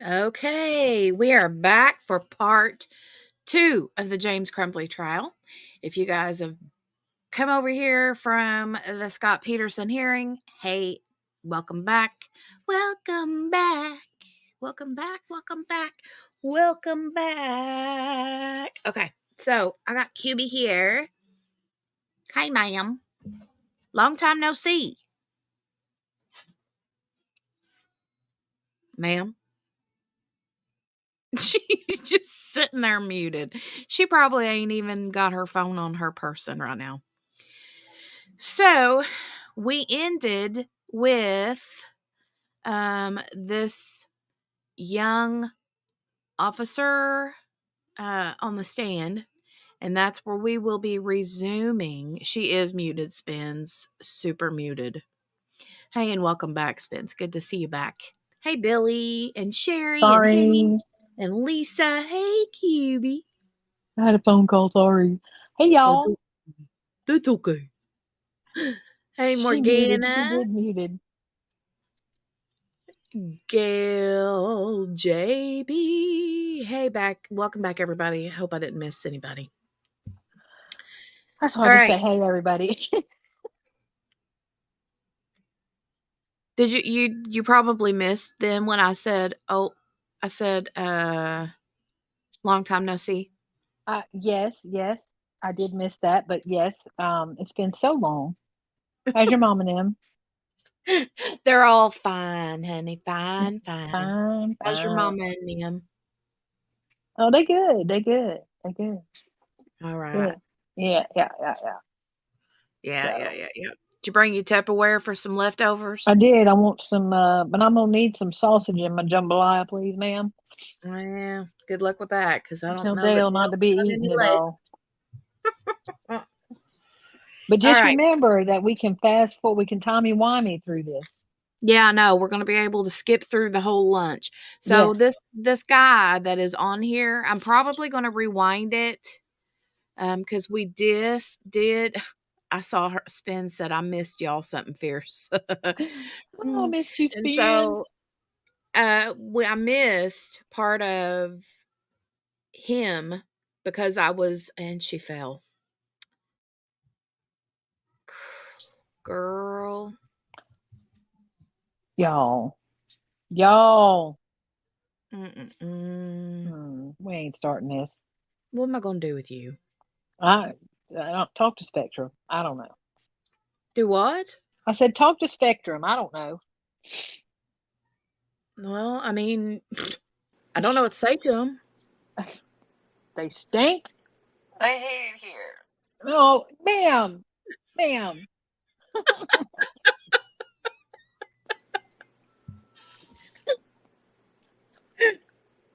Okay, we are back for part 2 of the James Crumbley trial. If you guys have come over here from the Scott Peterson hearing, hey, welcome back. Welcome back. Welcome back. Welcome back. Welcome back. Okay, so I got QB here. Hey, ma'am. Long time no see. Ma'am. She's just sitting there muted. She probably ain't even got her phone on her person right now. So we ended with this young officer on the stand, and that's where we will be resuming. She is muted, Spence. Super muted. Hey, and welcome back, Spence. Good to see you back. Hey, Billy and Sherry and Lisa. Hey, QB. I had a phone call, sorry. Hey, y'all. That's okay. Hey, Morgana. She did muted. Gail, JB. Hey, back. Welcome back, everybody. I hope I didn't miss anybody. That's hard to say, hey, everybody. Did you probably missed them when I said, long time no see? Yes, I did miss that, but yes, it's been so long. How's your mom and them? They're all fine, honey. Fine. Fine. How's your mama and them? Oh, they good. All right. Yeah. Yeah. Did you bring your Tupperware for some leftovers? I did. I want some, but I'm gonna need some sausage in my jambalaya, please, ma'am. Well, good luck with that, because I don't Tell know Dale that not to be eating it all. But All just right. remember that we can we can timey-wimey through this. Yeah, I know. We're going to be able to skip through the whole lunch. So this guy that is on here, I'm probably going to rewind it because we did. I saw her. Spin said, I missed y'all something fierce. Oh, I missed you, Spin. And so I missed part of him because and she fell. Girl. Y'all. We ain't starting this. What am I going to do with you? I don't talk to Spectrum. I don't know. Do what? I said talk to Spectrum. I don't know. Well, I mean, I don't know what to say to them. They stink. I hate it here. Oh, ma'am.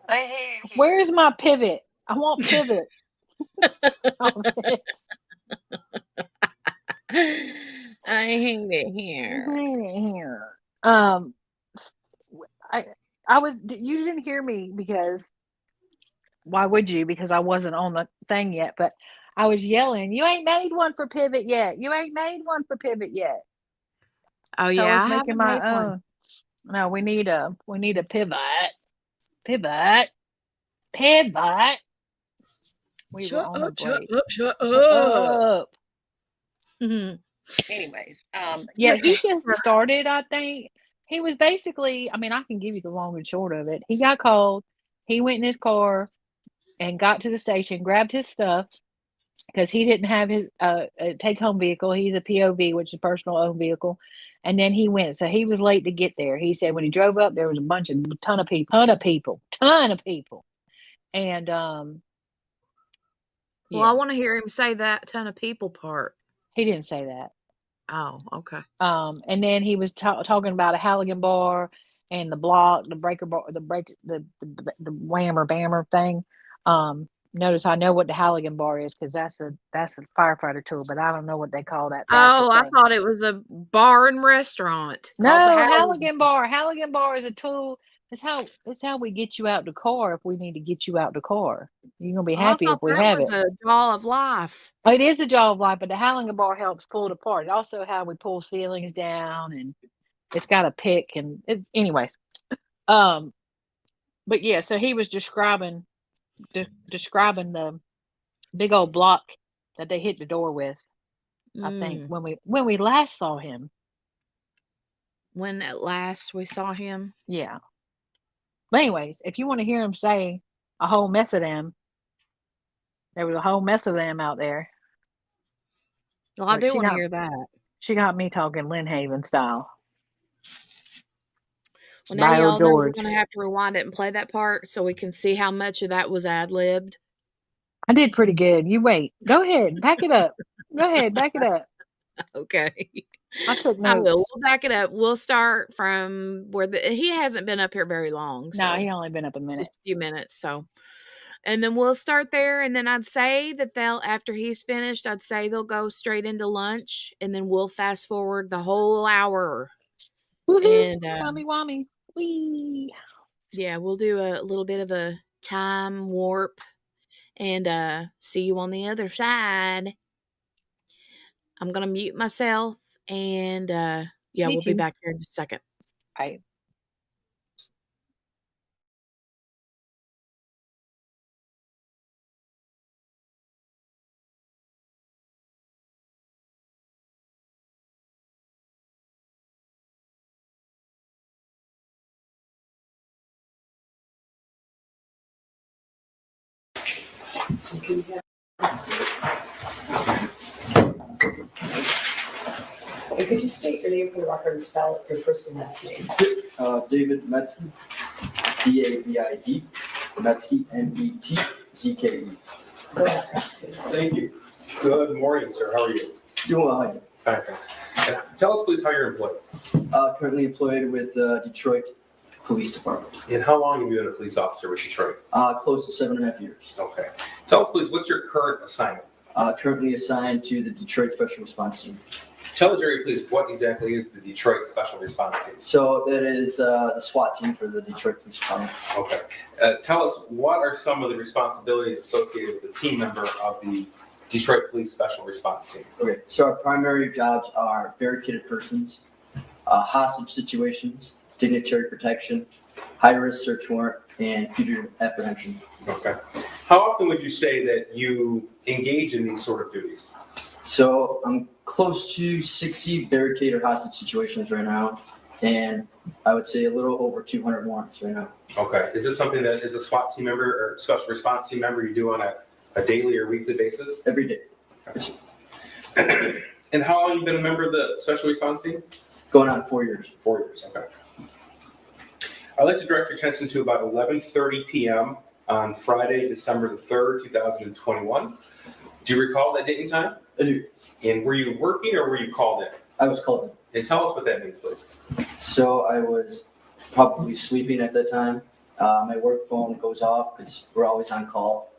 I hate it here. Where's my pivot? I want pivot. Stop it. I hate it here. You didn't hear me because why would you? Because I wasn't on the thing yet, but I was yelling, "You ain't made one for pivot yet. You ain't made one for pivot yet." Oh, So I yeah, was I making haven't made my one. own. No, we need a pivot. Pivot. Pivot. We were Shut on a up, shut break. up, shut Shut up. up. Mhm. Anyways, yeah, he just started, I think. He was basically, I mean, I can give you the long and short of it. He got called. He went in his car and got to the station, grabbed his stuff because he didn't have his take home vehicle. He's a POV, which is personal owned vehicle. And then he went. So he was late to get there. He said when he drove up, there was a ton of people. And Well, I yeah, wanna hear him say that ton of people part. he didn't say that. Oh, okay. And then he was talking about a Halligan bar and the block, the breaker bar, the whammer bammer thing. Notice I know what the Halligan bar is because that's a firefighter tool, but I don't know what they call that ratchet Oh, I thing. thought it was a bar and restaurant called the No, Halligan. Halligan bar. Halligan bar is a tool. It's how we get you out the car if we need to get you out the car. You're gonna be Oh, I happy if thought we that have was it. a jaw of life. Oh, it is a jaw of life, but the Halligan bar helps pull it apart. It's also how we pull ceilings down, and it's got a pick. And anyways, um, but yeah, so he was describing the big old block that they hit the door with. I think Mm. when we last saw him, When at last we saw him. yeah. But anyways, if you want to hear him say a whole mess of them, there was a whole mess of them out there. Well, I Look, do she wanna got hear that. she got me talking Lynn Haven style. Well, now Bio y'all know we're George. gonna have to rewind it and play that part so we can see how much of that was ad-libbed. I did pretty good. You wait. Go ahead. Back it up. Go ahead. Back it up. Okay. I took I will. notes. We'll back it up. We'll start from where he hasn't been up here very long, No, so he only been up a minute. just a few minutes, so and then we'll start there, and then I'd say that they'll after he's finished, I'd say they'll go straight into lunch, and then we'll fast forward the whole hour, Woohoo! and, Whammy whammy. Wee. yeah, we'll do a little bit of a time warp, and, see you on the other side. I'm gonna mute myself, and, yeah, Me we'll be too. back here in just a second. I And could you state your name for the record and spell your first and last name? David Metzke, David, Metzke, Metzke. Go ahead, Chris. Thank you. Good morning, sir. How are you? Doing well, how are you? Fine, thanks. And tell us, please, how you're employed. Currently employed with Detroit Police Department. And how long have you been a police officer with Detroit? Close to 7.5 years. Okay. Tell us, please, what's your current assignment? Currently assigned to the Detroit Special Response Team. Tell the jury, please, what exactly is the Detroit Special Response Team? So that is the SWAT team for the Detroit Police Department. Okay. Tell us, what are some of the responsibilities associated with the team member of the Detroit Police Special Response Team? Okay, so our primary jobs are barricaded persons, hostage situations, dignitary protection, high-risk search warrant, and fugitive apprehension. Okay. How often would you say that you engage in these sort of duties? So I'm close to 60 barricade or hostage situations right now, and I would say a little over 200 warrants right now. Okay. Is this something that is a SWAT team member or special response team member you do on a daily or weekly basis? Every day. Okay. And how long have you been a member of the special response team? Going on 4 years. 4 years. Okay. I'd like to direct your attention to about 11:30 p.m. on Friday, December the 3rd, 2021. Do you recall that date and time? I do. And were you working or were you called in? I was called in. And tell us what that means, please. So I was probably sleeping at that time. My work phone goes off because we're always on call.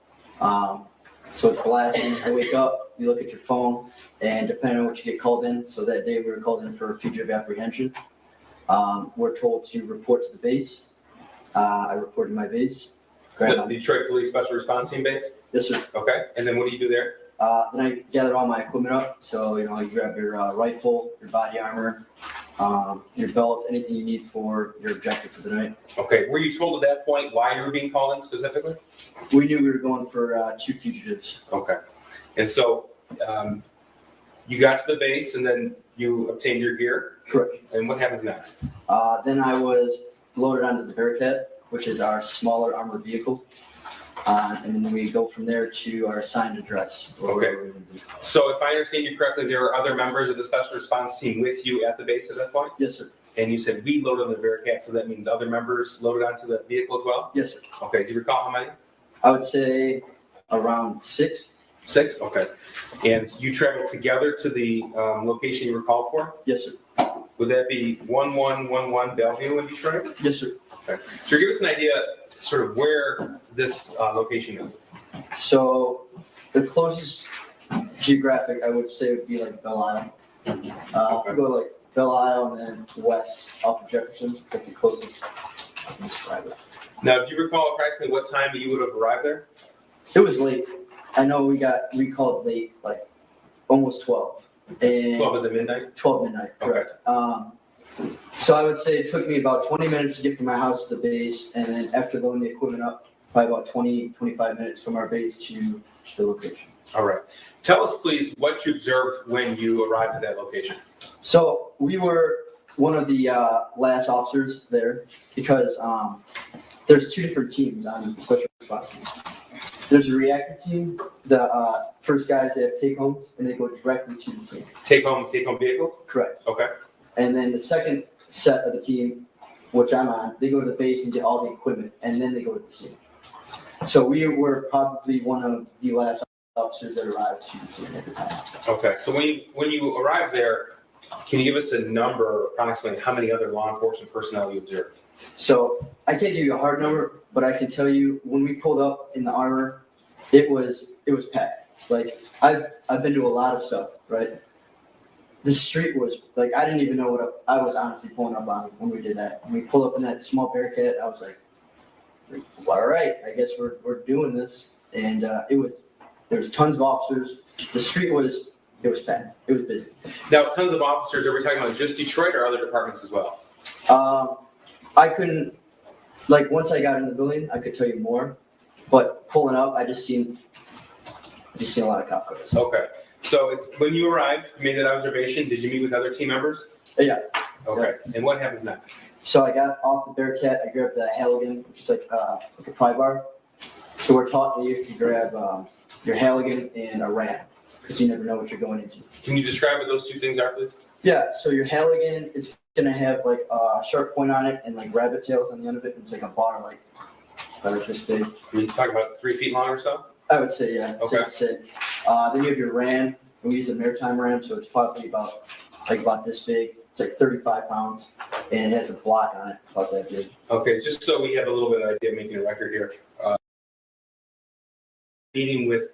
So it's blasting. I wake up, you look at your phone, and depending on what you get called in, so that day we were called in for fugitive apprehension. We're told to report to the base. I reported my base. The Detroit Police Special Response Team base? Yes, sir. Okay. And then what do you do there? Then I gathered all my equipment up. So, you grab your rifle, your body armor, your belt, anything you need for your objective for the night. Okay. Were you told at that point why you were being called in specifically? We knew we were going for 2 fugitives. Okay. And so you got to the base and then you obtained your gear? Correct. And what happens next? Then I was loaded onto the Bearcat, which is our smaller armored vehicle. And then we go from there to our assigned address. Okay. So if I understand you correctly, there are other members of the special response team with you at the base at that point? Yes, sir. And you said we loaded on the Bearcat, so that means other members loaded onto the vehicle as well? Yes, sir. Okay. Do you recall how many? I would say around 6. 6? Okay. And you traveled together to the location you were called for? Yes, sir. Would that be 1111 Bellevue in Detroit? Yes, sir. Okay. So give us an idea sort of where this location is. So the closest geographic, I would say, would be like Belle Isle. Okay. Go like Belle Isle and then west off of Jefferson. It's like the closest I can describe it. Now, do you recall approximately what time you would have arrived there? It was late. I know we got recalled late, like almost 12. And 12 is at midnight? 12 midnight, correct. So I would say it took me about 20 minutes to get from my house to the base, and then after loading the equipment up, probably about 20, 25 minutes from our base to the location. All right. Tell us, please, what you observed when you arrived at that location. So we were one of the last officers there because there's 2 different teams on the special response team. There's a reactive team. The first guys, they have take-homes, and they go directly to the scene. Take-home vehicles? Correct. Okay. And then the second set of the team, which I'm on, they go to the base and get all the equipment, and then they go to the scene. So we were probably one of the last officers that arrived to the scene at the time. Okay. So when you arrived there, can you give us a number, approximately how many other law enforcement personnel you observed? So I can't give you a hard number, but I can tell you when we pulled up in the armor, it was packed. Like I've been to a lot of stuff, right? The street was like I didn't even know what I was honestly pulling up on when we did that. When we pulled up in that small Bearcat, I was like all right, I guess we're doing this. And there was tons of officers. The street was packed. It was busy. Now, tons of officers. Are we talking about just Detroit or other departments as well? I couldn't, like, once I got in the building, I could tell you more, but pulling up, I just seen a lot of cop cars. Okay. So it's when you arrived, you made that observation. Did you meet with other team members? Yeah. Okay. And what happens next? So I got off the Bearcat, I grabbed the Halligan, which is like a pry bar. So we're taught that you have to grab your Halligan and a ram, because you never know what you're going into. Can you describe what those 2 things are, please? Yeah, so your Halligan, it's gonna have like a sharp point on it and like rabbit tails on the end of it. It's like a bar, like this big. Are you talking about 3 feet long or so? I would say, yeah. Okay. Then you have your ram. We use a maritime ram, so it's probably about this big. It's like 35 pounds, and it has a block on it about that big. Okay, just so we have a little bit of idea, making a record here. Meeting with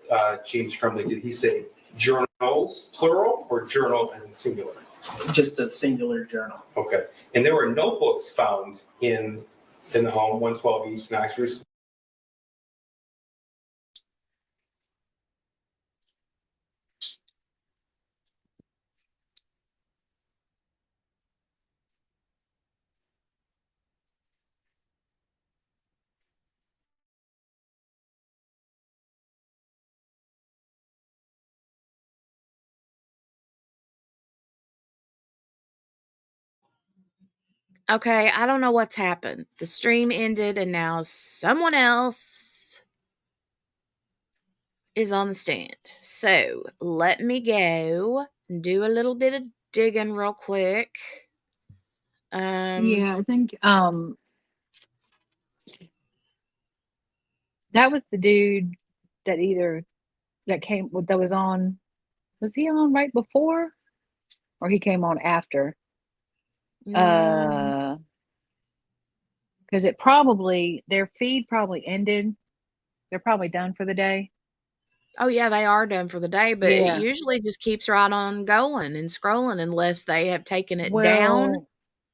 James Crumbley, did he say journals, plural, or journal as in singular? Just a singular journal. Okay. And there were notebooks found in the home, 112 East Knoxbury. Okay, I don't know what's happened. The stream ended and now someone else is on the stand. So let me go and do a little bit of digging real quick. Yeah, I think that was the dude that was on. Was he on right before, or he came on after? Because their feed probably ended. They're probably done for the day. Oh yeah, they are done for the day, but Yeah. it usually just keeps right on going and scrolling unless they have taken it down.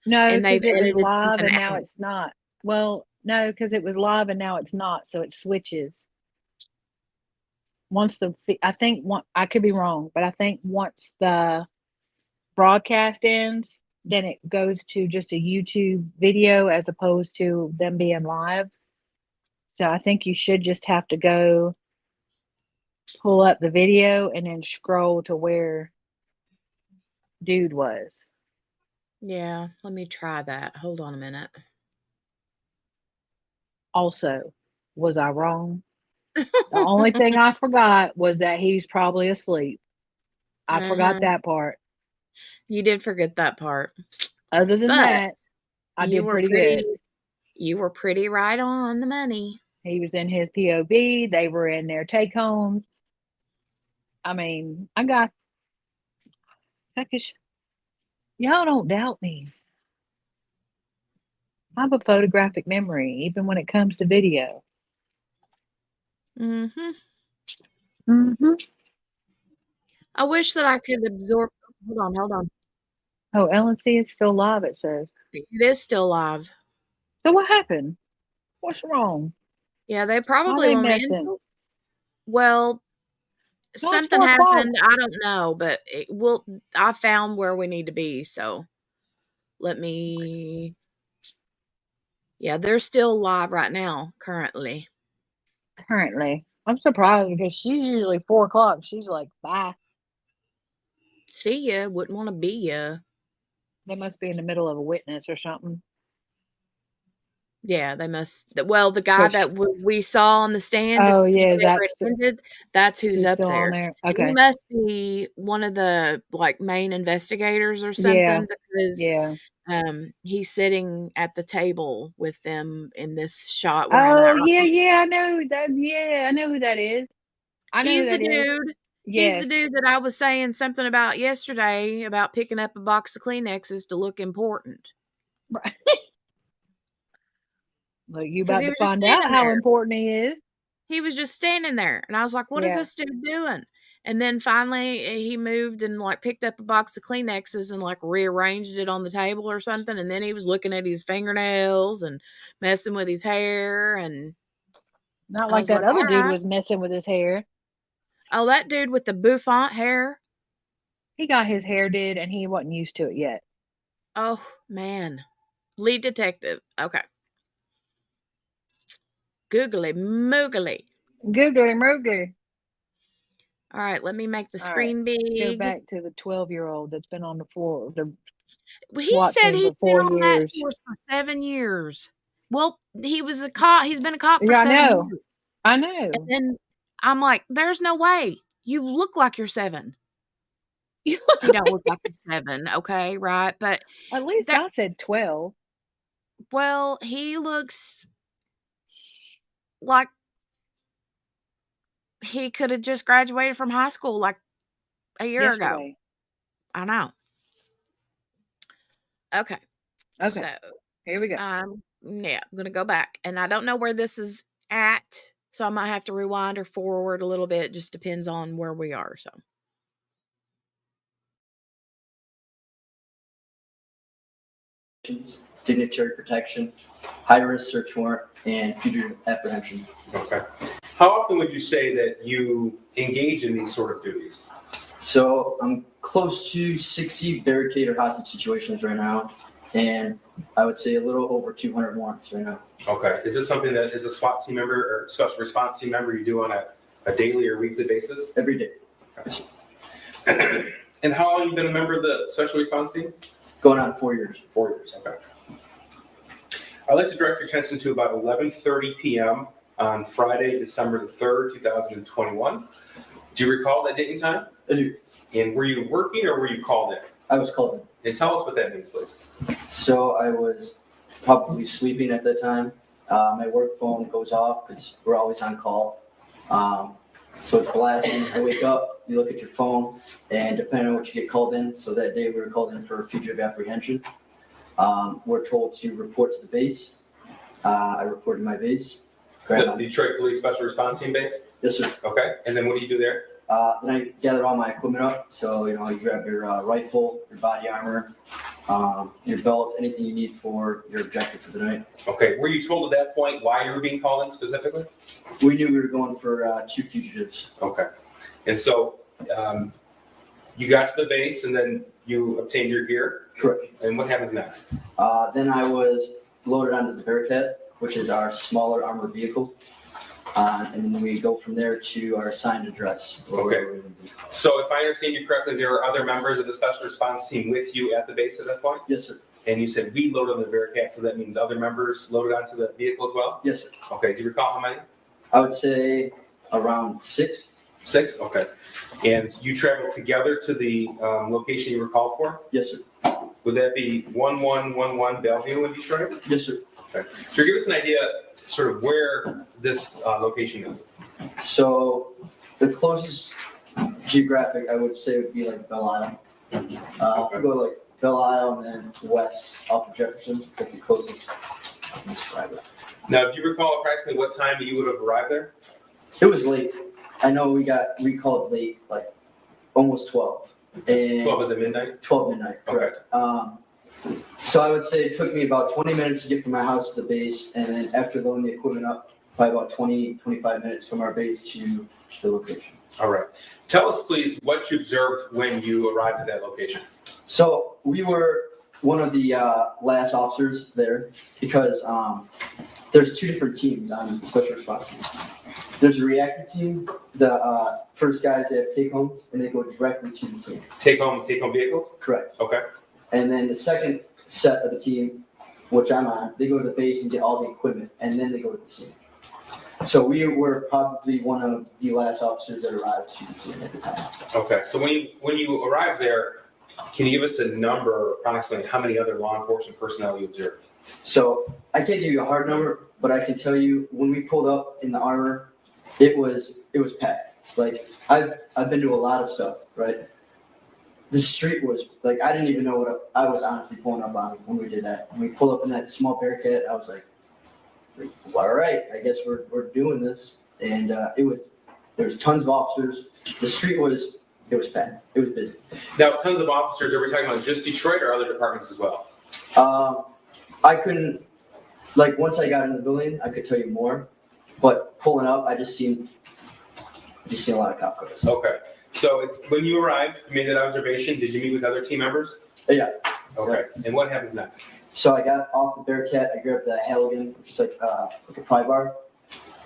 No, and because they've it was edited live something and now out. it's not. Well, no, because it was live and now it's not, so it switches. I could be wrong, but I think once the broadcast ends, then it goes to just a YouTube video as opposed to them being live. So I think you should just have to go pull up the video and then scroll to where dude was. Yeah, let me try that. Hold on a minute. Also, was I wrong? The only thing I forgot was that he's probably asleep. I forgot that part. You did forget that part. Other than But that, I you did were pretty good. You were pretty right on the money. He was in his POV. They were in their take homes. I mean, y'all don't doubt me. I have a photographic memory, even when it comes to video. Mm-hmm. Mm-hmm. I wish that I could absorb. Hold on. Oh, LNC is still live, it says. It is still live. So what happened? What's wrong? Yeah, they Why probably they won't end. messing? Well, No, it's something 4 o'clock. happened. I don't know, but I found where we need to be. So let me. Yeah, they're still live right now, currently. Currently. I'm surprised because she's usually 4 o'clock. She's like, bye. See ya. Wouldn't want to be ya. They must be in the middle of a witness or something. Yeah, they must. Well, the guy that we saw on the stand, Oh, yeah, that's who's up still on there. there. Okay. He must be one of the main investigators or something because he's sitting at the table with them in this shot. Oh, yeah, I know that. Yeah, I know who that is. He's the dude. Yes. He's the dude that I was saying something about yesterday about picking up a box of Kleenexes to look important. Right. Well, you about to find out how important he is. He was just standing there, and I was like, "What is this dude doing?" And then finally, he moved and picked up a box of Kleenexes and rearranged it on the table or something. And then he was looking at his fingernails and messing with his hair, and not like that other dude was messing with his hair. Oh, that dude with the bouffant hair. He got his hair did, and he wasn't used to it yet. Oh man, lead detective. Okay. Googly moogly. Googly moogly. All right, let me make the screen big. Go back to the 12-year-old that's been on the floor. He said he's been on that force for 7 years. Well, he was a cop. He's been a cop for 7 years. I know. And then I'm like, there's no way. You look like you're 7. You don't look like you're 7, okay, right? But at least I said 12. Well, he looks like he could have just graduated from high school a year ago. I know. Okay. So here we go. Yeah, I'm gonna go back, and I don't know where this is at, so I might have to rewind or forward a little bit. It just depends on where we are. So. Dignitary protection, high-risk search warrant, and fugitive apprehension. Okay. How often would you say that you engage in these sort of duties? So I'm close to 60 barricade or hostage situations right now, and I would say a little over 200 warrants right now. Okay. Is this something that is a SWAT team member or special response team member you do on a daily or weekly basis? Every day. Okay. And how long have you been a member of the special response team? Going on 4 years. 4 years, okay. I'd like to direct your attention to about 11:30 p.m. on Friday, December the 3rd, 2021. Do you recall that date and time? I do. And were you working or were you called in? I was called in. And tell us what that means, please. So I was probably sleeping at that time. My work phone goes off because we're always on call. So it's blasting. I wake up, you look at your phone, and depending on what you get called in, so that day we were called in for fugitive apprehension. We're told to report to the base. I reported my base. The Detroit Police Special Response Team base? Yes, sir. Okay. And then what do you do there? Then I gathered all my equipment up. So, you grab your rifle, your body armor, your belt, anything you need for your objective for the night. Okay. Were you told at that point why you were being called in specifically? We knew we were going for 2 fugitives. Okay. And so you got to the base and then you obtained your gear? Correct. And what happens next? Then I was loaded onto the Bearcat, which is our smaller armored vehicle. And then we go from there to our assigned address. Okay. So if I understand you correctly, there are other members of the special response team with you at the base at that point? Yes, sir. And you said we loaded on the Bearcat, so that means other members loaded onto the vehicle as well? Yes, sir. Okay. Do you recall how many? I would say around 6. 6? Okay. And you traveled together to the location you were called for? Yes, sir. Would that be 1111 Bellevue in Detroit? Yes, sir. Okay. So give us an idea sort of where this location is. So the closest geographic I would say would be like Belle Isle. If you go to like Belle Isle and then west off of Jefferson, it's like the closest I can describe it. Now, do you recall approximately what time you would have arrived there? It was late. I know we got recalled late, like almost 12. And 12 is at midnight? 12 midnight, correct. So I would say it took me about 20 minutes to get from my house to the base, and then after loading the equipment up, probably about 25 minutes from our base to the location. All right. Tell us, please, what you observed when you arrived at that location. So we were one of the last officers there because there's 2 different teams on special response team. There's a reactive team. The first guys that have take homes, and they go directly to the scene. Take home vehicles? Correct. Okay. And then the second set of the team, which I'm on, they go to the base and get all the equipment, and then they go to the scene. So we were probably one of the last officers that arrived to the scene at the time. Okay. So when you arrived there, can you give us a number, approximately how many other law enforcement personnel you observed? So I can't give you a hard number, but I can tell you when we pulled up in the armor, it was packed. Like I've been to a lot of stuff, right? The street was like I didn't even know what I was honestly pulling up on when we did that. When we pulled up in that small Bearcat, I was like, all right, I guess we're doing this. And there was tons of officers. The street was packed. It was busy. Now, tons of officers. Are we talking about just Detroit or other departments as well? I couldn't, like once I got in the building, I could tell you more. But pulling up, I just seen a lot of cop cars. Okay. So it's when you arrived, you made that observation. Did you meet with other team members? Yeah. Okay. And what happens next? So I got off the Bearcat. I grabbed the Halligan, which is like a pry bar.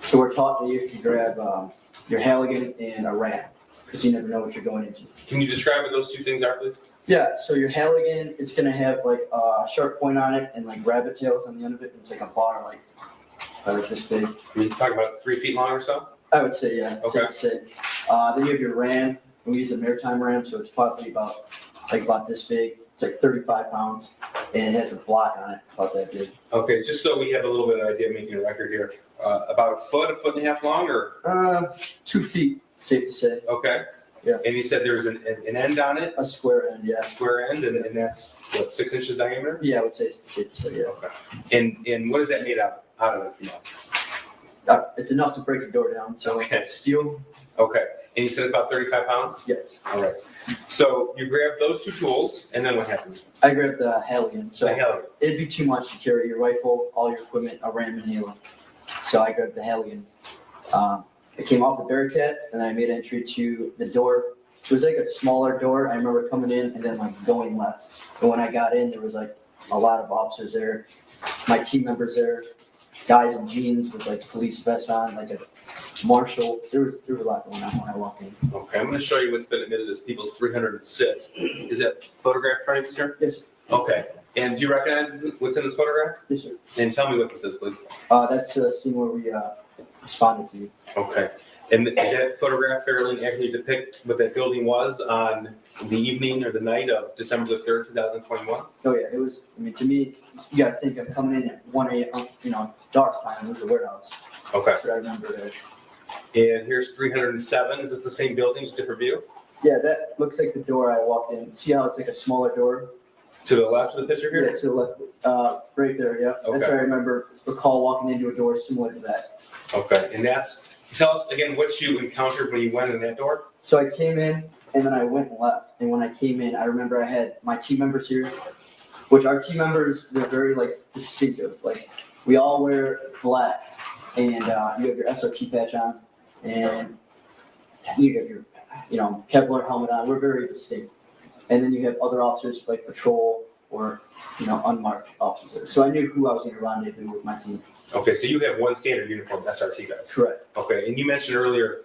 So we're taught that you have to grab your Halligan and a ram because you never know what you're going into. Can you describe what those 2 things are, please? Yeah. So your Halligan, it's gonna have like a sharp point on it and like rabbit tails on the end of it. It's like a bar, like this big. Are you talking about 3 feet long or so? I would say, yeah. Okay. Safe to say. Then you have your ram. We use a maritime ram, so it's probably about this big. It's like 35 pounds, and it has a block on it about that big. Okay, just so we have a little bit of idea of making a record here. About a foot and a half long, or? 2 feet, safe to say. Okay. Yeah. And you said there's an end on it? A square end, yeah. A square end, and that's, what, 6 inches diameter? Yeah, I would say safe to say, yeah. Okay. And what is that made out of? You know? It's enough to break the door down, so Okay. it's steel. Okay. And you said it's about 35 pounds? Yes. All right. So you grab those 2 tools, and then what happens? I grabbed the Halligan, so The Halligan. it'd be too much to carry your rifle, all your equipment, a ram and halo. So I grabbed the Halligan. I came off the Bearcat, and then I made entry to the door. It was like a smaller door. I remember coming in and then like going left. And when I got in, there was like a lot of officers there, my team members there, guys in jeans with like police vests on, like a marshal. There was a lot going on when I walked in. Okay, I'm going to show you what's been admitted as People's 306. Is that photograph in front of you, sir? Yes, sir. Okay. And do you recognize what's in this photograph? Yes, sir. And tell me what this is, please. That's the scene where we responded to you. Okay. And does that photograph fairly accurately depict what that building was on the evening or the night of December the 3rd, 2021? Oh yeah, it was. I mean, to me, you got to think of coming in at 1 a.m. Dark time. It was a warehouse. Okay. That's what I remember there. And here's 307. Is this the same building, just different view? Yeah, that looks like the door I walked in. See how it's like a smaller door? To the left of the picture here? Yeah, to the left, right there. Yeah, Okay. that's what I recall walking into a door similar to that. Okay. And that's Tell us again what you encountered when you went in that door. So I came in and then I went and left. And when I came in, I remember I had my team members here, which our team members, they're very like distinctive. Like we all wear black and you have your SRT patch on and you have your, Kevlar helmet on. We're very distinct. And then you have other officers like patrol or, unmarked officers. So I knew who I was going to rendezvous with my team. Okay, so you have one standard uniform, SRT guys. Correct. Okay, and you mentioned earlier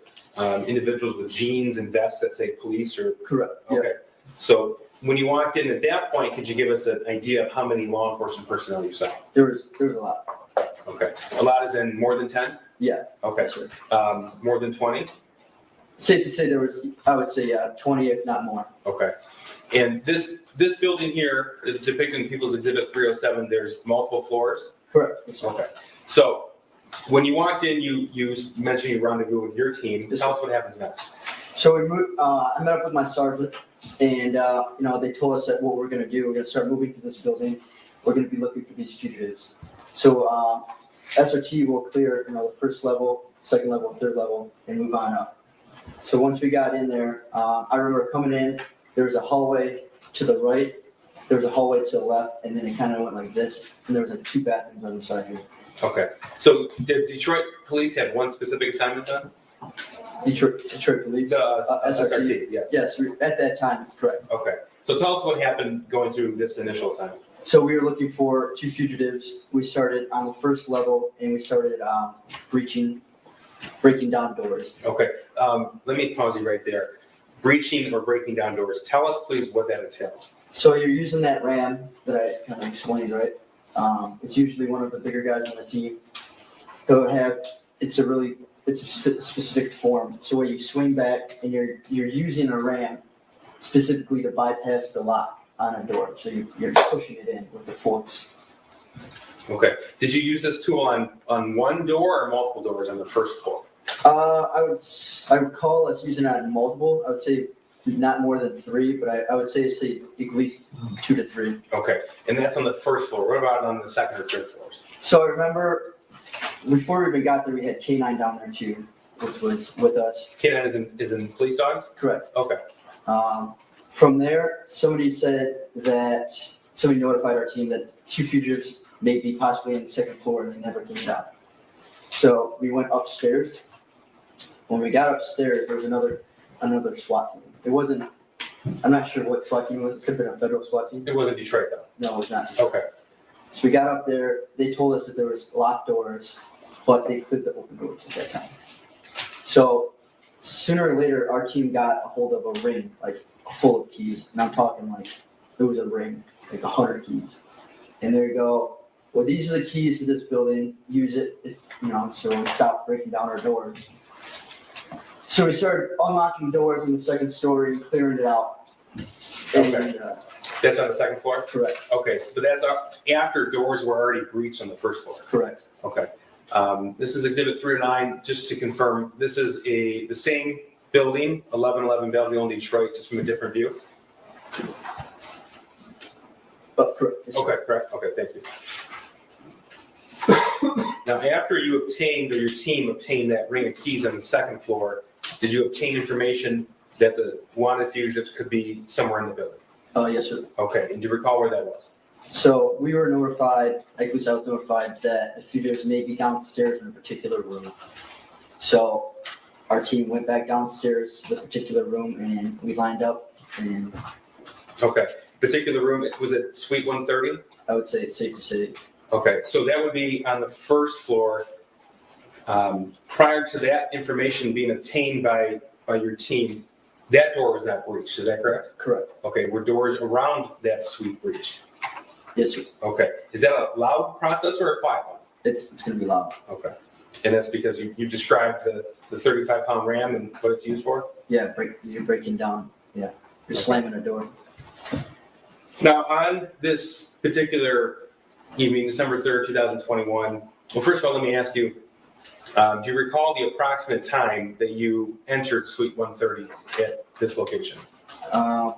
individuals with jeans and vests that say police or. Correct. Okay, so when you walked in at that point, could you give us an idea of how many law enforcement personnel you saw? There was a lot. Okay, a lot is in more than 10? Yeah. Okay, Yes, sir. more than 20? Safe to say there was, I would say, 20, if not more. Okay, and this building here, depicting People's Exhibit 307, there's multiple floors? Correct. Yes, sir. Okay, so when you walked in, you mentioned you rendezvous with your team. Yes, Tell us what happens next. So we moved, I met up with my sergeant, and they told us that what we're going to do. We're going to start moving to this building. We're going to be looking for these fugitives. So SRT will clear, the first level, second level, third level, and move on up. So once we got in there, I remember coming in. There was a hallway to the right. There was a hallway to the left, and then it kind of went like this. And there was like 2 bathrooms on the side here. Okay, so did Detroit police have one specific assignment then? Detroit police. SRT, yes. Yes, at that time, correct. Okay, so tell us what happened going through this initial assignment. So we were looking for 2 fugitives. We started on the first level, and we started breaking down doors. Okay, let me pause you right there. Breaching or breaking down doors. Tell us, please, what that entails. So you're using that ram that I kind of explained, right? It's usually one of the bigger guys on the team. It's a specific form. So where you swing back and you're using a ram specifically to bypass the lock on a door. So you're pushing it in with the force. Okay, did you use this tool on one door or multiple doors on the first floor? I recall us using it on multiple. I would say not more than 3, but I would say at least 2 to 3. Okay, and that's on the first floor. What about on the second or third floors? So I remember before we even got there, we had K9 down there too, which was with us. K9 is in police dogs? Correct. Okay, From there, somebody notified our team that 2 fugitives may be possibly on the second floor and they never came down. So we went upstairs. When we got upstairs, there was another SWAT team. It wasn't, I'm not sure what SWAT team it was. It could have been a federal SWAT team. it wasn't Detroit though? No, it was not. Okay, So we got up there. They told us that there was locked doors, but they cleared the open doors at that time. So sooner or later, our team got a hold of a ring, like full of keys. And I'm talking like it was a ring, like 100 keys. And there you go. Well, these are the keys to this building. Use it, so we stopped breaking down our doors. So we started unlocking doors in the second story and clearing it out. Okay. And, that's on the second floor? correct, Okay, but that's after doors were already breached on the first floor? correct. Okay. This is Exhibit 309, just to confirm, this is the same building, 1111 Belleville in Detroit, just from a different view? But correct. Yes, sir. Okay, correct, okay, thank you. Now, after you obtained, or your team obtained that ring of keys on the second floor, did you obtain information that the wanted fugitives could be somewhere in the building? Yes, sir. Okay, and do you recall where that was? So we were notified, at least I was notified, that the fugitives may be downstairs in a particular room. So our team went back downstairs to the particular room and we lined up and Okay, particular room, was it Suite 130? I would say it's safe to say. Okay, so that would be on the first floor. Prior to that information being obtained by your team, that door was not breached, is that correct? Correct. Okay, were doors around that suite breached? Yes, sir. Okay, is that a loud process or a quiet one? It's going to be loud. Okay, and that's because you described the 35-pound ram and what it's used for? Yeah, you're breaking down. Yeah, you're slamming a door. Now, on this particular evening, December 3rd, 2021, well, first of all, let me ask you, do you recall the approximate time that you entered Suite 130 at this location? I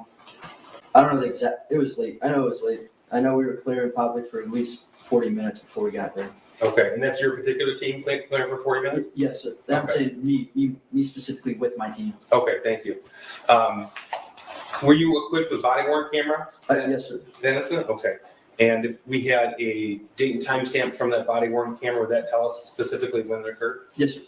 don't know the exact, it was late. I know it was late. I know we were clearing probably for at least 40 minutes before we got there. Okay, and that's your particular team playing for 40 minutes? Yes, sir. That's me specifically with my team. Okay, thank you. Were you equipped with body worn camera? Yes, sir. Dennison? Okay. And if we had a date and time stamp from that body worn camera, would that tell us specifically when it occurred? Yes, sir.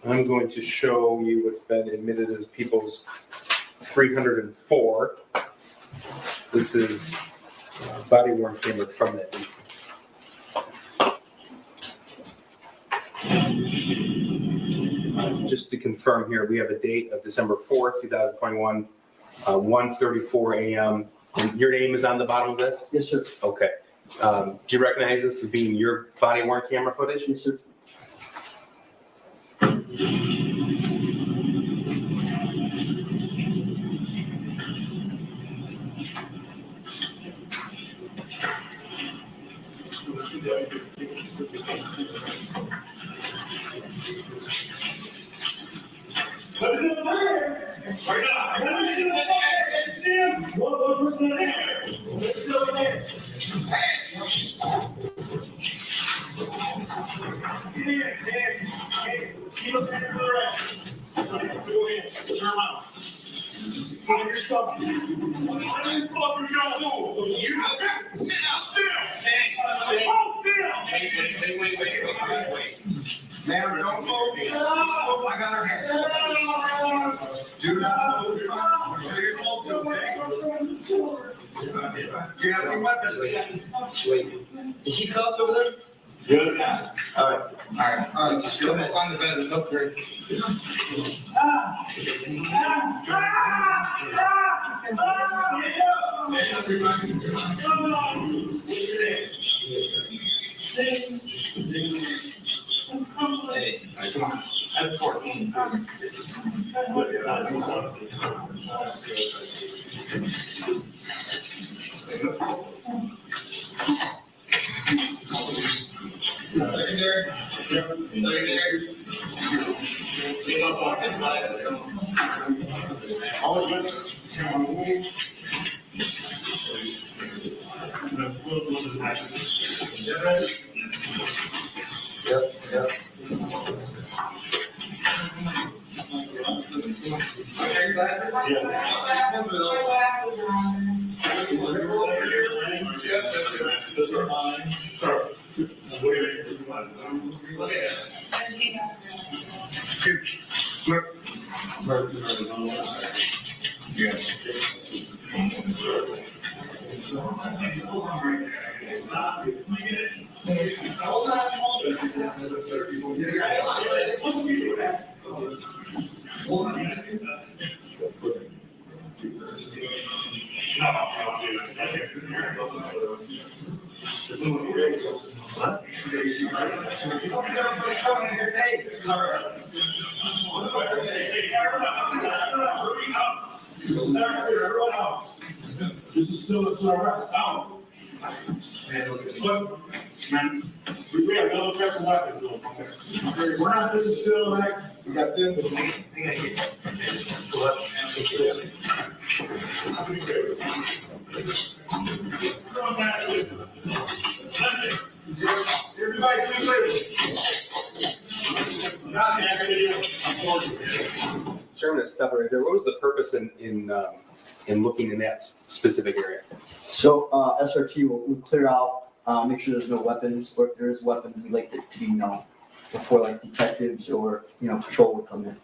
I'm going to show you what's been admitted as people's 304. This is body worn camera from that week. Just to confirm here, we have a date of December 4th, 2021, 1:34 a.m. And your name is on the bottom of this? Yes, sir. Okay. Do you recognize this as being your body worn camera footage? Yes, sir. What's in there? Right now. What's in there? What's over there? Get in, hey, keep up there to the right. Go ahead, turn around. Put your stuff. What are you fucking trying to do? You sit down. Sit down. Wait. Ma'am, don't move. I got her hand. Do not move. So you're told to, okay? Do you have any weapons? Wait. Is he cuffed over there? Good. All right. Just go ahead. On the bed and up there. Hey, come on. I'm 14. Secondary. All good. Yep. This is still a surround. Man, we have no special weapons. We're not this is still like we got them. Everybody, Sir, I'm going to stop right there. What was the purpose in looking in that specific area? So SRT will clear out, make sure there's no weapons, or if there is weapons, we'd like it to be known before like detectives or patrol would come in.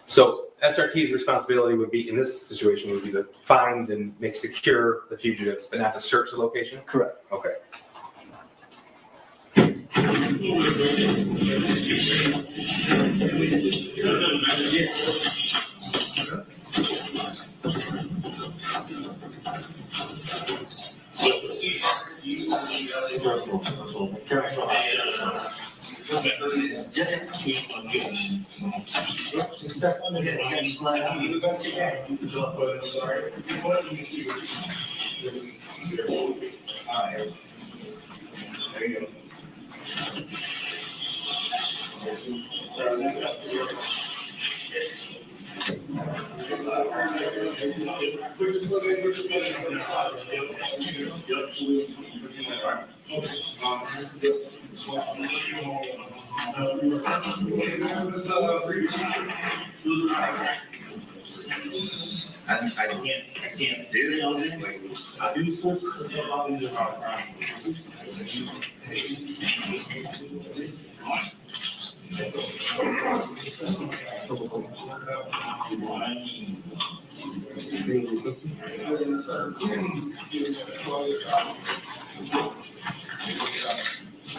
So SRT's responsibility would be, in this situation, would be to find and make secure the fugitives, but not to search the location? Correct. Okay. There you go. I can't do it. I do so.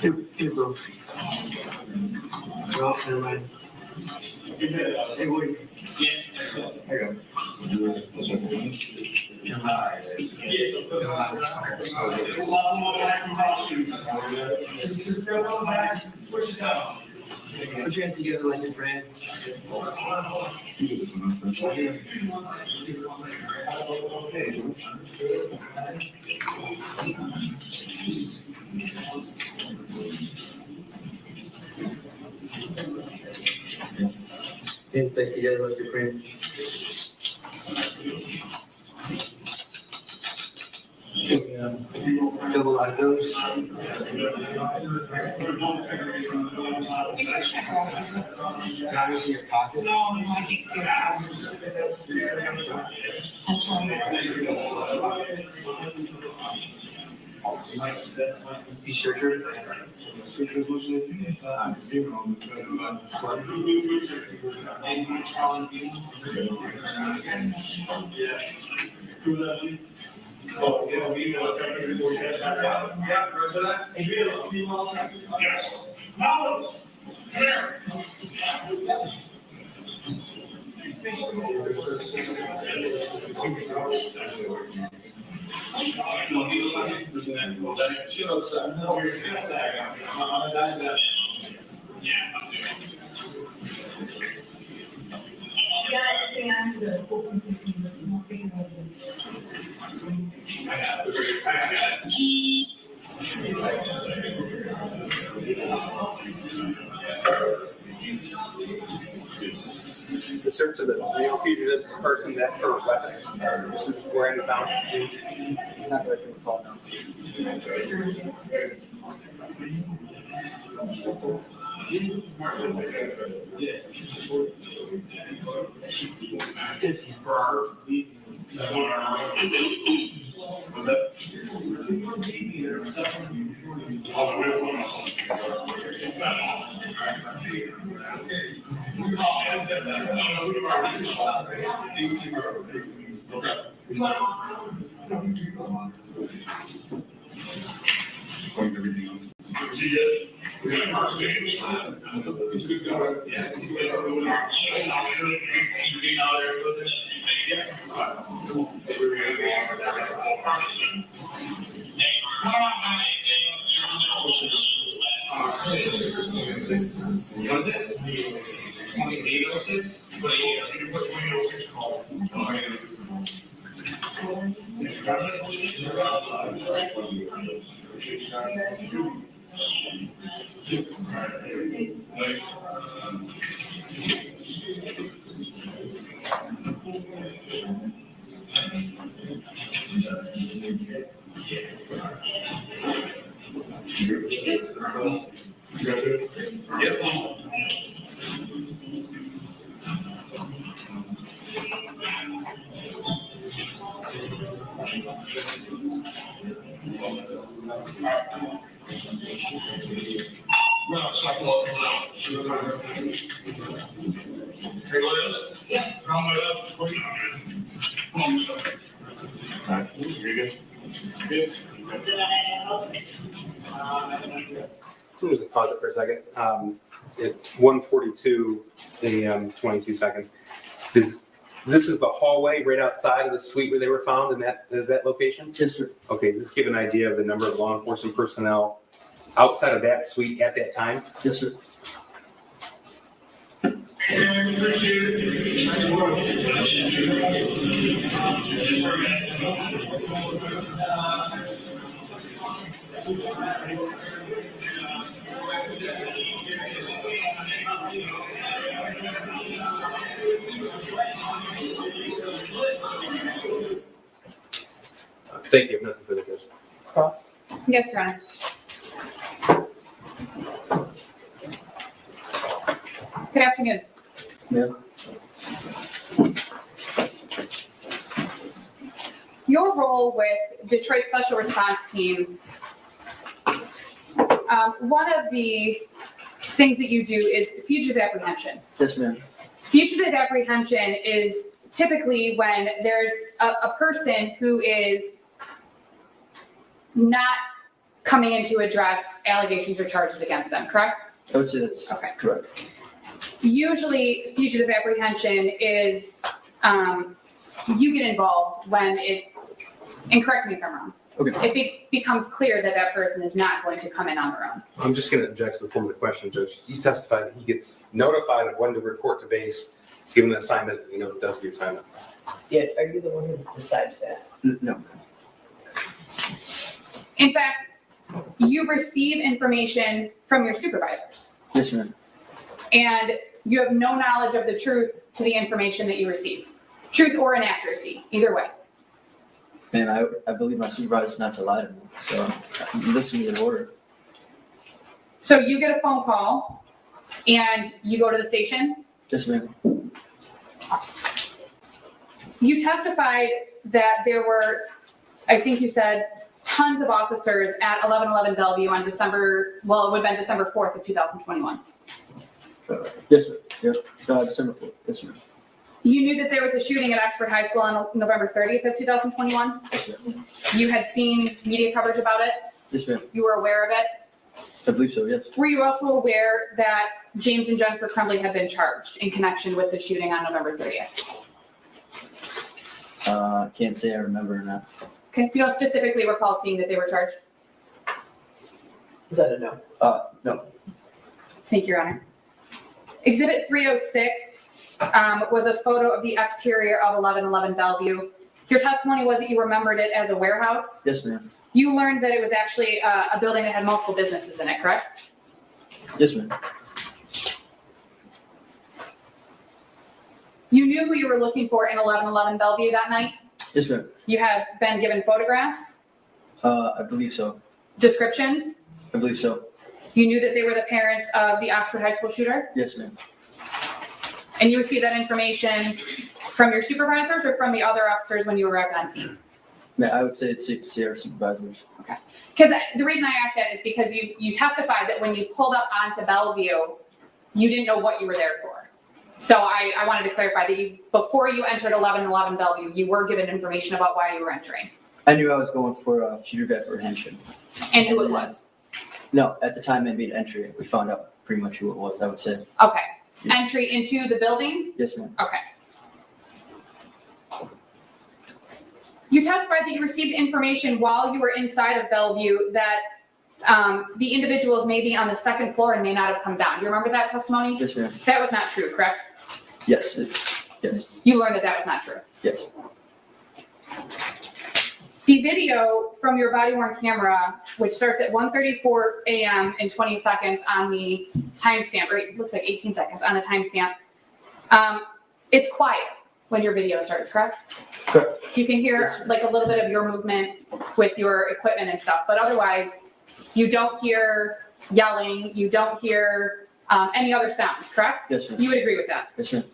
Hey, bro. Well, never mind. Hey, Woody. Here you go. Put your hands together like a brand. Hands back together like your friend. Double eye nose. Got this in your pocket. No, I can't see You sure you're? Oh, yeah, we know what's happening. Yeah, remember that? Yes. Now, here. The search of the male fugitives person, that's for weapons. Where have you found? Not that I can recall now. I'm just gonna pause it for a second. At 1:42 a.m., 22 seconds. This is the hallway right outside of the suite where they were found in that location? Yes, sir. Okay, does this give an idea of the number of law enforcement personnel outside of that suite at that time? Yes, sir. Thank you. Nothing further, Judge. Cross. Yes, Your Honor. Good afternoon. Yeah. Your role with Detroit Special Response Team, one of the things that you do is fugitive apprehension. Yes, ma'am. Fugitive apprehension is typically when there's a person who is not coming in to address allegations or charges against them, correct? I would say that's Okay. correct. Usually, fugitive apprehension is you get involved when and correct me if I'm wrong, Okay. if it becomes clear that that person is not going to come in on their own. I'm just going to object to the form of the question, Judge. He's testified that he gets notified of when to report to base. He's given an assignment, does the assignment. Yeah, are you the one who decides that? No. In fact, you receive information from your supervisors, Yes, ma'am. and you have no knowledge of the truth to the information that you receive. Truth or inaccuracy, either way. And I believe my supervisor's not to lie to me, so I'm listening in order. So you get a phone call and you go to the station. Yes, ma'am. You testified that there were, I think you said, tons of officers at 1111 Bellevue on it would have been December 4th of 2021. Yes, sir. Yep. December 4th. Yes, ma'am. You knew that there was a shooting at Oxford High School on November 30th of 2021. Yes, ma'am. You had seen media coverage about it. Yes, ma'am. You were aware of it. I believe so, yes. Were you also aware that James and Jennifer Crumbley had been charged in connection with the shooting on November 30th? I can't say I remember or not. Okay. You don't specifically recall seeing that they were charged? Is that a no? No. Thank you, Your Honor. Exhibit 306 was a photo of the exterior of 1111 Bellevue. Your testimony was that you remembered it as a warehouse. Yes, ma'am. You learned that it was actually a building that had multiple businesses in it, correct? Yes, ma'am. You knew who you were looking for in 1111 Bellevue that night? Yes, ma'am. You had been given photographs, I believe so. descriptions. I believe so. You knew that they were the parents of the Oxford High School shooter, Yes, ma'am. and you received that information from your supervisors or from the other officers when you arrived on scene? Yeah, I would say it's safe to say our supervisors. Because the reason I asked that is because you testified that when you pulled up onto Bellevue, you didn't know what you were there for. So I wanted to clarify that before you entered 1111 Bellevue, you were given information about why you were entering I knew I was going for fugitive apprehension. and who it was. No, at the time I made entry, we found out pretty much who it was, I would say. Okay. Yeah. Entry into the building? Yes, ma'am. Okay. You testified that you received information while you were inside of Bellevue that the individuals may be on the second floor and may not have come down. Do you remember that testimony? Yes, ma'am. That was not true, correct? Yes, yes, You learned that that was not true. yes. The video from your body-worn camera, which starts at 1:34 a.m. and 20 seconds on the timestamp, or it looks like 18 seconds on the timestamp, it's quiet when your video starts, correct? Correct. You can hear Yes, like a little bit of your movement with your equipment and stuff, but otherwise, you don't hear yelling, you don't hear any other sounds, correct? Yes, ma'am. You would agree with that? Yes, ma'am.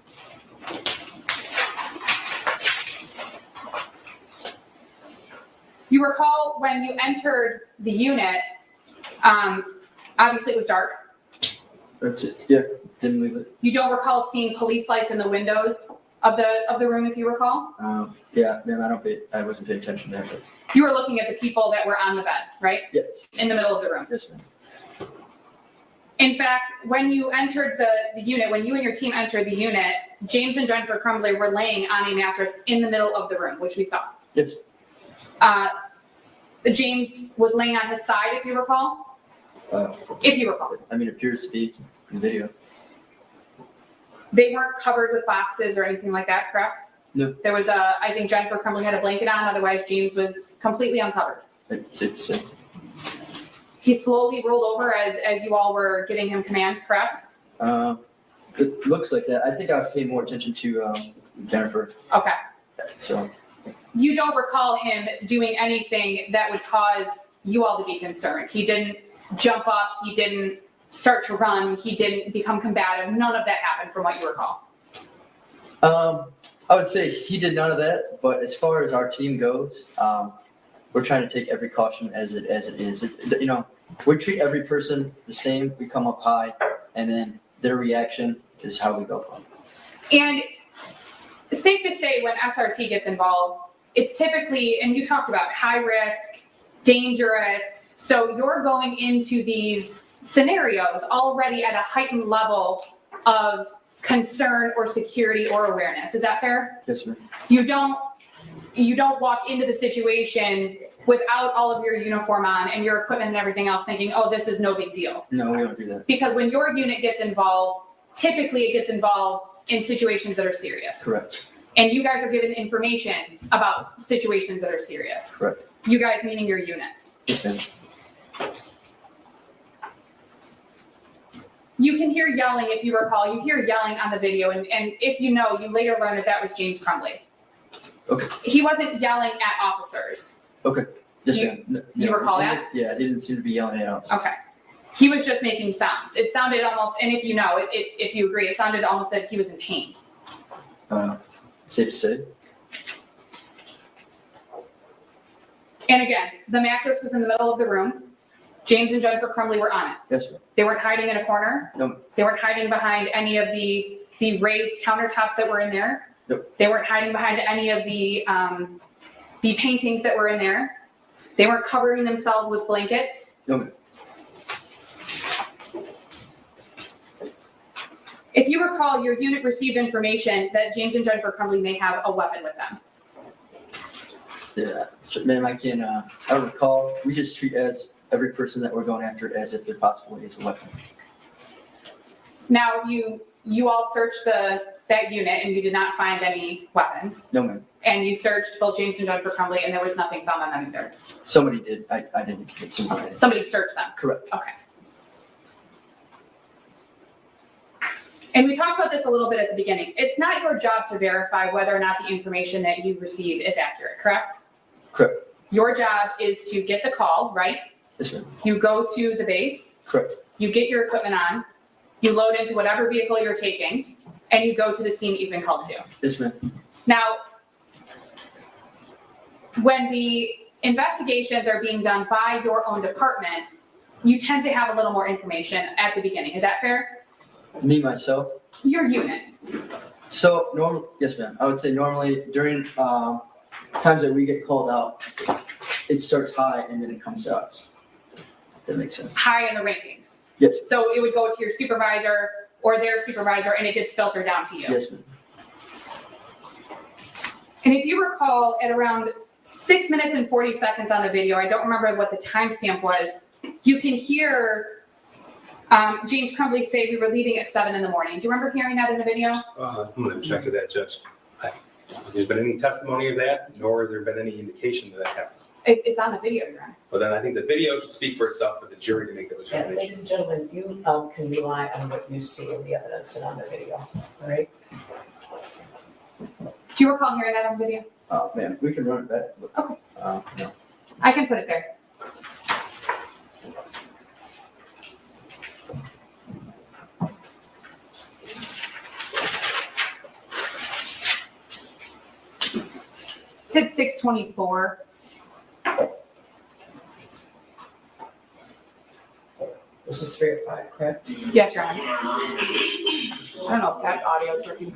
You recall when you entered the unit, obviously it was dark. That's it. Yeah, didn't leave it. You don't recall seeing police lights in the windows of the room, if you recall? Yeah, ma'am, I wasn't paying attention there, but You were looking at the people that were on the bed, right? yes, In the middle of the room. yes, ma'am. In fact, when you entered the unit, when you and your team entered the unit, James and Jennifer Crumbley were laying on a mattress in the middle of the room, which we saw. Yes, James was laying on his side, if you recall. If you recall. I mean, it appears to be in the video. They weren't covered with boxes or anything like that, correct? No. There was I think Jennifer Crumbley had a blanket on, otherwise James was completely uncovered. It's safe to say. He slowly rolled over as you all were giving him commands, correct? It looks like that. I think I was paying more attention to Jennifer, Okay. so you don't recall him doing anything that would cause you all to be concerned. He didn't jump up, he didn't start to run, he didn't become combative. None of that happened from what you recall. I would say he did none of that, but as far as our team goes, we're trying to take every caution as it is. You know, we treat every person the same. We come up high, and then their reaction is how we go from. And safe to say, when SRT gets involved, it's typically, and you talked about high risk, dangerous. So you're going into these scenarios already at a heightened level of concern or security or awareness. Is that fair? Yes, ma'am. You don't walk into the situation without all of your uniform on and your equipment and everything else thinking, oh, this is no big deal. No, we don't do that. Because when your unit gets involved, typically it gets involved in situations that are serious. Correct. And you guys are given information about situations that are serious. Correct. You guys meaning your unit. Yes, ma'am. You can hear yelling, if you recall. You hear yelling on the video, and if you know, you later learn that was James Crumbley. Okay. He wasn't yelling at officers. Okay. Yes, You- ma'am. you recall that? Yeah, it didn't seem to be yelling at us. Okay. He was just making sounds. It sounded almost, and if you know, if you agree, it sounded almost like he was in pain. Safe to say. And again, the mattress was in the middle of the room. James and Jennifer Crumbley were on it. Yes, ma'am. They weren't hiding in a corner. No. They weren't hiding behind any of the raised countertops that were in there. Nope. They weren't hiding behind any of the paintings that were in there. They weren't covering themselves with blankets. No, ma'am. If you recall, your unit received information that James and Jennifer Crumbley may have a weapon with them. Yeah, so, ma'am, I recall, we just treat every person that we're going after as if they're possibly is a weapon. Now, you all searched that unit and you did not find any weapons. No, ma'am. And you searched both James and Jennifer Crumbley and there was nothing found on them either. Somebody did. I didn't. But somebody did. Somebody searched them. Correct. Okay. And we talked about this a little bit at the beginning. It's not your job to verify whether or not the information that you receive is accurate, correct? Correct. Your job is to get the call, right? Yes, ma'am. You go to the base, Correct. you get your equipment on, you load into whatever vehicle you're taking, and you go to the scene that you've been called to. Yes, ma'am. Now, when the investigations are being done by your own department, you tend to have a little more information at the beginning. Is that fair? Me, myself. Your unit. So, yes, ma'am. I would say normally during times that we get called out, it starts high and then it comes to us. If that makes sense. High in the rankings. Yes. So it would go to your supervisor or their supervisor and it gets filtered down to you. Yes, ma'am. And if you recall, at around 6 minutes and 40 seconds on the video, I don't remember what the timestamp was, you can hear James Crumbley say we were leaving at 7 in the morning. Do you remember hearing that in the video? I'm going to check with that, Judge. There's been any testimony of that, nor has there been any indication that that happened. It's on the video, Your Honor. But then I think the video should speak for itself for the jury to make those Yeah, determinations. ladies and gentlemen, you can rely on what you see in the evidence and on the video, all right? Do you recall hearing that on the video? Ma'am, we can run it back. But, Okay. No. I can put it there. It said 6:24. This is 3 or 5, correct? Yes, Your Honor. I don't know if that audio is working.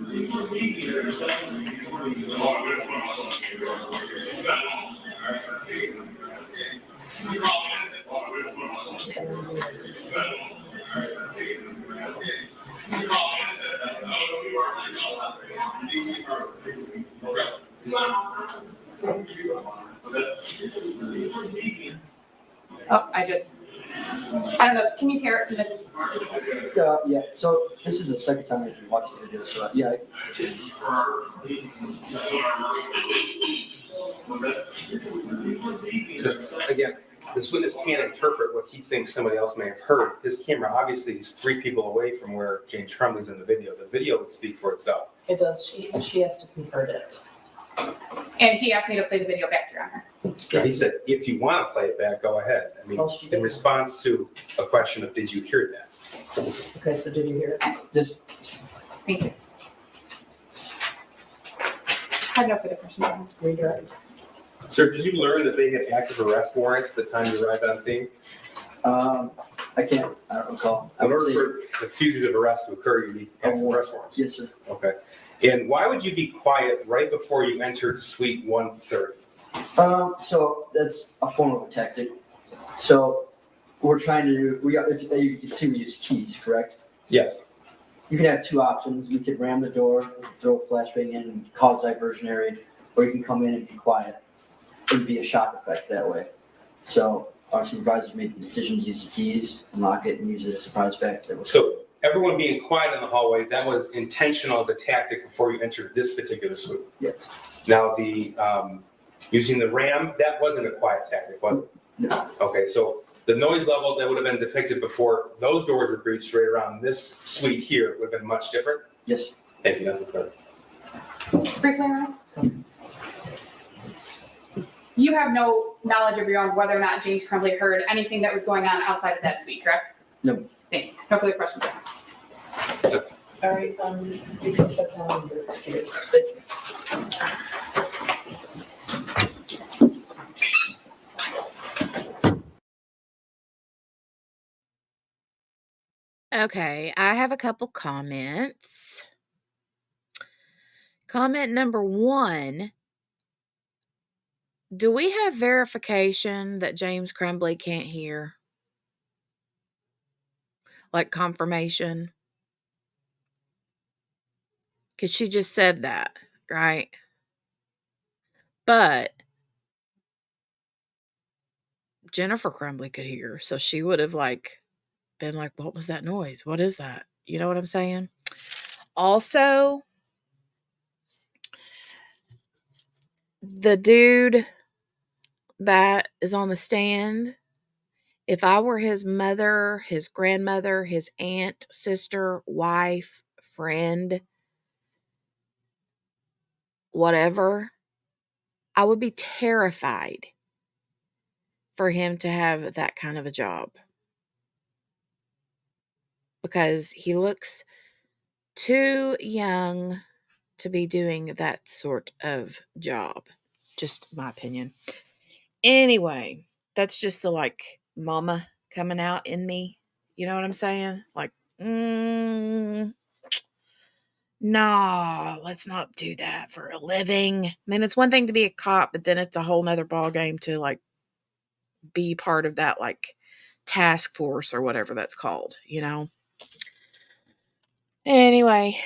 Oh, I don't know. Can you hear it from this? Yeah, so this is the second time I've been watching the video, so yeah. Again, this witness can't interpret what he thinks somebody else may have heard. His camera obviously is 3 people away from where James Crumbley's in the video. The video would speak for itself. It does, she has to convert it. And he asked me to play the video back, Your Honor. No, he said, if you want to play it back, go ahead. I mean, Well, she in did. response to a question of, did you hear that? Okay, so did you hear it? Just, Thank you. I have no further questions. Redirect. Sir, did you learn that they had active arrest warrants at the time you arrived on scene? I don't recall. I In would order say, for the fugitive arrest to occur, you need active arrest warrants. yes, sir. Okay. And why would you be quiet right before you entered suite 130? So that's a form of a tactic. So we're trying to, if you can see, we use keys, correct? Yes. You can have two options. We could ram the door, we could throw a flashbang in and cause diversionary, or you can come in and be quiet. It'd be a shock effect that way. So our supervisors made the decision to use the keys, unlock it, and use it as a surprise effect. So everyone being quiet in the hallway, that was intentional as a tactic before you entered this particular suite. Yes. Now the using the RAM, that wasn't a quiet tactic, was it? No. Okay, so the noise level that would have been depicted before those doors were breached right around this suite here would have been much different? Yes. Thank you, nothing further. Briefly, Your Honor. You have no knowledge of your own whether or not James Crumbley heard anything that was going on outside of that suite, correct? No. Thank you. No further questions. All right, you can step down and you're excused. Okay, I have a couple comments. Comment number 1. Do we have verification that James Crumbley can't hear? Like confirmation? Because she just said that, right? But Jennifer Crumbley could hear, so she would have been like, what was that noise? What is that? You know what I'm saying? Also, the dude that is on the stand, if I were his mother, his grandmother, his aunt, sister, wife, friend, whatever, I would be terrified for him to have that kind of a job. Because he looks too young to be doing that sort of job. Just my opinion. Anyway, that's just the mama coming out in me. You know what I'm saying? Nah, let's not do that for a living. I mean, it's one thing to be a cop, but then it's a whole nother ball game to be part of that task force or whatever that's called, you know? Anyway,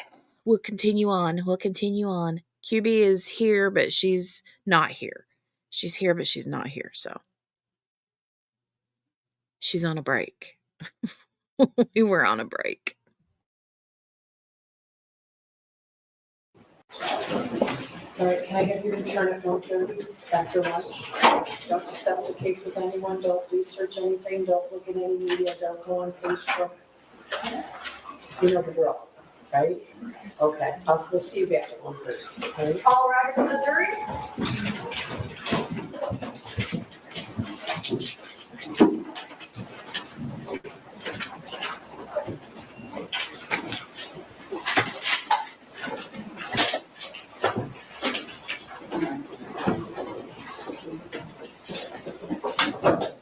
we'll continue on. QB is here, but she's not here. She's here, but she's not here. So she's on a break. We were on a break. All right, can I get you to return at 1:30 after lunch? Don't discuss the case with anyone, don't research anything, don't look at any media, don't go on Facebook. You know the drill, right? Okay, we'll see you back at 1:30, okay? All rise for the jury.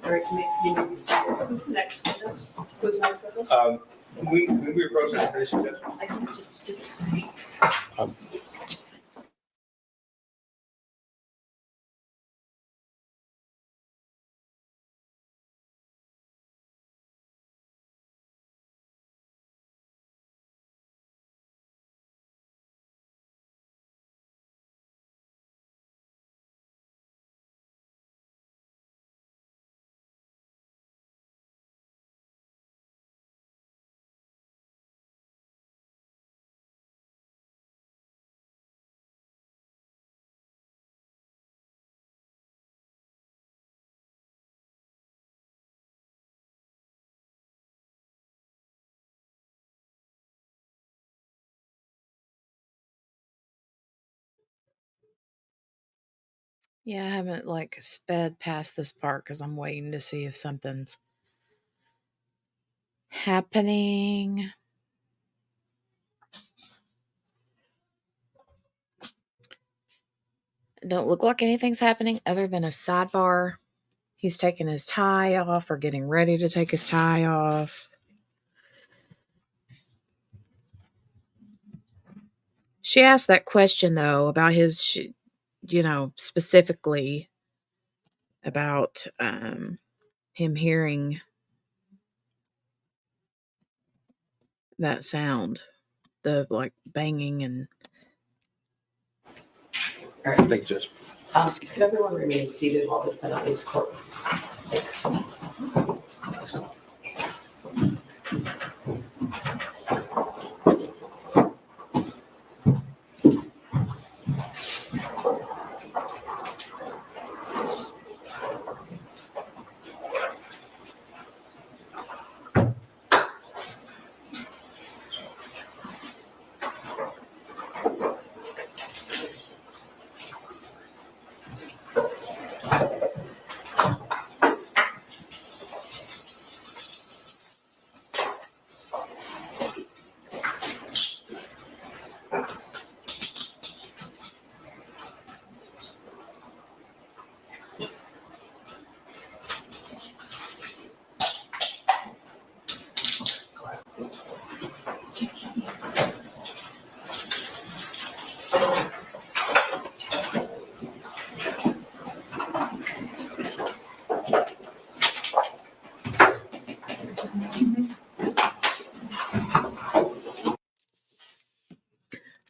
All right, you may be seated. Who's the next witness? Who's next witness? When we approach the information, Judge, I think just. Yeah, I haven't like sped past this part because I'm waiting to see if something's happening. It don't look like anything's happening other than a sidebar. He's taking his tie off or getting ready to take his tie off. She asked that question though about his, specifically about him hearing that sound, the like banging and. All right. Thanks, Judge. Could everyone remain seated while the defendant is court? Thanks.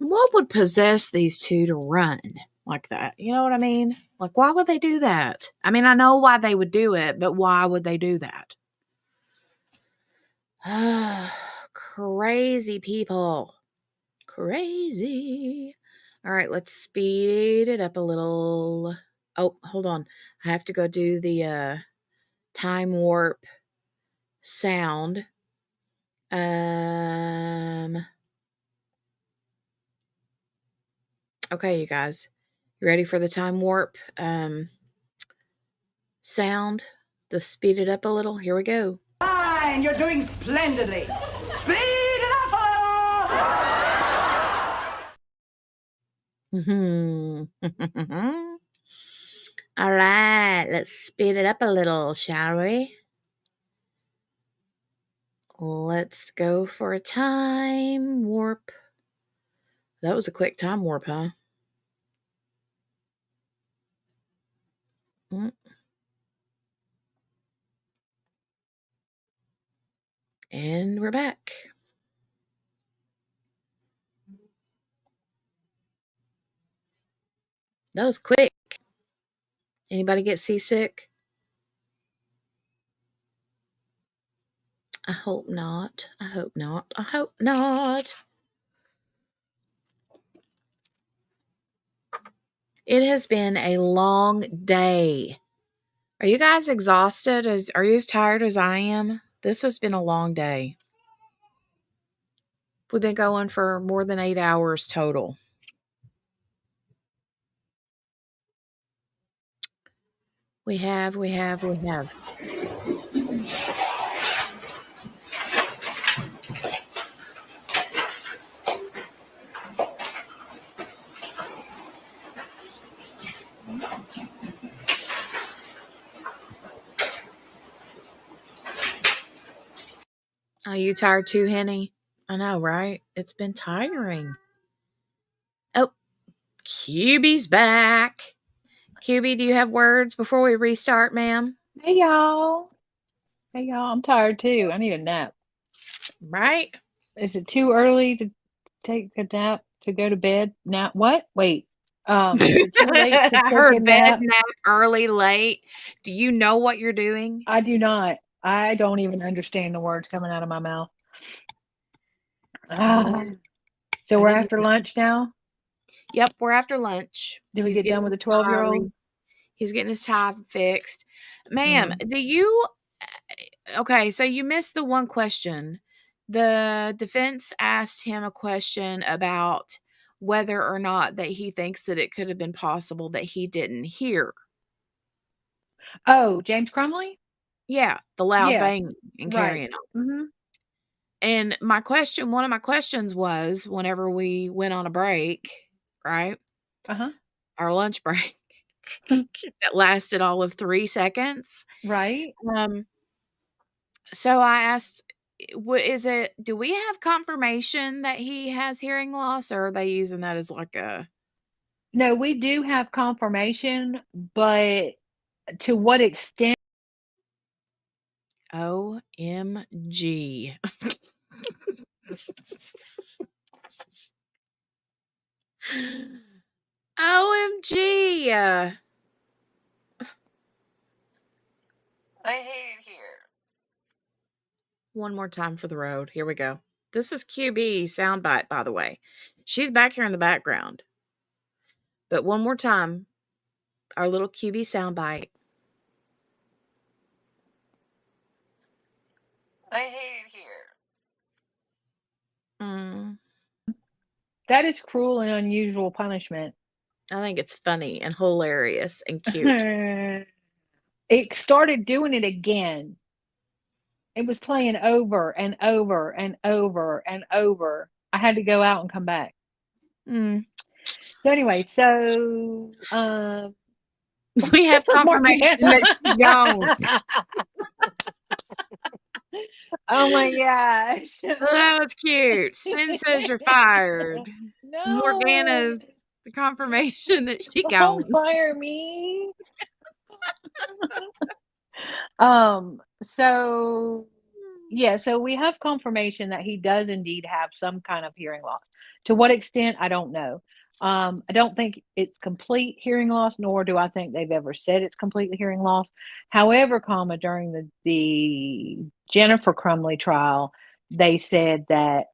What would possess these two to run like that? You know what I mean? Like, why would they do that? I mean, I know why they would do it, but why would they do that? Crazy people. Crazy. All right, let's speed it up a little. Oh, hold on. I have to go do the time warp sound. Okay, you guys. You ready for the time warp sound? Let's speed it up a little. Here we go. Fine, you're doing splendidly. Speed it up a little. All right, let's speed it up a little, shall we? Let's go for a time warp. That was a quick time warp, huh? And we're back. That was quick. Anybody get seasick? I hope not. I hope not. I hope not. It has been a long day. Are you guys exhausted? Are you as tired as I am? This has been a long day. We've been going for more than 8 hours total. We have. Are you tired too, Henny? I know, right? It's been tiring. Oh, QB's back. QB, do you have words before we restart, ma'am? Hey, y'all. I'm tired too. I need a nap. Right? Is it too early to take a nap, to go to bed? Nap? What? Wait. Is it too late to I take heard a bed, nap? nap, early, late. Do you know what you're doing? I do not. I don't even understand the words coming out of my mouth. So we're after lunch now? Yep, we're after lunch. Did we get done with the 12-year-old? He's getting his tie fixed. Ma'am, do you... Okay, so you missed the one question. The defense asked him a question about whether or not that he thinks that it could have been possible that he didn't hear. Oh, James Crumbley? Yeah, the loud Yeah, banging and right. carrying on. Mm-hmm. And one of my questions was, whenever we went on a break, right? Uh-huh. Our lunch break that lasted all of 3 seconds. Right. So I asked, do we have confirmation that he has hearing loss, or are they using that as like a No, we do have confirmation, but to what extent? OMG? OMG. I hate it here. One more time for the road. Here we go. This is QB soundbite, by the way. She's back here in the background. But one more time, our little QB soundbite. I hate it here. That is cruel and unusual punishment. I think it's funny and hilarious and cute. It started doing it again. It was playing over and over and over and over. I had to go out and come back. Mm. So anyway, We have confirmation that she's gone. Oh my gosh. That was cute. Spin says you're fired. No. Morgana's the confirmation that she Don't gone. fire me. So yeah, so we have confirmation that he does indeed have some kind of hearing loss. To what extent, I don't know. I don't think it's complete hearing loss, nor do I think they've ever said it's completely hearing loss. However, during the Jennifer Crumbley trial, they said that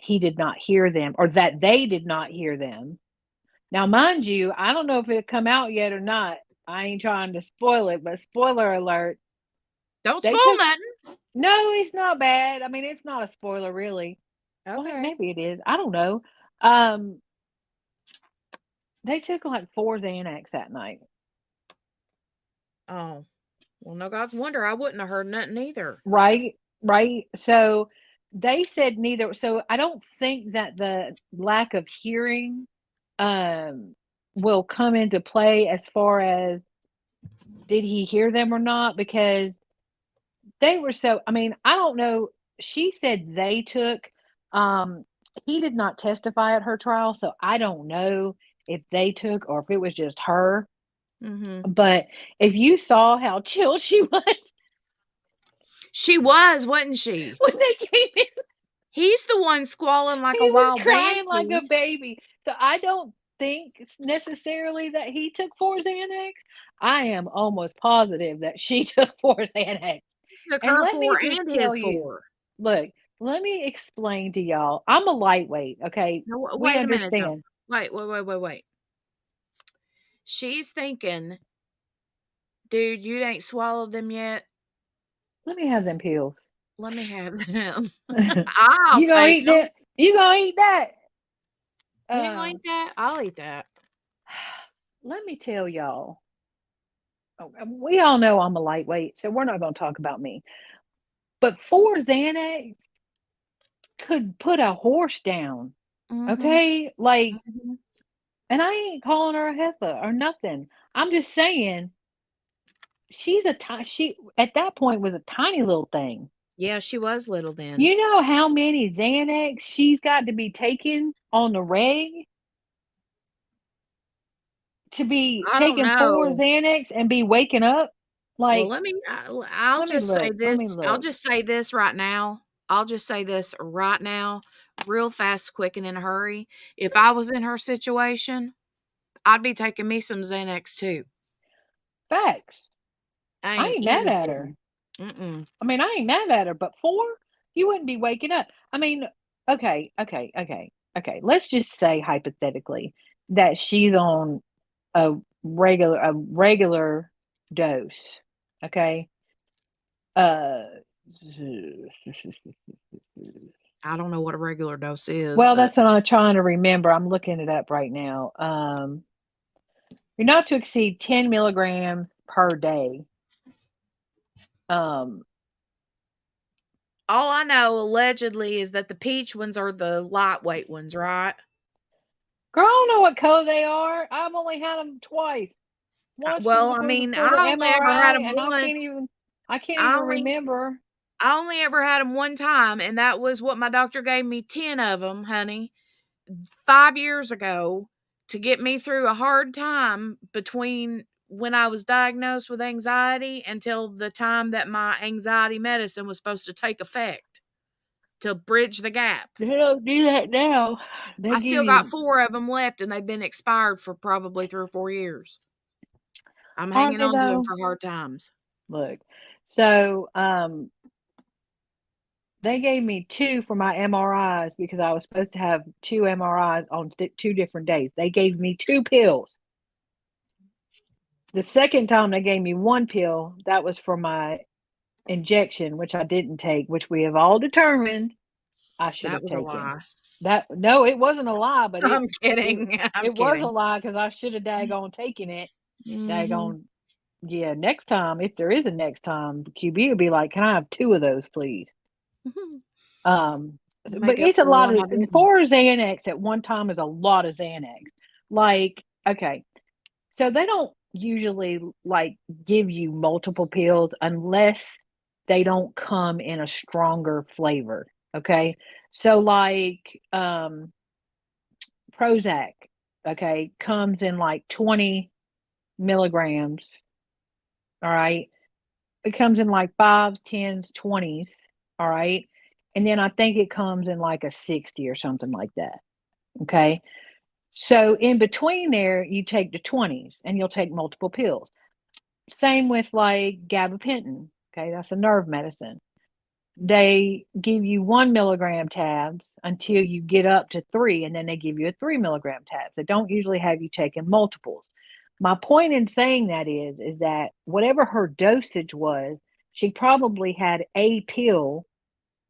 he did not hear them, or that they did not hear them. Now, mind you, I don't know if it come out yet or not. I ain't trying to spoil it, but spoiler alert. Don't They spoil took- nothing. No, it's not bad. I mean, it's not a spoiler, really. Well, Okay. maybe it is. I don't know. They took like 4 Xanax that night. Oh. Well, no God's wonder I wouldn't have heard nothing either. Right. So they said neither. So I don't think that the lack of hearing will come into play as far as did he hear them or not, because they were so, I mean, I don't know. She said they took, he did not testify at her trial, so I don't know if they took or if it was just her. Mm-hmm. But if you saw how chill she was wasn't she? when they came in, He's the one squalling like he a was wild crying like banshee. a baby. So I don't think necessarily that he took 4 Xanax. I am almost positive that she took 4 Xanax. Took And her let me 4 just and tell his you, 4. look, let me explain to y'all. I'm a lightweight, okay? No, We wait a minute. understand. Wait. She's thinking, dude, you ain't swallowed them yet. Let me have them pills. Let me have them. You gonna eat that? You gonna eat that? You ain't gonna eat that? I'll eat that. Let me tell y'all. We all know I'm a lightweight, so we're not gonna talk about me. But 4 Xanax could put a horse down. Mm-hmm. Okay? Like, Mm-hmm. and I ain't calling her a heifer or nothing. I'm just saying she at that point was a tiny little thing. Yeah, she was little then. You know how many Xanax she's got to be taking on the reg to be I don't taking 4 know. Xanax and be waking up? Well, Like, I'll let me just say look. Let me this. I'll look. just say this right now. Real fast, quick, and in a hurry. If I was in her situation, I'd be taking me some Xanax too. Facts. I ain't mad even at her. kidding. I mean, I ain't mad at her, but 4, you wouldn't be waking up. I mean, okay. Let's just say hypothetically that she's on a regular dose. Okay. I don't know what a regular dose is. Well, but that's what I'm trying to remember. I'm looking it up right now. You're not to exceed 10 milligrams per day. all I know allegedly is that the peach ones are the lightweight ones, right? Girl, I don't know what color they are. I've only had them twice. Once Well, I for mean, the I only ever had MRI, them and I once. can't I even only remember. I only ever had them one time, and that was what my doctor gave me 10 of them, honey, 5 years ago to get me through a hard time between when I was diagnosed with anxiety until the time that my anxiety medicine was supposed to take effect to bridge the gap. They don't do that now. They I give still got you, 4 of them left, and they've been expired for probably 3 or 4 years. I'm aren't hanging they on to them though? for hard times. Look, so they gave me 2 for my MRIs because I was supposed to have 2 MRIs on 2 different days. They gave me 2 pills. The second time they gave me 1 pill, that was for my injection, which I didn't take, which we have all determined I should That have was a taken. lie. No, it wasn't a lie, but I'm kidding. I'm it was a kidding. lie because I should have daggone taken it. Mhm. Daggone, yeah. Next time, if there is a next time, QB will be like, "Can I have 2 of those, please?" But Make up it's a for the lot one of I didn't. 4 Xanax at one time is a lot of Xanax. Like, okay, so they don't usually like give you multiple pills unless they don't come in a stronger flavor. Okay, so like Prozac, okay, comes in like 20 milligrams. All right, it comes in like 5s, 10s, 20s. All right, and then I think it comes in like a 60 or something like that. Okay, so in between there, you take the 20s and you'll take multiple pills. Same with like gabapentin. Okay, that's a nerve medicine. They give you 1 milligram tabs until you get up to 3, and then they give you a 3 milligram tab. They don't usually have you taking multiples. My point in saying that is that whatever her dosage was, she probably had a pill,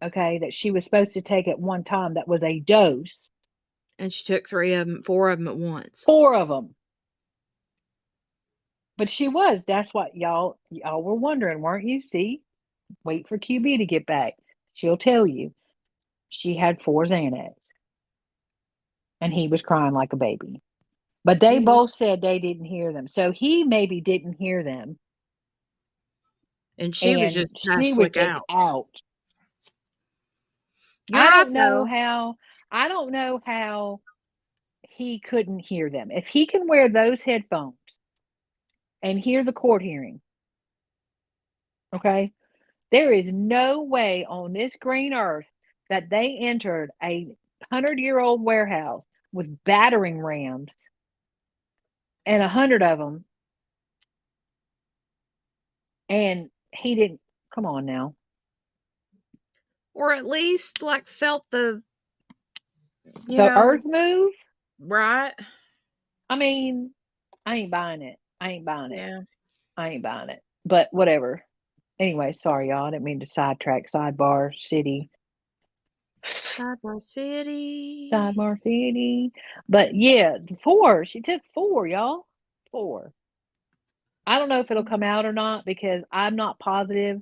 okay, that she was supposed to take at one time that was a dose. And she took 4 of them at once. 4 of them. But she was. That's what y'all were wondering, weren't you? See? Wait for QB to get back. She'll tell you. She had 4 Xanax. And he was crying like a baby. But they both said they didn't hear them. So he maybe didn't hear them. And she was just trying to she was slick just out. out. You're I right, don't know though. how he couldn't hear them. If he can wear those headphones and hear the court hearing, okay, there is no way on this green earth that they entered a 100-year-old warehouse with battering rams and 100 of them, and he didn't. Come on now. Or at least, like, felt the earth move? Right? I mean, I ain't buying it. Yeah. I ain't buying it. But whatever. Anyway, sorry, y'all. I didn't mean to sidetrack. Sidebar City. Sidebar City. Sidebar City. But yeah, 4. She took 4, y'all. 4. I don't know if it'll come out or not because I'm not positive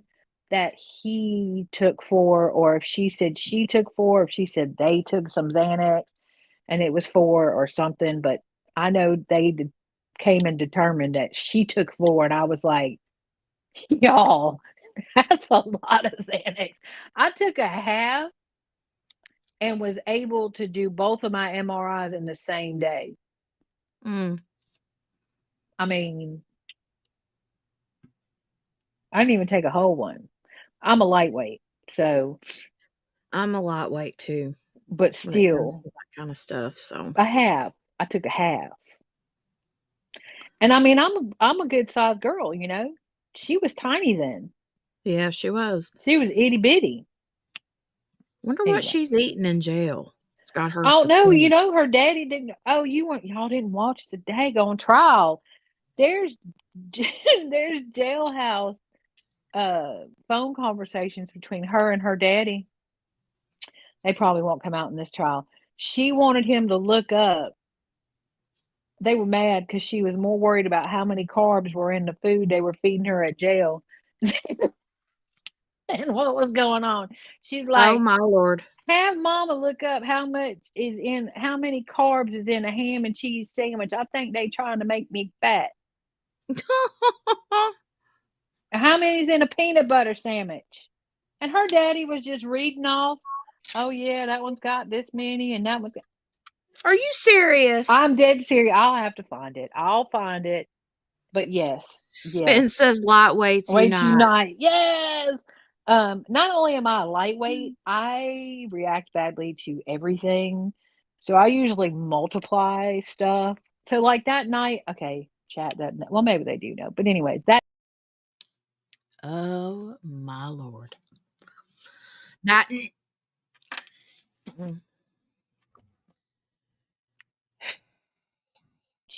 that he took 4 or if she said she took 4, if she said they took some Xanax and it was 4 or something. But I know they came and determined that she took 4, and I was like, y'all, that's a lot of Xanax. I took a half and was able to do both of my MRIs in the same day. I mean, I didn't even take a whole one. I'm a lightweight, so. I'm a lightweight too. But still. That kind of stuff, so. I took a half. And I mean, I'm a good sized girl, you know. She was tiny then. Yeah, she was. She was itty bitty. Wonder what she's eating in jail. It's got her. Oh no, you know her daddy didn't. Oh, y'all didn't watch the daggone trial. There's jailhouse phone conversations between her and her daddy. They probably won't come out in this trial. She wanted him to look up. They were mad because she was more worried about how many carbs were in the food they were feeding her at jail than what was going on. She's Oh like, my Lord. have mama look up how many carbs is in a ham and cheese sandwich. I think they trying to make me fat. How many's in a peanut butter sandwich? And her daddy was just reading off, oh yeah, that one's got this many and that one's got... Are you serious? I'm dead serious. I'll have to find it. I'll find it. But yes. Spin says lightweights unite. Yes. Not only am I a lightweight, I react badly to everything. So I usually multiply stuff. So like that night, okay, chat doesn't know. Well, maybe they do know. But anyways, that. Oh my Lord. That.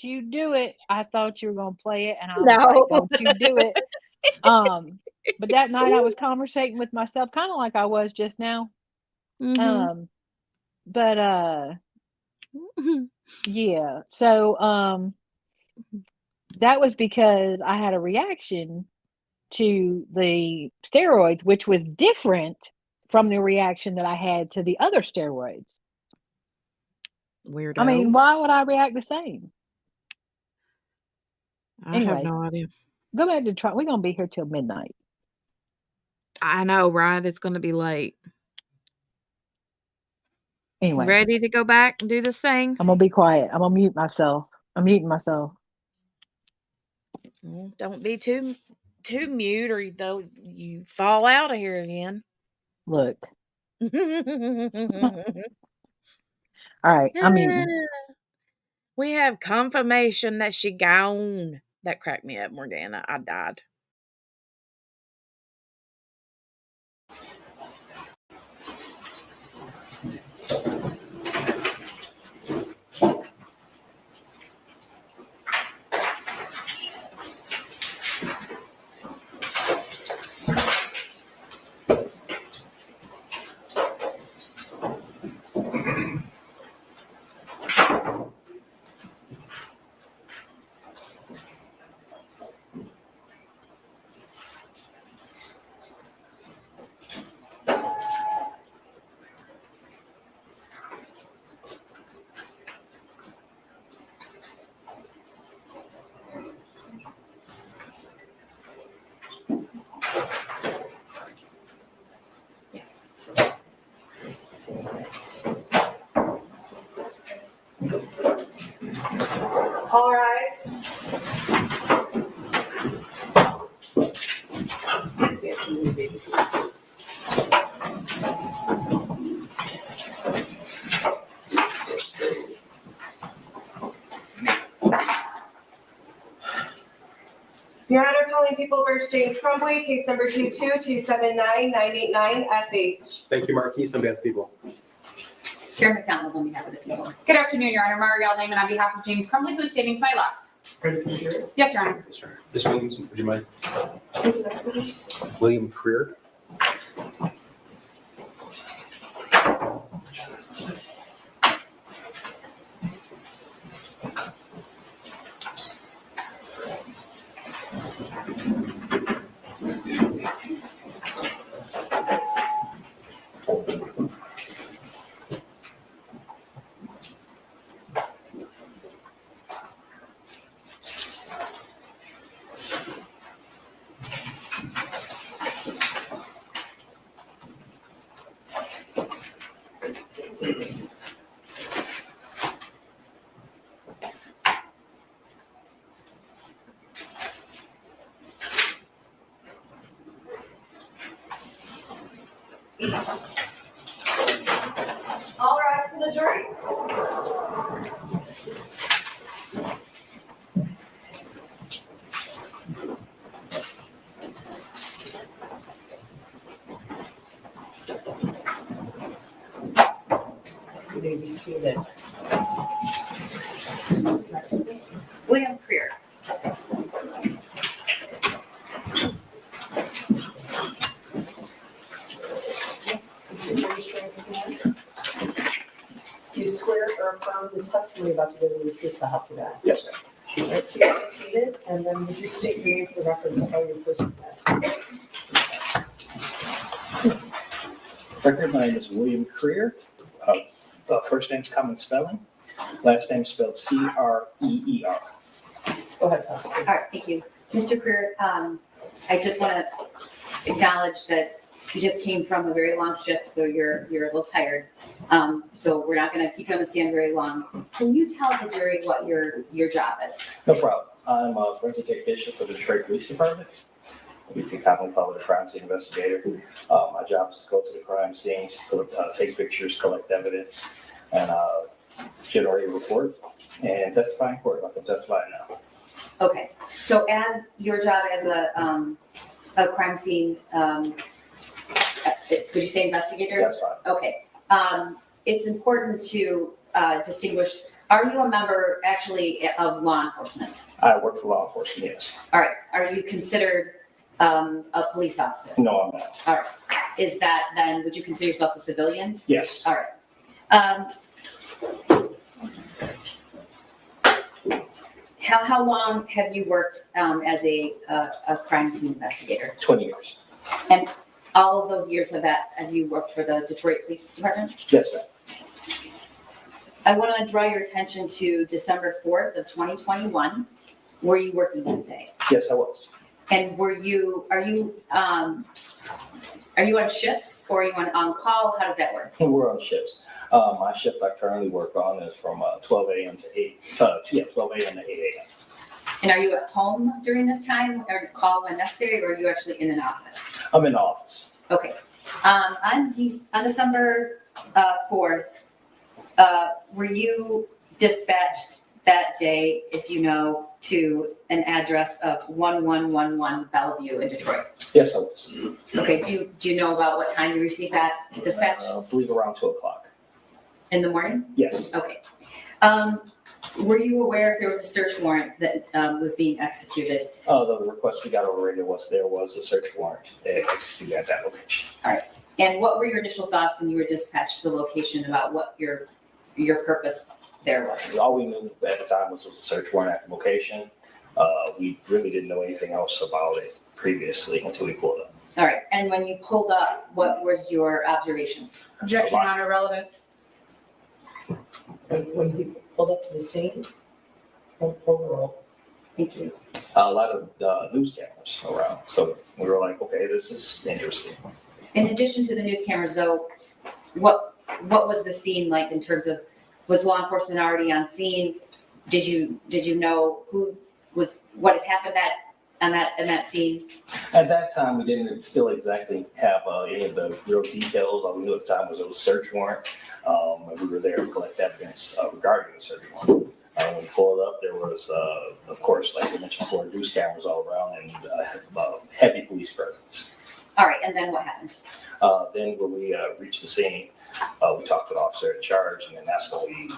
You do it. I thought you were gonna play it, and I was No. like, "Don't you do it?" But that night I was conversating with myself, kind of like I was just now. Mhm. Yeah. So that was because I had a reaction to the steroids, which was different from the reaction that I had to the other steroids. Weirdo. I mean, why would I react the same? I Anyway, have no idea. go back to try. We're gonna be here till midnight. I know, right? It's going to be late. Anyway, ready to go back and do this thing? I'm gonna be quiet. I'm gonna mute myself. I'm muting myself. Well, don't be too mute, or though you fall out of here again. Look. All right, I'm muting. We have confirmation that she gone. That cracked me up, Morgana. I died. All right. Your Honor, calling People versus James Crumbley, case number 222799989 FH. Thank you, Marquise, on behalf of the people. Karen McDonald on behalf of the people. Good afternoon, Your Honor. Marielle Lehman on behalf of James Crumbley, who is standing to my left. Ready for the jury? Yes, Your Honor. Yes, sir. Ms. Williams, would you mind? Who's the next witness? William Creer. All rise for the jury. You may be seated. Who's the next witness? William Creer. Can you raise your right hand? testimony about to give the truth to help you that. Yes, ma'am. All right, so get seated, and then would you state your name for the record and spell your first and last name? Record, my name is William Creer. First name's common spelling. Last name spelled C-R-E-E-R. Go ahead, prosecutor. All right, thank you. Mr. Creer, I just want to acknowledge that you just came from a very long shift, so you're a little tired. So we're not going to keep you on the stand very long. Can you tell the jury what your job is? No problem. I'm a forensic technician for the Detroit Police Department. We can commonly call it a crime scene investigator. My job is to go to the crime scenes, take pictures, collect evidence, and generate a report and testify in court like I'm testifying now. Okay, so as your job as a crime scene, would you say investigator? That's fine. Okay, it's important to distinguish. Are you a member actually of law enforcement? I work for law enforcement, yes. All right, are you considered a police officer? No, I'm not. All right, is that then, would you consider yourself a civilian? Yes. All right. How long have you worked as a crime scene investigator? 20 years. And all of those years have you worked for the Detroit Police Department? Yes, ma'am. I want to draw your attention to December 4th of 2021. Were you working that day? Yes, I was. And are you on shifts or are you on call? How does that work? We're on shifts. My shift I currently work on is from 12 a.m. to 8, 12 a.m. to 8 a.m. And are you at home during this time or call when necessary, or are you actually in an office? I'm in the office. Okay. On December 4th, were you dispatched that day, if you know, to an address of 1111 Bellevue in Detroit? Yes, I was. Okay, do you know about what time you received that dispatch? I believe around 2 o'clock. In the morning? Yes. Okay. Were you aware if there was a search warrant that was being executed? The request we got over radio was there was a search warrant executed at that location. All right. And what were your initial thoughts when you were dispatched to the location about what your purpose there was? All we knew at the time was a search warrant at the location. We really didn't know anything else about it previously until we pulled up. All right. And when you pulled up, what was your observation? Objection, honor, relevance. When you pulled up to the scene, overall. Thank you. A lot of news cameras around, so we were like, okay, this is interesting. In addition to the news cameras, though, what was the scene like in terms of, was law enforcement already on scene? Did you know what had happened in that scene? At that time, we didn't still exactly have any of the real details. All we knew at the time was it was a search warrant. And we were there to collect evidence regarding the search warrant. When we pulled up, there was, of course, like we mentioned before, news cameras all around and heavy police presence. All right, and then what happened? Then when we reached the scene, we talked to the officer in charge, and then that's when we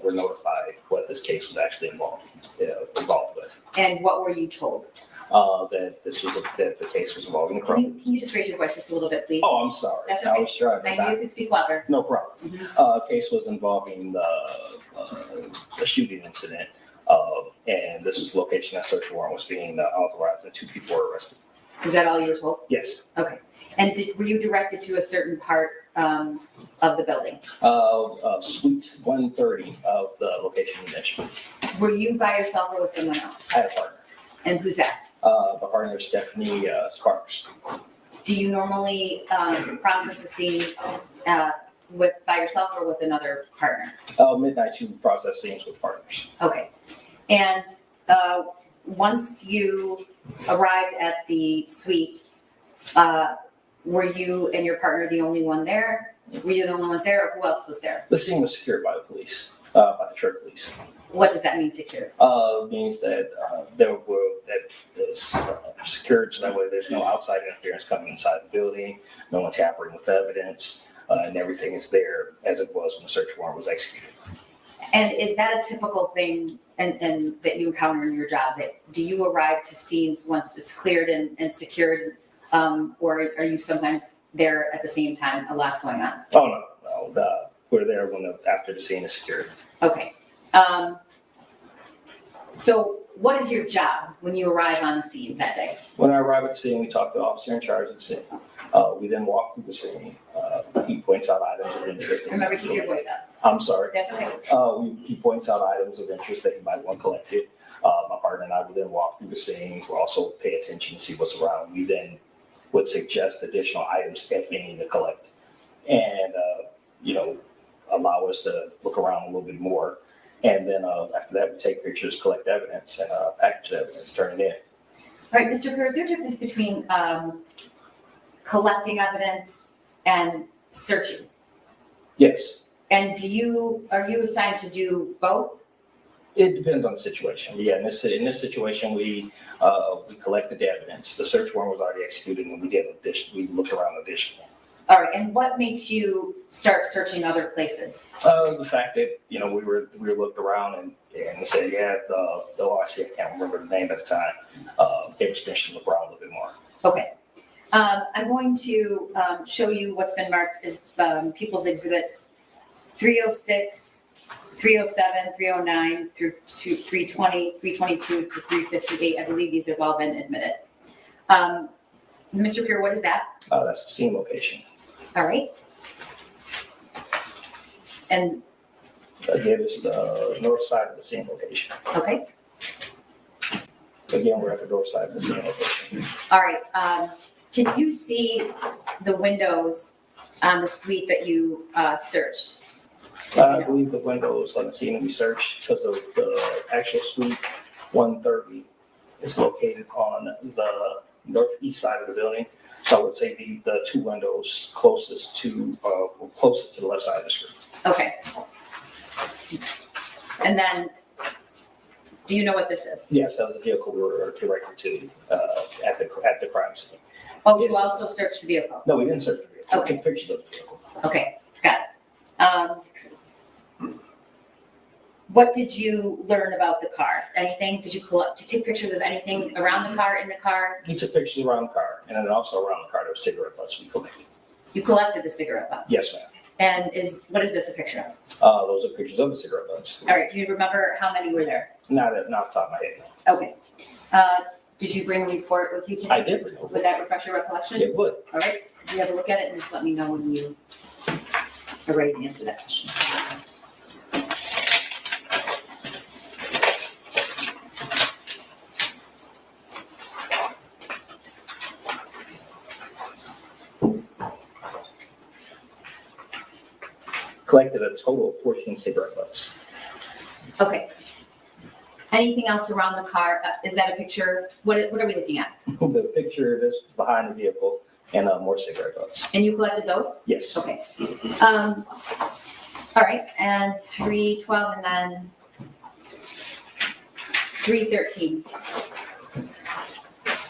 were notified what this case was actually involved with. And what were you told? That the case was involving Crumbley. Can you just raise your voice just a little bit, please? Oh, I'm sorry. That's I okay. was trying to I knew you could speak louder. No problem. Mhm. Case was involving the shooting incident, and this is the location that search warrant was being authorized, and 2 people were arrested. Is that all you were told? Yes. Okay. And were you directed to a certain part of the building? Suite 130 of the location you mentioned. Were you by yourself or with someone else? I had a partner. And who's that? The partner, Stephanie Sparks. Do you normally process the scene by yourself or with another partner? Midnight, you process scenes with partners. Okay. And once you arrived at the suite, were you and your partner the only one there? Were you the only ones there, or who else was there? The scene was secured by the police, by the Detroit police. What does that mean, secure? Means that that is secured, so that way there's no outside interference coming inside the building, no one tampering with evidence, and everything is there as it was when the search warrant was executed. And is that a typical thing and that you encounter in your job? That do you arrive to scenes once it's cleared and secured, or are you sometimes there at the same time? A lot's going on. Oh no, we're there after the scene is secured. Okay. So what is your job when you arrive on the scene that day? When I arrive at the scene, we talk to the officer in charge of the scene. We then walk through the scene. He points out items of interest. Remember, keep your voice up. I'm sorry. That's okay. He points out items of interest that he might want collected. My partner and I would then walk through the scene. We'll also pay attention to see what's around. We then would suggest additional items, if any, to collect. And, allow us to look around a little bit more. And then after that, we take pictures, collect evidence, and package the evidence, turn it in. All right, Mr. Kerr, is there a difference between collecting evidence and searching? Yes, And are you assigned to do both? it depends on the situation. Yeah, in this situation, we collected the evidence. The search warrant was already executed, and we looked around additionally. All right, and what makes you start searching other places? The fact that, we were looked around and we said, yeah, the OIC, I can't remember the name at the time, gave us permission to look around a little bit more. Okay. I'm going to show you what's been marked as People's Exhibits 306, 307, 309 through 320, 322 to 358. I believe these have all been admitted. Mr. Pierre, what is that? That's the scene location. All right. And, Again, it's the north side of the scene location. okay. Again, we're at the north side of the scene location. All right. Can you see the windows on the suite that you searched? I believe the windows on the scene that we searched, because of the actual suite 130 is located on the northeast side of the building. So I would say the two windows closest to the left side of the screen. Okay. And then, do you know what this is? Yes, that was the vehicle we were directed to at the crime scene. Oh, Yes. you also searched the vehicle? No, we didn't search the vehicle. Okay. We took pictures of the vehicle. Okay, got it. What did you learn about the car? Anything? Did you take pictures of anything around the car, in the car? We took pictures around the car, and then also around the car there were cigarette butts we collected. You collected the cigarette butts? Yes, ma'am. And what is this a picture of? Those are pictures of the cigarette butts. All right, do you remember how many were there? Not off the top of my head. Okay. Did you bring a report with you today? I did. Would that refresh your recollection? It would. All right, you have a look at it and just let me know when you are ready to answer that question. Collected a total of 14 cigarette butts. Okay. Anything else around the car? Is that a picture? What are we looking at? The picture is behind the vehicle and more cigarette butts. And you collected those? Yes. Okay. All right, and 312 and then 313.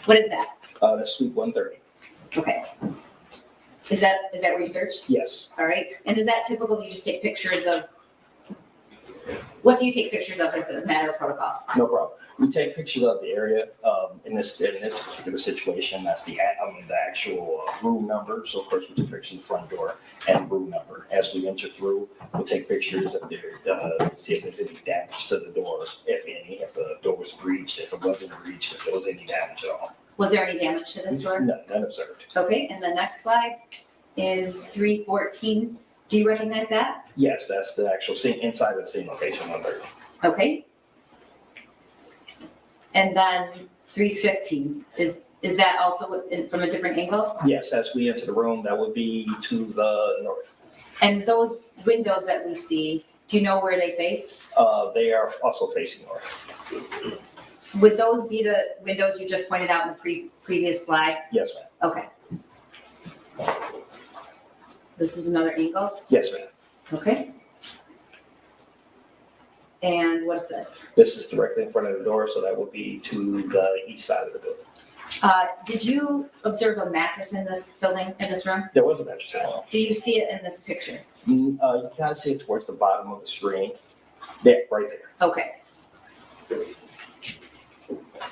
What is that? That's suite 130. Okay. Is that researched? Yes. All right, and is that typical? You just take pictures of, what do you take pictures of as a matter of protocol? No problem. We take pictures of the area. In this particular situation, that's the actual room number. So of course we took pictures of the front door and room number. As we enter through, we'll take pictures of there, see if there's any damage to the door, if any, if the door was breached, if it wasn't breached, if there was any damage at all. Was there any damage to this door? No, none observed. Okay, and the next slide is 314. Do you recognize that? Yes, that's the actual scene inside of the scene location 130. Okay. And then 315, is that also from a different angle? Yes, as we enter the room, that would be to the north. And those windows that we see, do you know where they faced? They are also facing north. Would those be the windows you just pointed out in the previous slide? Yes, ma'am. Okay. This is another angle? Yes, ma'am. Okay. And what is this? This is directly in front of the door, so that would be to the east side of the building. Did you observe a mattress in this building, in this room? There was a mattress in the wall. Do you see it in this picture? You kind of see it towards the bottom of the screen. There, right there. Okay.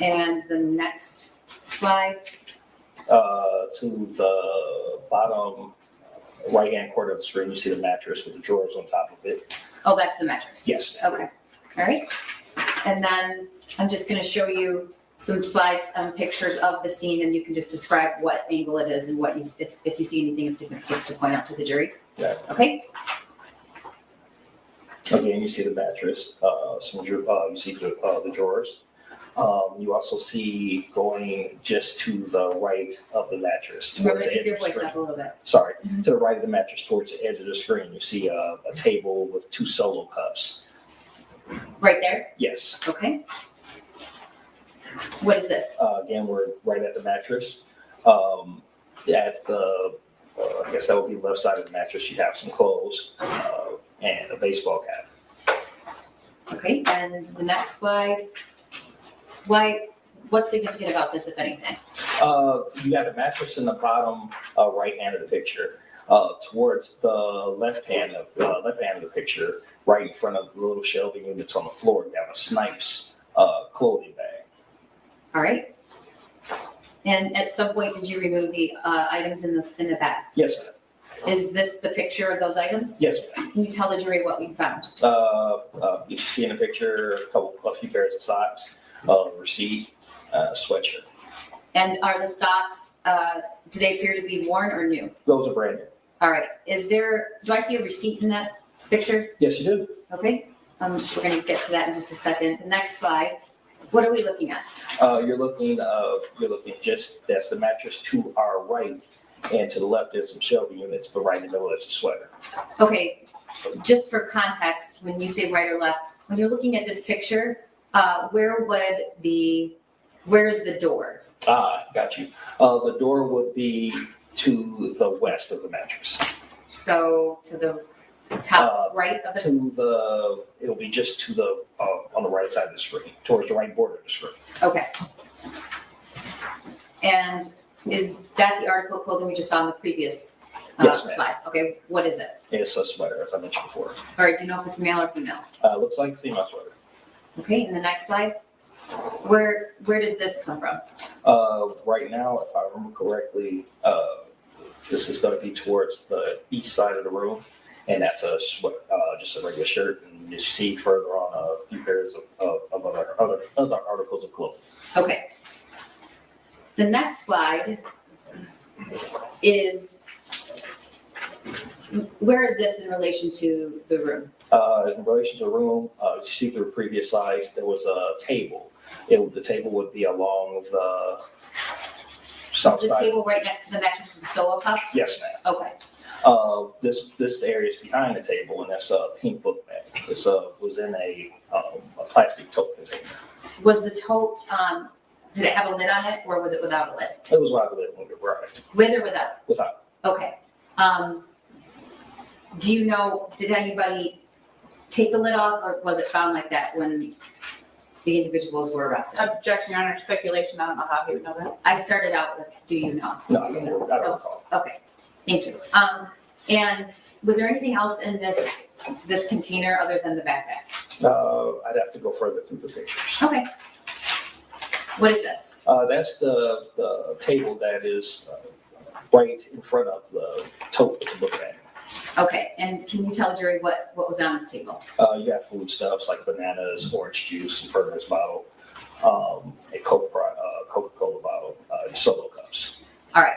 And the next slide? To the bottom right-hand corner of the screen, you see the mattress with the drawers on top of it. Oh, that's the mattress? Yes. Okay. All right. And then I'm just going to show you some slides, pictures of the scene, and you can just describe what angle it is and what you, if you see anything of significance to point out to the jury. Yeah. Okay. Again, you see the mattress, you see the drawers. You also see going just to the right of the mattress. Remember towards to the keep your edge of the voice screen. up a little bit. Sorry, to the right of the mattress towards the edge of the screen, you see a table with 2 solo cups. Right there. Yes. Okay. What is this? Again, we're right at the mattress. At the, I guess that would be the left side of the mattress, you have some clothes and a baseball cap. Okay, and the next slide. What's significant about this, if anything? You have the mattress in the bottom right hand of the picture. Towards the left hand of the picture, right in front of the little shelving units on the floor, you have a Snipes clothing bag. All right. And at some point, did you remove the items in the bag? Yes, ma'am. Is this the picture of those items? Yes, ma'am. Can you tell the jury what we found? You see in the picture a few pairs of socks, receipt, sweatshirt. And are the socks, do they appear to be worn or new? Those are brand new. All right. Do I see a receipt in that picture? Yes, you do. Okay. We're going to get to that in just a second. The next slide. What are we looking at? You're looking just, that's the mattress to our right, and to the left there's some shelving units, but right in the middle is a sweater. Okay, just for context, when you say right or left, when you're looking at this picture, where's the door? Got you. The door would be to the west of the mattress. So to the top right of the. It'll be just to the on the right side of the screen, towards the right border of the screen. Okay. And is that the article of clothing we just saw on the previous Yes, ma'am. slide? Okay, what is it? It's a sweater, as I mentioned before. All right, do you know if it's male or female? Looks like a female sweater. Okay, and the next slide. Where did this come from? Right now, if I remember correctly, this is going to be towards the east side of the room, and that's just a regular shirt. And you see further on a few pairs of other articles of clothing. Okay. The next slide is, where is this in relation to the room? In relation to the room, you see through previous slides, there was a table. The table would be along the south The side. table right next to the mattress with the solo cups? Yes, ma'am. Okay. This area is behind the table, and that's a pink book bag. This was in a plastic tote container. Was the tote, did it have a lid on it or was it without a lid? It was without a lid when we arrived. With or without? Without. Okay. Do you know, did anybody take the lid off or was it found like that when the individuals were arrested? Objection, Your Honor, speculation, I don't know how he would know that. I started out with, do you know? No, I don't recall. Okay, thank you. And was there anything else in this container other than the backpack? I'd have to go further through the pictures. Okay. What is this? That's the table that is right in front of the tote with the book bag. Okay, and can you tell the jury what was on this table? You have foodstuffs like bananas, orange juice, a Ferner's bottle, a Coca-Cola bottle, solo cups. All right.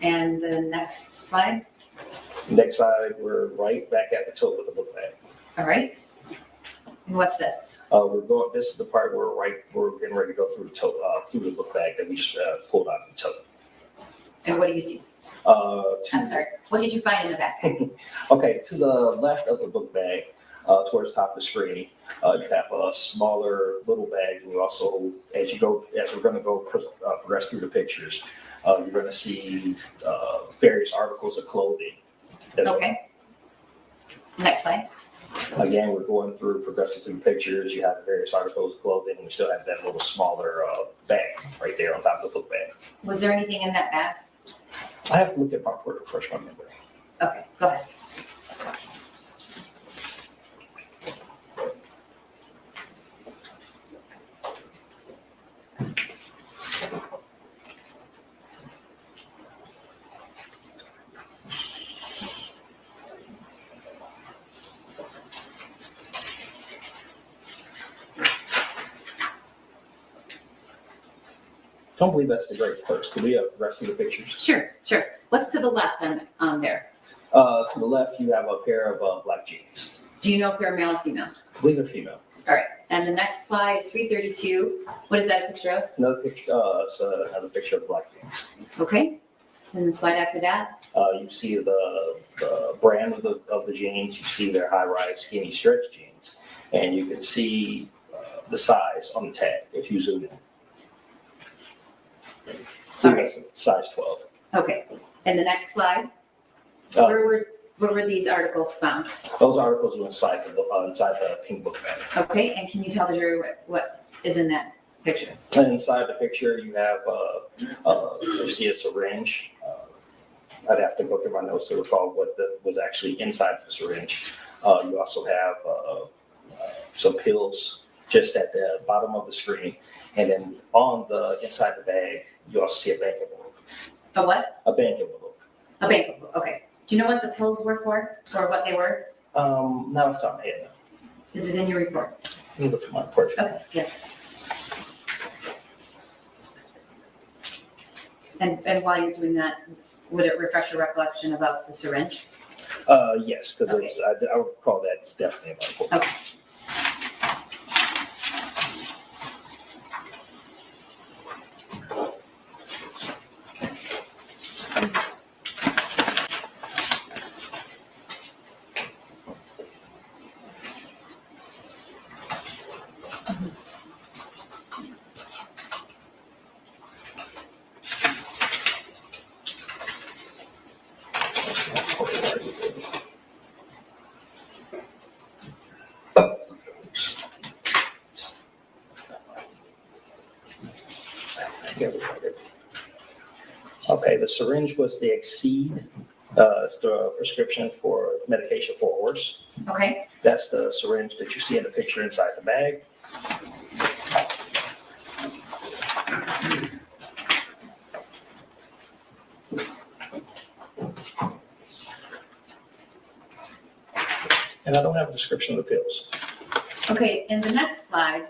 And the next slide? Next side, we're right back at the tote with the book bag. All right. And what's this? This is the part where we're getting ready to go through the tote, through the book bag that we just pulled out of the tote. And what do you see? I'm sorry, what did you find in the backpack? Okay, to the left of the book bag, towards the top of the screen, you have a smaller little bag, and you also, as we're gonna go progress through the pictures, you're gonna see various articles of clothing. Okay. Next slide. Again, we're going through, progressing through the pictures, you have various articles of clothing, and you still have that little smaller bag right there on top of the book bag. Was there anything in that bag? I have to look at my report to refresh my memory. Okay, go ahead. Don't believe that's the great first. Could we have the rest of the pictures? Sure. What's to the left on there? To the left, you have a pair of black jeans. Do you know if they're male or female? I believe they're female. All right. And the next slide, 332. What is that a picture of? Another picture, it's another picture of black jeans. Okay. And the slide after that? You see the brand of the jeans. You see their high-rise skinny stretch jeans, and you can see the size on the tag if you zoom in. All right. Size 12. Okay. And the next slide? Where were these articles found? Those articles are inside the pink book bag. Okay. And can you tell the jury what is in that picture? And inside the picture, you have you see a syringe. I'd have to go through my notes to recall what was actually inside the syringe. You also have some pills just at the bottom of the screen, and then on the inside the bag, you also see a bank envelope. A what? A bank envelope. A bank envelope. Okay. Do you know what the pills were for, or what they were? Now off the top of my head. Is it in your report? Let me look at my report. Okay. Yes. And while you're doing that, would it refresh your recollection about the syringe? Yes, because Okay. I would call that definitely a bank envelope. Okay. Okay, the syringe was the Exceed, it's the prescription for medication for a horse. Okay. That's the syringe that you see in the picture inside the bag. And I don't have a description of the pills. Okay. In the next slide,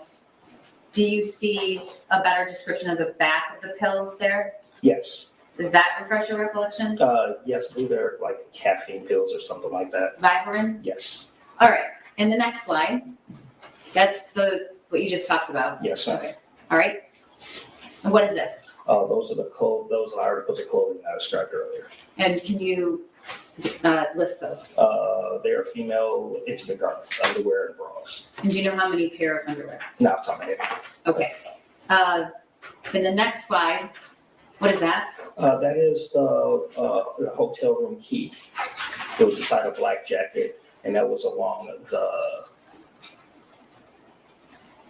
do you see a better description of the back of the pills there? Yes. Does that refresh your recollection? Yes, I believe they're like caffeine pills or something like that. Vivarin? Yes. All right. And the next slide, that's what you just talked about. Yes, ma'am. Okay. All right. And what is this? Those are articles of clothing I described earlier. And can you list those? They are female intimate garments, underwear and bras. And do you know how many pair of underwear? Now, off the top of my head. Okay. In the next slide, what is that? That is the hotel room key. It was inside a black jacket, and that was along the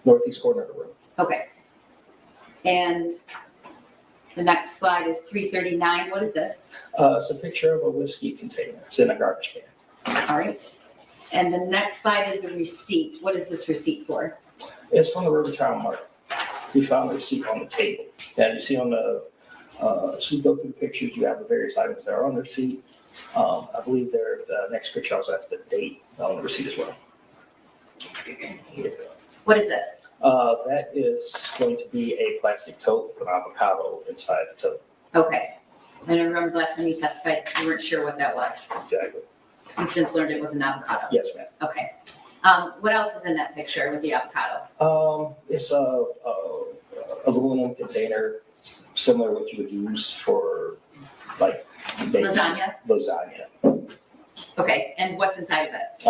northeast corner of the room. Okay. And the next slide is 339. What is this? It's a picture of a whiskey container. It's in a garbage can. All right. And the next slide is a receipt. What is this receipt for? It's from the Rivertown Market. We found the receipt on the table. And you see on the, so you go through the pictures, you have the various items that are on the receipt. I believe the next picture also has the date on the receipt as well. What is this? That is going to be a plastic tote with an avocado inside the tote. Okay. And I remember the last time you testified, you weren't sure what that was. Exactly. You've since learned it was an avocado. Yes, ma'am. Okay. What else is in that picture with the avocado? It's a aluminum container, similar to what you would use for like baking. Lasagna? Okay. And what's inside of it?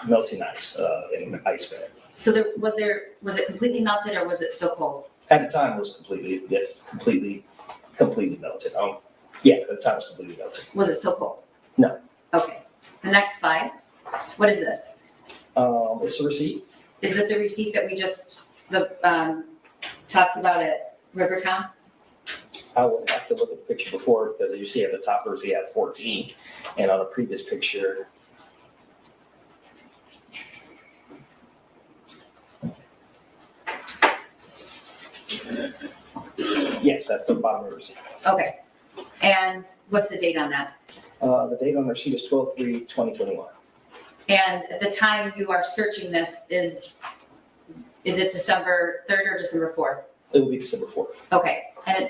Melting ice in an ice bag. So was it completely melted or was it still cold? At the time, it was completely melted. Yeah, at the time, it was completely melted. Was it still cold? No. Okay. The next slide. What is this? It's a receipt. Is it the receipt that we just talked about at Rivertown? I would have to look at the picture before, because you see at the top, the receipt has 14, and on a previous picture, yes, that's the bottom of the receipt. Okay. And what's the date on that? The date on the receipt is 12/3/2021. And at the time you are searching this, is it December 3rd or December 4th? It'll be December 4th, Okay, and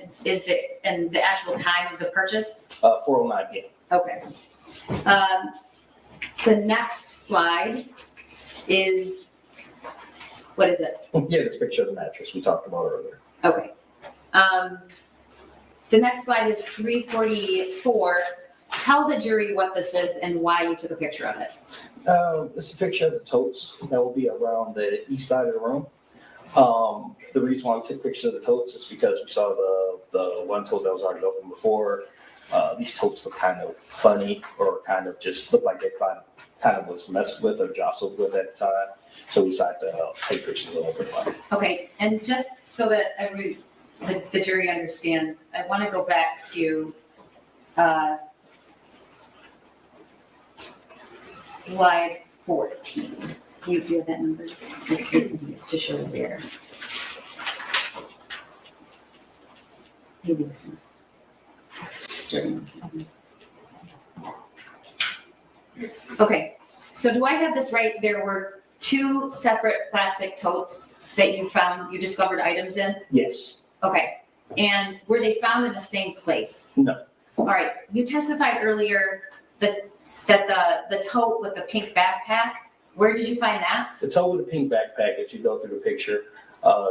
the actual time of the purchase? 4:09 p.m. Okay. The next slide is, what is it? Yeah, this picture of the mattress we talked about earlier. Okay. The next slide is 344. Tell the jury what this is and why you took a picture of it. This is a picture of the totes that will be around the east side of the room. The reason why we took pictures of the totes is because we saw the one tote that was already open before. These totes look kind of funny, or kind of just look like they kind of was messed with or jostled with at the time. So we decided to take pictures of the open one. Okay, and just so that the jury understands, I want to go back to slide 14. Do you have that number? It's to show there. Maybe this one. Sure. Okay, so do I have this right? There were 2 separate plastic totes that you discovered items in? Yes. Okay, and were they found in the same place? No. All right, you testified earlier that the tote with the pink backpack, where did you find that? The tote with the pink backpack, if you go through the picture,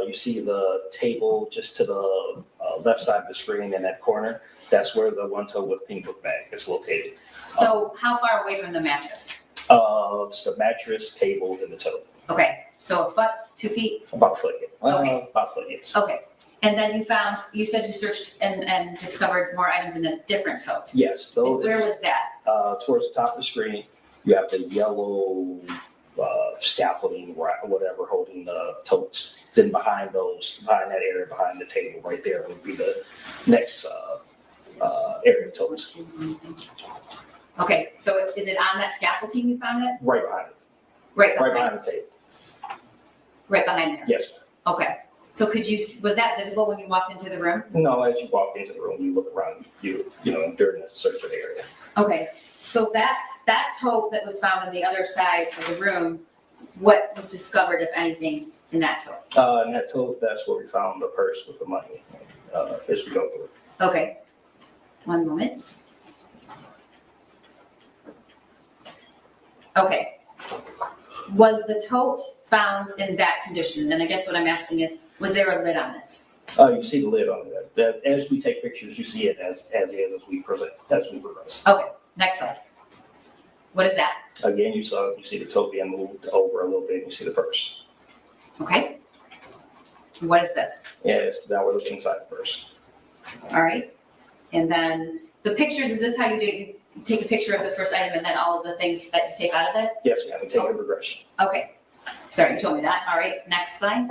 you see the table just to the left side of the screen in that corner. That's where the one tote with pink book bag is located. So how far away from the mattress? It's the mattress, table, and the tote. Okay, so a foot, 2 feet? About a foot, yeah. Okay. About a foot, yes. Okay, and then you said you searched and discovered more items in a different tote. Yes. And where was that? Towards the top of the screen, you have the yellow scaffolding, whatever, holding the totes. Then behind that area, behind the table, right there would be the next area of totes. Okay, so is it on that scaffolding you found it? Right behind it. Right Right behind, behind the table. right behind there? Yes. Okay, so was that visible when you walked into the room? No, as you walk into the room, you look around, you know, during the search of the area. Okay, so that tote that was found on the other side of the room, what was discovered, if anything, in that tote? In that tote, that's where we found the purse with the money, as we go through. Okay, one moment. Okay, was the tote found in that condition? And I guess what I'm asking is, was there a lid on it? You see the lid on it. That as we take pictures, you see it as we progress. Okay, next slide. What is that? Again, you see the tote being moved over a little bit. You see the purse. Okay. What is this? Yes, now we're looking inside the purse. All right. And then the pictures, is this how you do it? You take a picture of the first item and then all of the things that you take out of it? Yes, we have to take a progression. Okay. Sorry, you told me that. All right, next slide.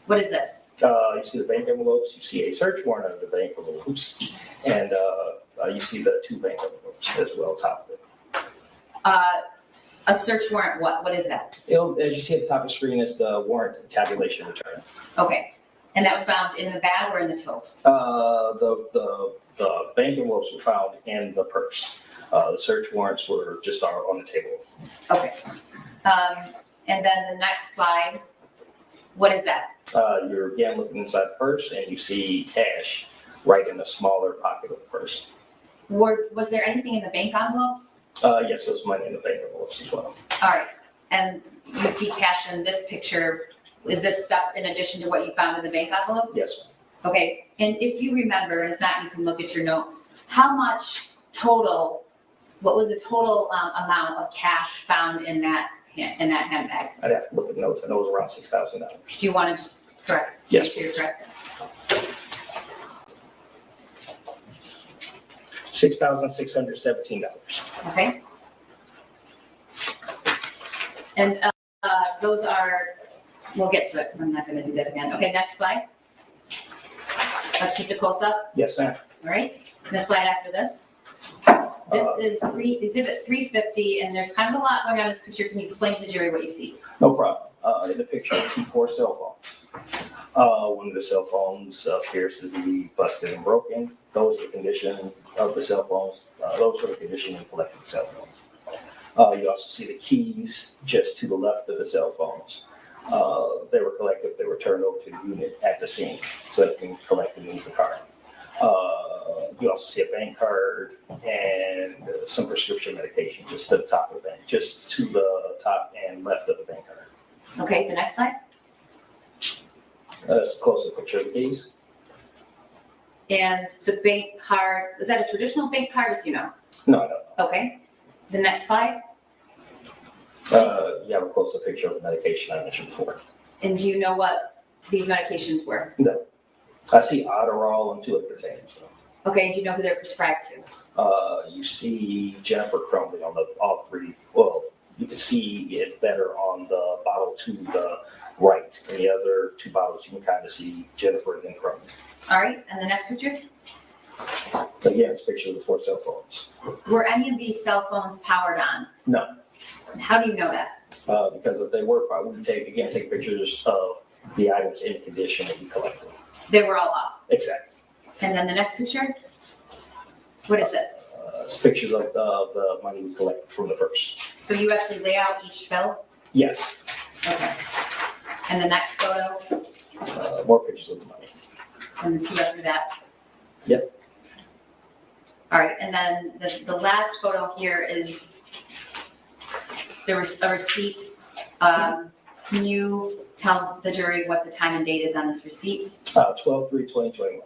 What is this? You see the bank envelopes. You see a search warrant under the bank envelopes, and you see the 2 bank envelopes as well top of it. A search warrant, what is that? As you see at the top of the screen is the warrant tabulation return. Okay. And that was found in the bag or in the tote? The bank envelopes were found in the purse. The search warrants were just on the table. Okay. And then the next slide, what is that? You're again looking inside the purse and you see cash right in the smaller pocket of the purse. Was there anything in the bank envelopes? Yes, there's money in the bank envelopes as well. All right. And you see cash in this picture. Is this stuff in addition to what you found in the bank envelopes? Yes. Okay. And if you remember, and if not, you can look at your notes. How much total, what was the total amount of cash found in that handbag? I'd have to look at the notes. I know it was around $6,000. Do you want to just correct? Yes. Make sure you're correct. $6,617. Okay. And those are, we'll get to it. I'm not going to do that again. Okay, next slide. That's just a close-up. Yes, ma'am. All right. The slide after this. This is exhibit 350, and there's kind of a lot going on in this picture. Can you explain to the jury what you see? No problem. In the picture, you see 4 cell phones. One of the cell phones appears to be busted and broken. Those are the condition of the cell phones. Those are the condition of collected cell phones. You also see the keys just to the left of the cell phones. They were collected, they were turned over to the unit at the scene so they can collect and move the car. You also see a bank card and some prescription medication just to the top of the bank, just to the top and left of the bank card. Okay, the next slide. That's a closer picture of the keys. And the bank card, is that a traditional bank card, if you know? No, I don't. Okay, the next slide. You have a closer picture of the medication I mentioned before. And do you know what these medications were? No. I see Adderall and 2 other containers. Okay, and do you know who they're prescribed to? You see Jennifer Crumbley on all 3. Well, you can see it better on the bottle to the right. And the other 2 bottles, you can kind of see Jennifer and then Crumbley. All right, and the next picture? Again, it's a picture of the 4 cell phones. Were any of these cell phones powered on? No, How do you know that? because if they were, we would take pictures of the items in condition that we collected. They were all off. Exactly. And then the next picture? What is this? It's pictures of the money we collected from the purse. So you actually lay out each bill? Yes. Okay. And the next photo? More pictures of the money. And the 2 after that? Yep. All right, and then the last photo here is there was a receipt. Can you tell the jury what the time and date is on this receipt? 12/3/2021.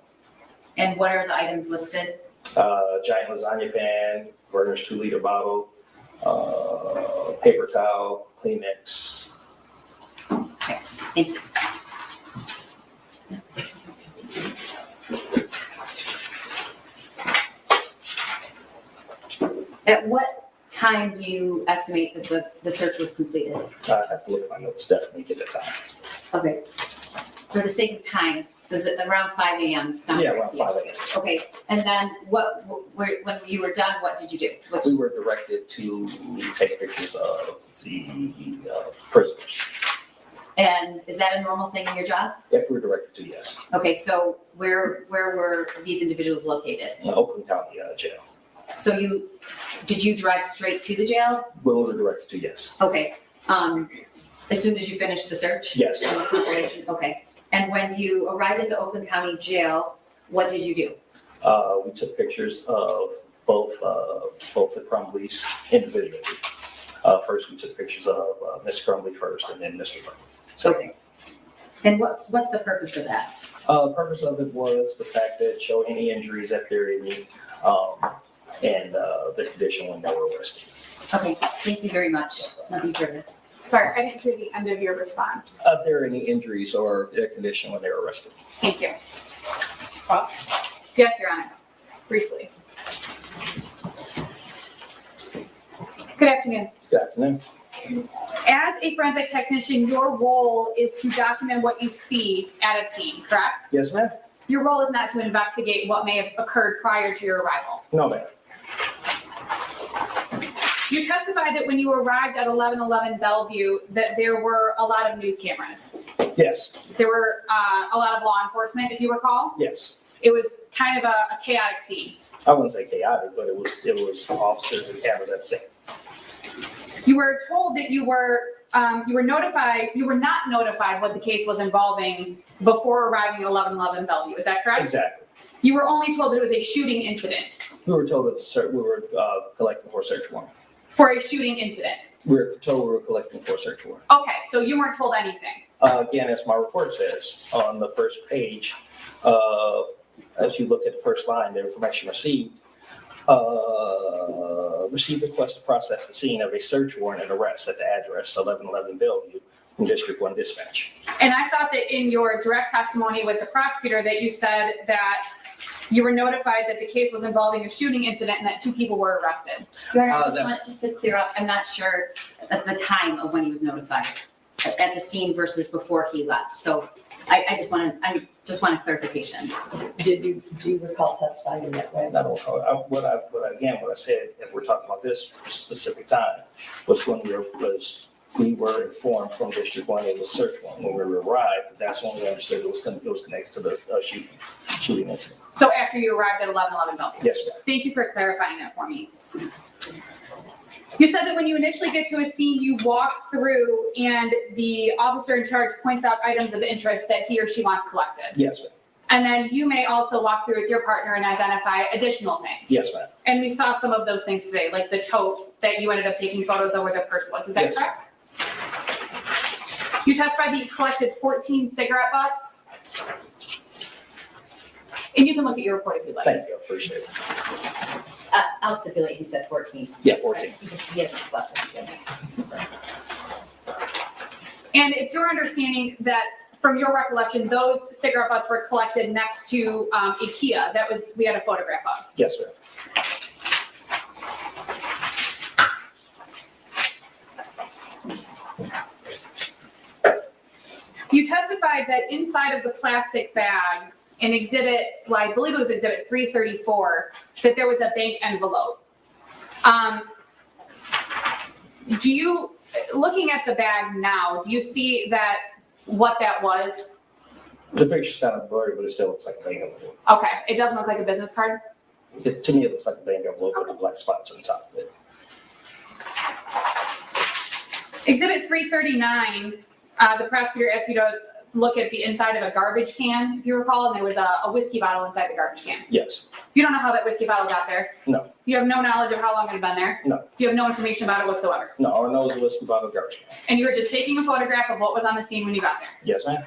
And what are the items listed? Giant lasagna pan, Werner's 2-liter bottle, paper towel, Kleenex. Okay, thank you. At what time do you estimate that the search was completed? I have to look at my notes, definitely get the time. Okay. For the sake of time, does it around 5 a.m. sound Yeah, right around to you? 5 a.m. Okay, and then when you were done, what did you do? We were directed to take pictures of the prisoners. And is that a normal thing in your job? If we were directed to, yes. Okay, so where were these individuals located? In Oakland County Jail. So did you drive straight to the jail? We were directed to, yes. Okay, as soon as you finished the search? Yes. And the compilation? Okay. And when you arrived at the Oakland County Jail, what did you do? We took pictures of both the Crumbleys individually. First, we took pictures of Miss Crumbley first, and then Mr. Crumbley. Okay. And what's the purpose of that? The purpose of it was the fact that show any injuries if there are any, and the condition when they were arrested. Okay, thank you very much. Nothing further. Sorry, I didn't hear the end of your response. If there are any injuries or their condition when they were arrested. Thank you. Cross? Yes, Your Honor. Briefly. Good afternoon. Good afternoon. As a forensic technician, your role is to document what you see at a scene, correct? Yes, ma'am? Your role is not to investigate what may have occurred prior to your arrival. No, ma'am. You testified that when you arrived at 1111 Bellevue, that there were a lot of news cameras. Yes, There were a lot of law enforcement, if you recall. yes. It was kind of a chaotic scene. I wouldn't say chaotic, but it was officers and cameras at the scene. You were told that you were notified, you were not notified what the case was involving before arriving at 1111 Bellevue. Is that correct? Exactly. You were only told that it was a shooting incident. We were told that we were collecting for a search warrant. For a shooting incident. We were told we were collecting for a search warrant. Okay, so you weren't told anything. Again, as my report says on the first page, as you look at the first line, the information received, received request to process the scene of a search warrant and arrest at the address 1111 Bellevue from District 1 Dispatch. And I thought that in your direct testimony with the prosecutor that you said that you were notified that the case was involving a shooting incident and that 2 people were arrested. Your Honor, just to clear up, I'm not sure at the time of when he was notified, at the scene versus before he left. So I just want a clarification. Do you recall testifying in that way? I don't know. What I said, if we're talking about this specific time, was when we were informed from District 1 it was search warrant. When we arrived, that's when we understood it was connected to the shooting incident. So after you arrived at 1111 Bellevue? Yes, ma'am. Thank you for clarifying that for me. You said that when you initially get to a scene, you walk through and the officer in charge points out items of interest that he or she wants collected. Yes, ma'am. And then you may also walk through with your partner and identify additional things. Yes, ma'am. And we saw some of those things today, like the tote that you ended up taking photos of where the purse was. Is that Yes. correct? You testified that you collected 14 cigarette butts. And you can look at your report if you'd like. Thank you, I appreciate it. I'll stipulate he said 14. Yeah, 14. He hasn't slept. And it's your understanding that, from your recollection, those cigarette butts were collected next to IKEA. We had a photograph of. Yes, ma'am. You testified that inside of the plastic bag, in exhibit, well, I believe it was exhibit 334, that there was a bank envelope. Looking at the bag now, do you see what that was? The picture's kind of blurry, but it still looks like a bank envelope. Okay, it doesn't look like a business card? To me, it looks like a bank envelope with the black spots on top of it. Exhibit 339, the prosecutor asked you to look at the inside of a garbage can, if you recall, and there was a whiskey bottle inside the garbage can. Yes. You don't know how that whiskey bottle got there? No. You have no knowledge of how long it had been there? No. You have no information about it whatsoever? No, all I know is the whiskey bottle garbage can. And you were just taking a photograph of what was on the scene when you got there? Yes, ma'am.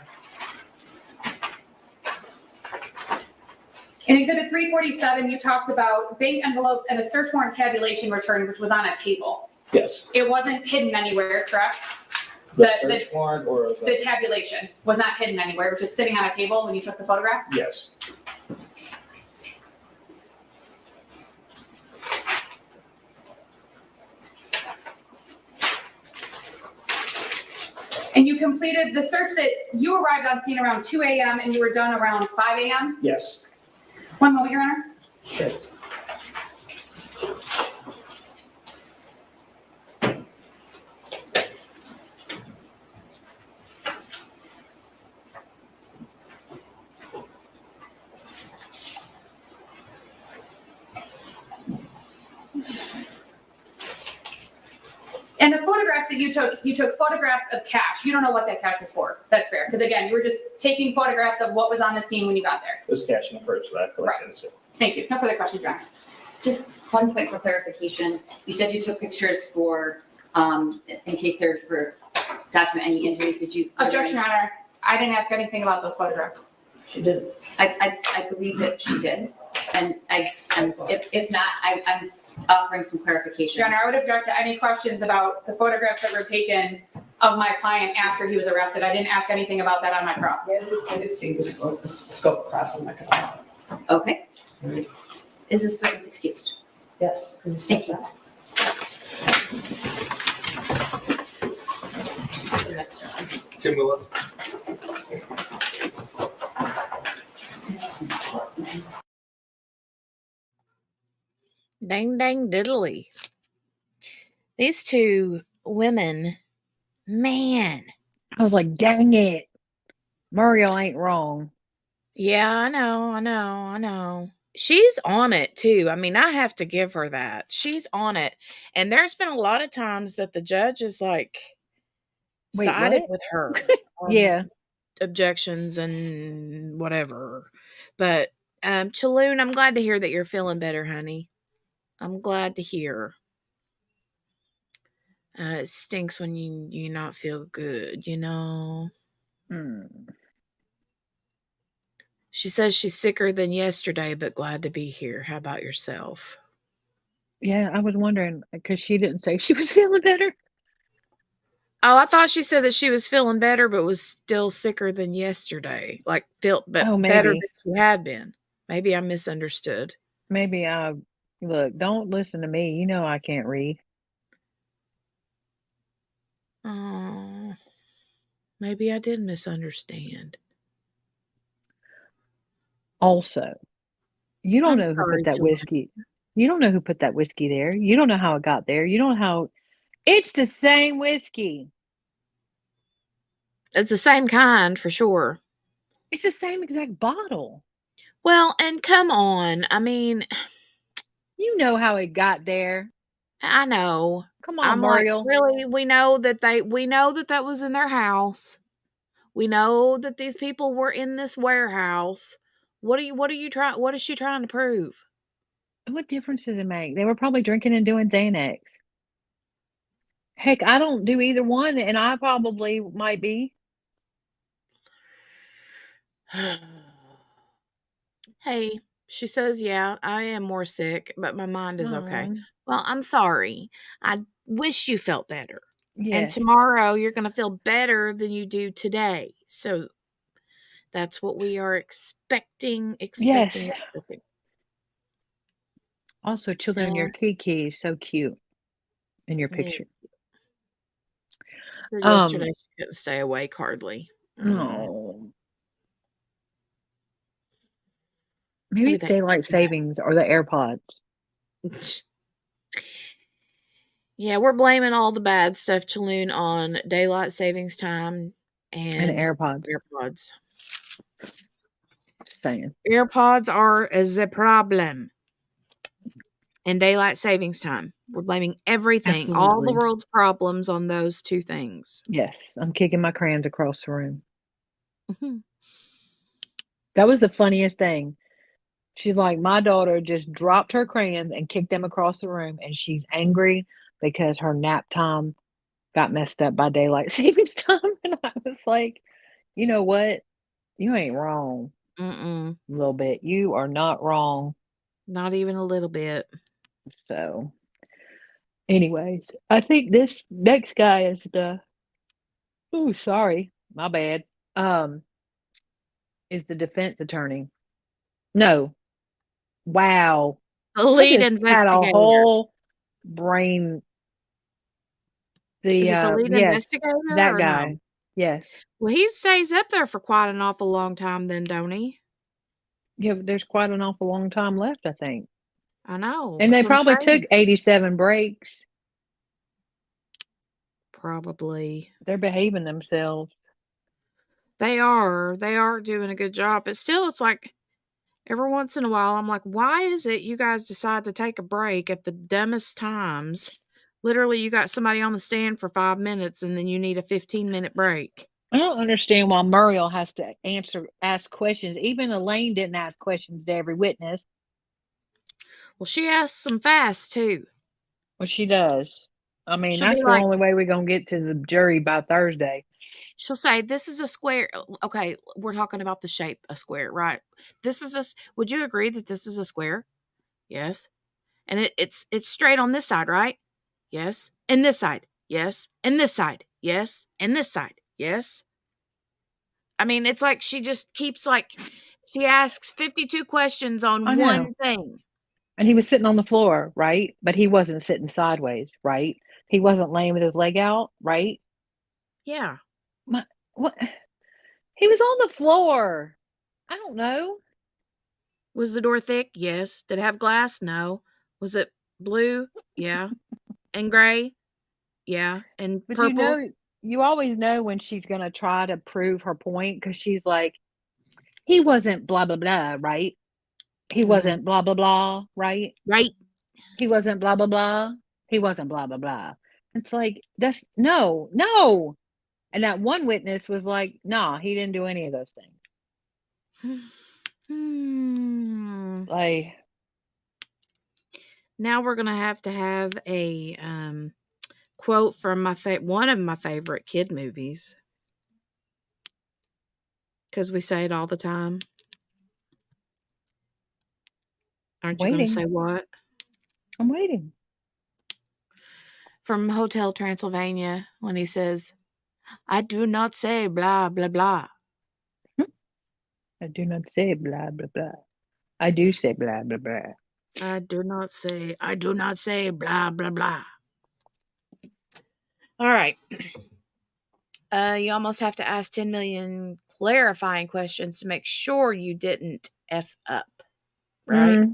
In exhibit 347, you talked about bank envelopes and a search warrant tabulation return, which was on a table. Yes. It wasn't hidden anywhere, correct? The search warrant or The tabulation was not hidden anywhere. It was just sitting on a table when you took the photograph? Yes. And you completed the search that you arrived on scene around 2 a.m. and you were done around 5 a.m.? Yes. One moment, Your Honor. Okay. And the photographs that you took photographs of cash. You don't know what that cash was for. That's fair. Because again, you were just taking photographs of what was on the scene when you got there. It was cash in the purse that I collected. So. Thank you. No further questions, Your Honor. Just one point for clarification. You said you took pictures for, in case they're for document any injuries. Did you? Objection, Your Honor. I didn't ask anything about those photographs. She did. I believe that she did. And if not, I'm offering some clarification. Your Honor, I would object to any questions about the photographs that were taken of my client after he was arrested. I didn't ask anything about that on my cross. Yeah, I did see the scope cross on my car. Okay. Is this witness excused? Yes. Can you step Thank you. back? Who's the next one? Tim Willis. Dang, dang, diddly. These two women, man. I was like, dang it. Mario ain't wrong. Yeah, I know. She's on it too. I mean, I have to give her that. She's on it. And there's been a lot of times that the judge is like Wait, sided what? with her. Yeah. Objections and whatever. But Chaloon, I'm glad to hear that you're feeling better, honey. I'm glad to hear. It stinks when you not feel good, you know. She says she's sicker than yesterday, but glad to be here. How about yourself? Yeah, I was wondering because she didn't say she was feeling better. Oh, I thought she said that she was feeling better, but was still sicker than yesterday. Like better than she had been. Maybe I misunderstood. Maybe look, don't listen to me. You know I can't read. Oh, maybe I did misunderstand. Also, you don't know who put that whiskey. You don't know who put that whiskey there. You don't know how it got there. You don't know how. It's the same whiskey. It's the same kind for sure. It's the same exact bottle. Well, and come on. I mean, you know how it got there. I know. Come on, I'm like, Muriel. really? We know that that was in their house. We know that these people were in this warehouse. What are you trying? What is she trying to prove? What difference does it make? They were probably drinking and doing Xanax. Heck, I don't do either one, and I probably might be. Hey, she says, yeah, I am more sick, but my mind is okay. Oh, Well, I'm sorry. I wish you felt better. And yes. tomorrow you're going to feel better than you do today. So that's what we are expecting. Yes. Expecting. Also, children, your Kiki is so cute in your picture. So yesterday she couldn't stay awake hardly. No. Maybe it's daylight savings or the AirPods. Yeah, we're blaming all the bad stuff, Chaloon, on daylight savings time and AirPods. AirPods. Saying. AirPods are the problem. And daylight savings time. We're blaming everything, Absolutely. all the world's problems on those two things. Yes, I'm kicking my crayons across the room. That was the funniest thing. She's like, my daughter just dropped her crayons and kicked them across the room, and she's angry because her nap time got messed up by daylight savings time. And I was like, you know what? You ain't wrong. A little bit. You are not wrong. Not even a little bit. So, anyways, I think this next guy is the. Oh, sorry, my bad. Is the defense attorney? No. Wow. The lead Had a investigator. whole brain. Is it the lead yes, investigator? that or guy. No? Yes. Well, he stays up there for quite an awful long time, then, don't he? Yeah, but there's quite an awful long time left, I think. I know. And they probably took 87 breaks. Probably. They're behaving themselves. They are. They are doing a good job. But still, it's like every once in a while, I'm like, why is it you guys decide to take a break at the dumbest times? Literally, you got somebody on the stand for 5 minutes and then you need a 15-minute break. I don't understand why Muriel has to ask questions. Even Elaine didn't ask questions to every witness. Well, she asks them fast, too. Well, she does. I mean, She'll that's be the like, only way we're going to get to the jury by Thursday. She'll say, this is a square. Okay, we're talking about the shape of square, right? Would you agree that this is a square? Yes. And it's straight on this side, right? Yes. And this side. Yes. And this side. Yes. And this side. Yes. I mean, it's like she just keeps she asks 52 questions on one thing. And he was sitting on the floor, right? But he wasn't sitting sideways, right? He wasn't laying with his leg out, right? Yeah. What? He was on the floor. I don't know. Was the door thick? Yes. Did it have glass? No. Was it blue? Yeah. And gray? Yeah. And But purple? you always know when she's going to try to prove her point because she's like, he wasn't blah, blah, blah, right? He wasn't blah, blah, blah, right? Right. He wasn't blah, blah, blah. He wasn't blah, blah, blah. It's like, that's no. And that one witness was like, nah, he didn't do any of those things. Like, now we're going to have a quote from one of my favorite kid movies. Because we say it all the time. Aren't you going to say what? I'm waiting. From Hotel Transylvania, when he says, I do not say blah, blah, blah. I do not say blah, blah, blah. I do say blah, blah, blah. I do not say blah, blah, blah. All right. You almost have to ask 10 million clarifying questions to make sure you didn't F up. Right?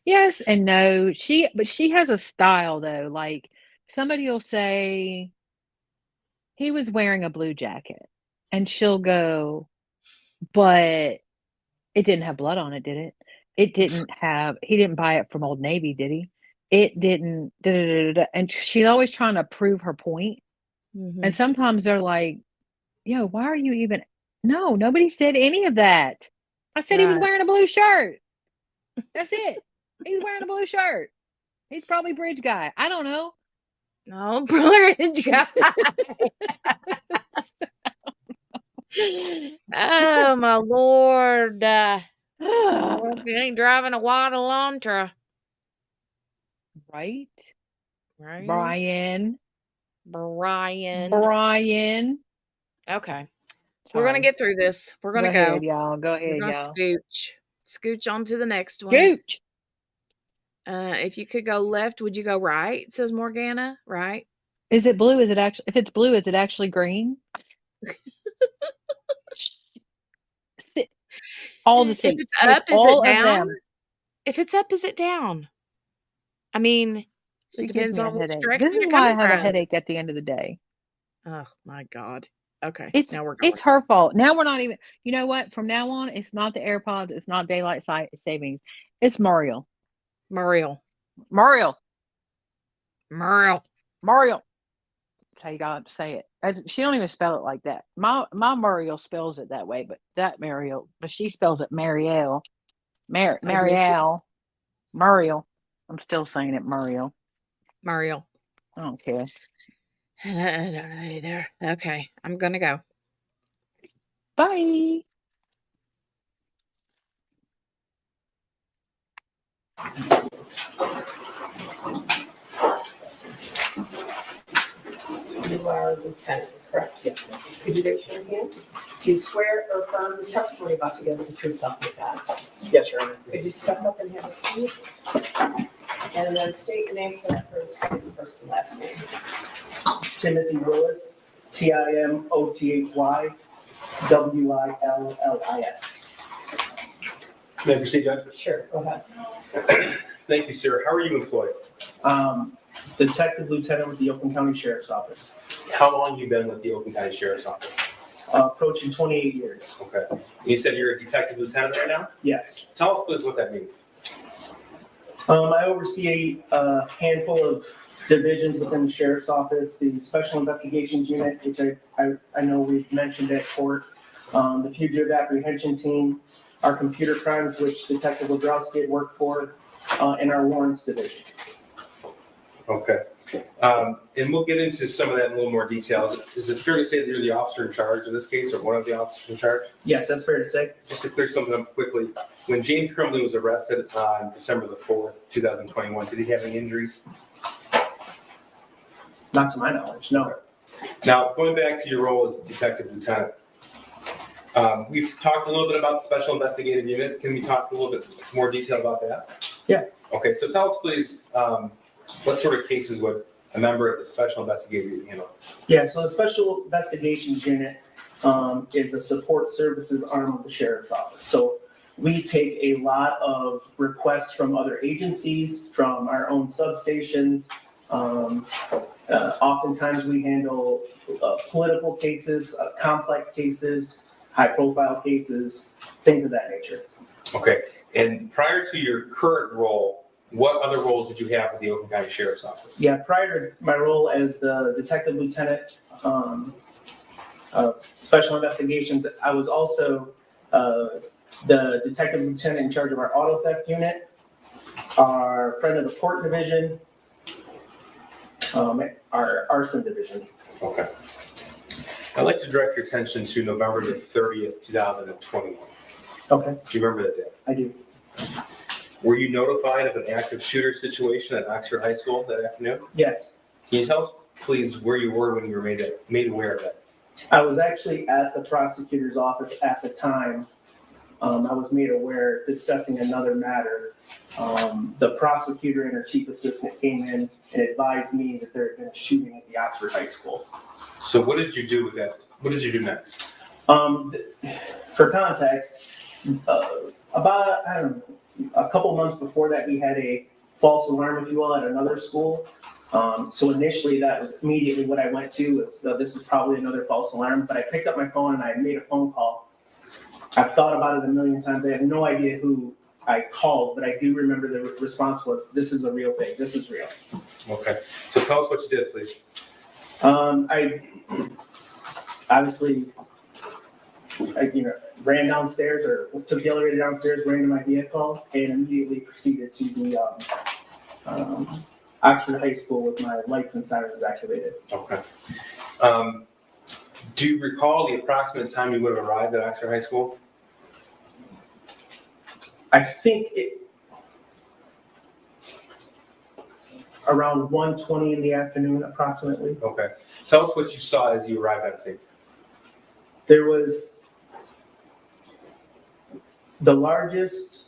Yes and no. But she has a style though. Like somebody will say he was wearing a blue jacket and she'll go, but it didn't have blood on it, did it? He didn't buy it from Old Navy, did he? it didn't, da, da, da, da, da. And she's always trying to prove her point. Mhm. And sometimes they're like, yo, why are you even, no, nobody said any of that. I said he was Right. wearing a blue shirt. That's it. He's wearing a blue shirt. He's probably bridge guy. I don't know. No, bridge guy. Oh my Lord. Well, if you ain't driving a white Elantra. Right? Right? Brian. Okay. We're going to get through this. We're going to go. Ahead, y'all. Go We're ahead, going to y'all. scooch on to the next one. Scooch. If you could go left, would you go right? It says Morgana, right? Is it blue? Is it actually, if it's blue, is it actually green? All the seats. If it's up, is all it of down? them. If it's up, is it down? I mean, She it gives depends me a on which headache. direction This is you're why I coming have a from. headache at the end of the day. Oh my God. Okay. It's now we're going. it's her fault. Now we're not even, you know what? From now on, it's not the AirPods. It's not daylight savings. It's Muriel. Muriel. Muriel. Muriel. Muriel. That's how you got to say it. She don't even spell it like that. My Muriel spells it that way, but that Muriel, but she spells it Marielle. Marielle. Muriel. I'm still saying it Muriel. Muriel. I don't care. I don't know either. Okay. I'm going to go. Bye. You are lieutenant, correct? Yes. Could you raise your hand? Do you swear or affirm the testimony about to give is the true self of God? Yes, Your Honor. Could you step up and have a seat? And then state your name for that person, first and last name. Timothy Willis, TimothyWillis. May I proceed, Judge? Sure, go ahead. Thank you, sir. How are you employed? Detective Lieutenant with the Oakland County Sheriff's Office. How long have you been with the Oakland County Sheriff's Office? Approaching 28 years. Okay. You said you're a detective lieutenant right now? Yes. Tell us please what that means. I oversee a handful of divisions within the Sheriff's Office, the Special Investigations Unit, which I know we've mentioned at court, the Fugitive Apprehension Team, our Computer Crimes, which Detective Wodrowski had worked for, and our Warrants Division. Okay. And we'll get into some of that in a little more detail. Is it fair to say that you're the officer in charge in this case, or one of the officers in charge? Yes, that's fair to say. Just to clear something up quickly, when James Crumbley was arrested on December the 4th, 2021, did he have any injuries? Not to my knowledge, no. Now, going back to your role as detective lieutenant, we've talked a little bit about the Special Investigative Unit. Can we talk a little bit more detail about that? Yeah. Okay, so tell us please, what sort of cases would a member of the Special Investigative Unit handle? Yeah, so the Special Investigations Unit is a support services arm of the Sheriff's Office. So we take a lot of requests from other agencies, from our own substations. Oftentimes we handle political cases, complex cases, high-profile cases, things of that nature. Okay, and prior to your current role, what other roles did you have with the Oakland County Sheriff's Office? Yeah, prior to my role as the Detective Lieutenant Special Investigations, I was also the Detective Lieutenant in charge of our Auto Theft Unit, our Friend of the Port Division, our Arson Division. Okay. I'd like to direct your attention to November the 30th, 2021. Okay. Do you remember that day? I do. Were you notified of an active shooter situation at Oxford High School that afternoon? Yes. Can you tell us, please, where you were when you were made aware of that? I was actually at the prosecutor's office at the time. I was made aware discussing another matter. The prosecutor and her chief assistant came in and advised me that there had been a shooting at the Oxford High School. So what did you do with that? What did you do next? For context, about, I don't know, a couple months before that, we had a false alarm, if you will, at another school. So initially, that was immediately what I went to. This is probably another false alarm, but I picked up my phone and I made a phone call. I've thought about it a million times. I have no idea who I called, but I do remember the response was, "This is a real thing. This is real." Okay. So tell us what you did, please. I obviously, ran downstairs or took the elevator downstairs, ran to my vehicle, and immediately proceeded to the Oxford High School with my lights and sirens activated. Okay. Do you recall the approximate time you would have arrived at Oxford High School? I think around 1:20 in the afternoon, approximately. Okay. Tell us what you saw as you arrived at the scene. There was the largest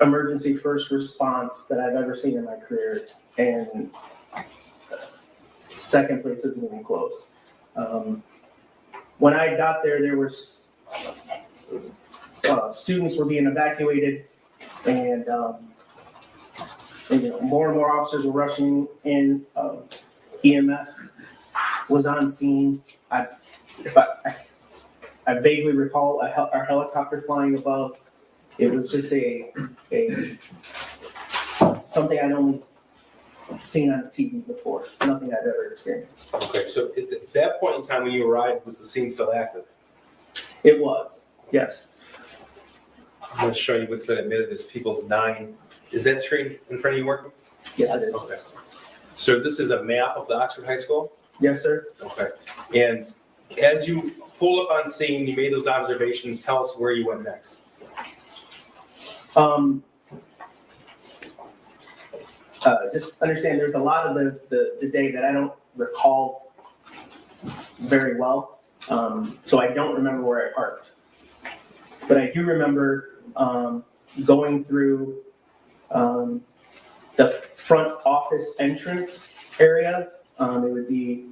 emergency first response that I've ever seen in my career, and second place isn't even close. When I got there, there were students were being evacuated, and more and more officers were rushing in. EMS was on scene. I vaguely recall our helicopter flying above. It was just a something I'd only seen on TV before, nothing I'd ever experienced. Okay, so at that point in time when you arrived, was the scene still active? It was, yes. I'm going to show you what's been admitted as People's 9. Is that screen in front of you working? Yes, it is. Okay. So this is a map of the Oxford High School? Yes, sir. Okay. And as you pull up on scene, you made those observations. Tell us where you went next. Just understand there's a lot of the day that I don't recall very well. So I don't remember where I parked. But I do remember going through the front office entrance area. It would be,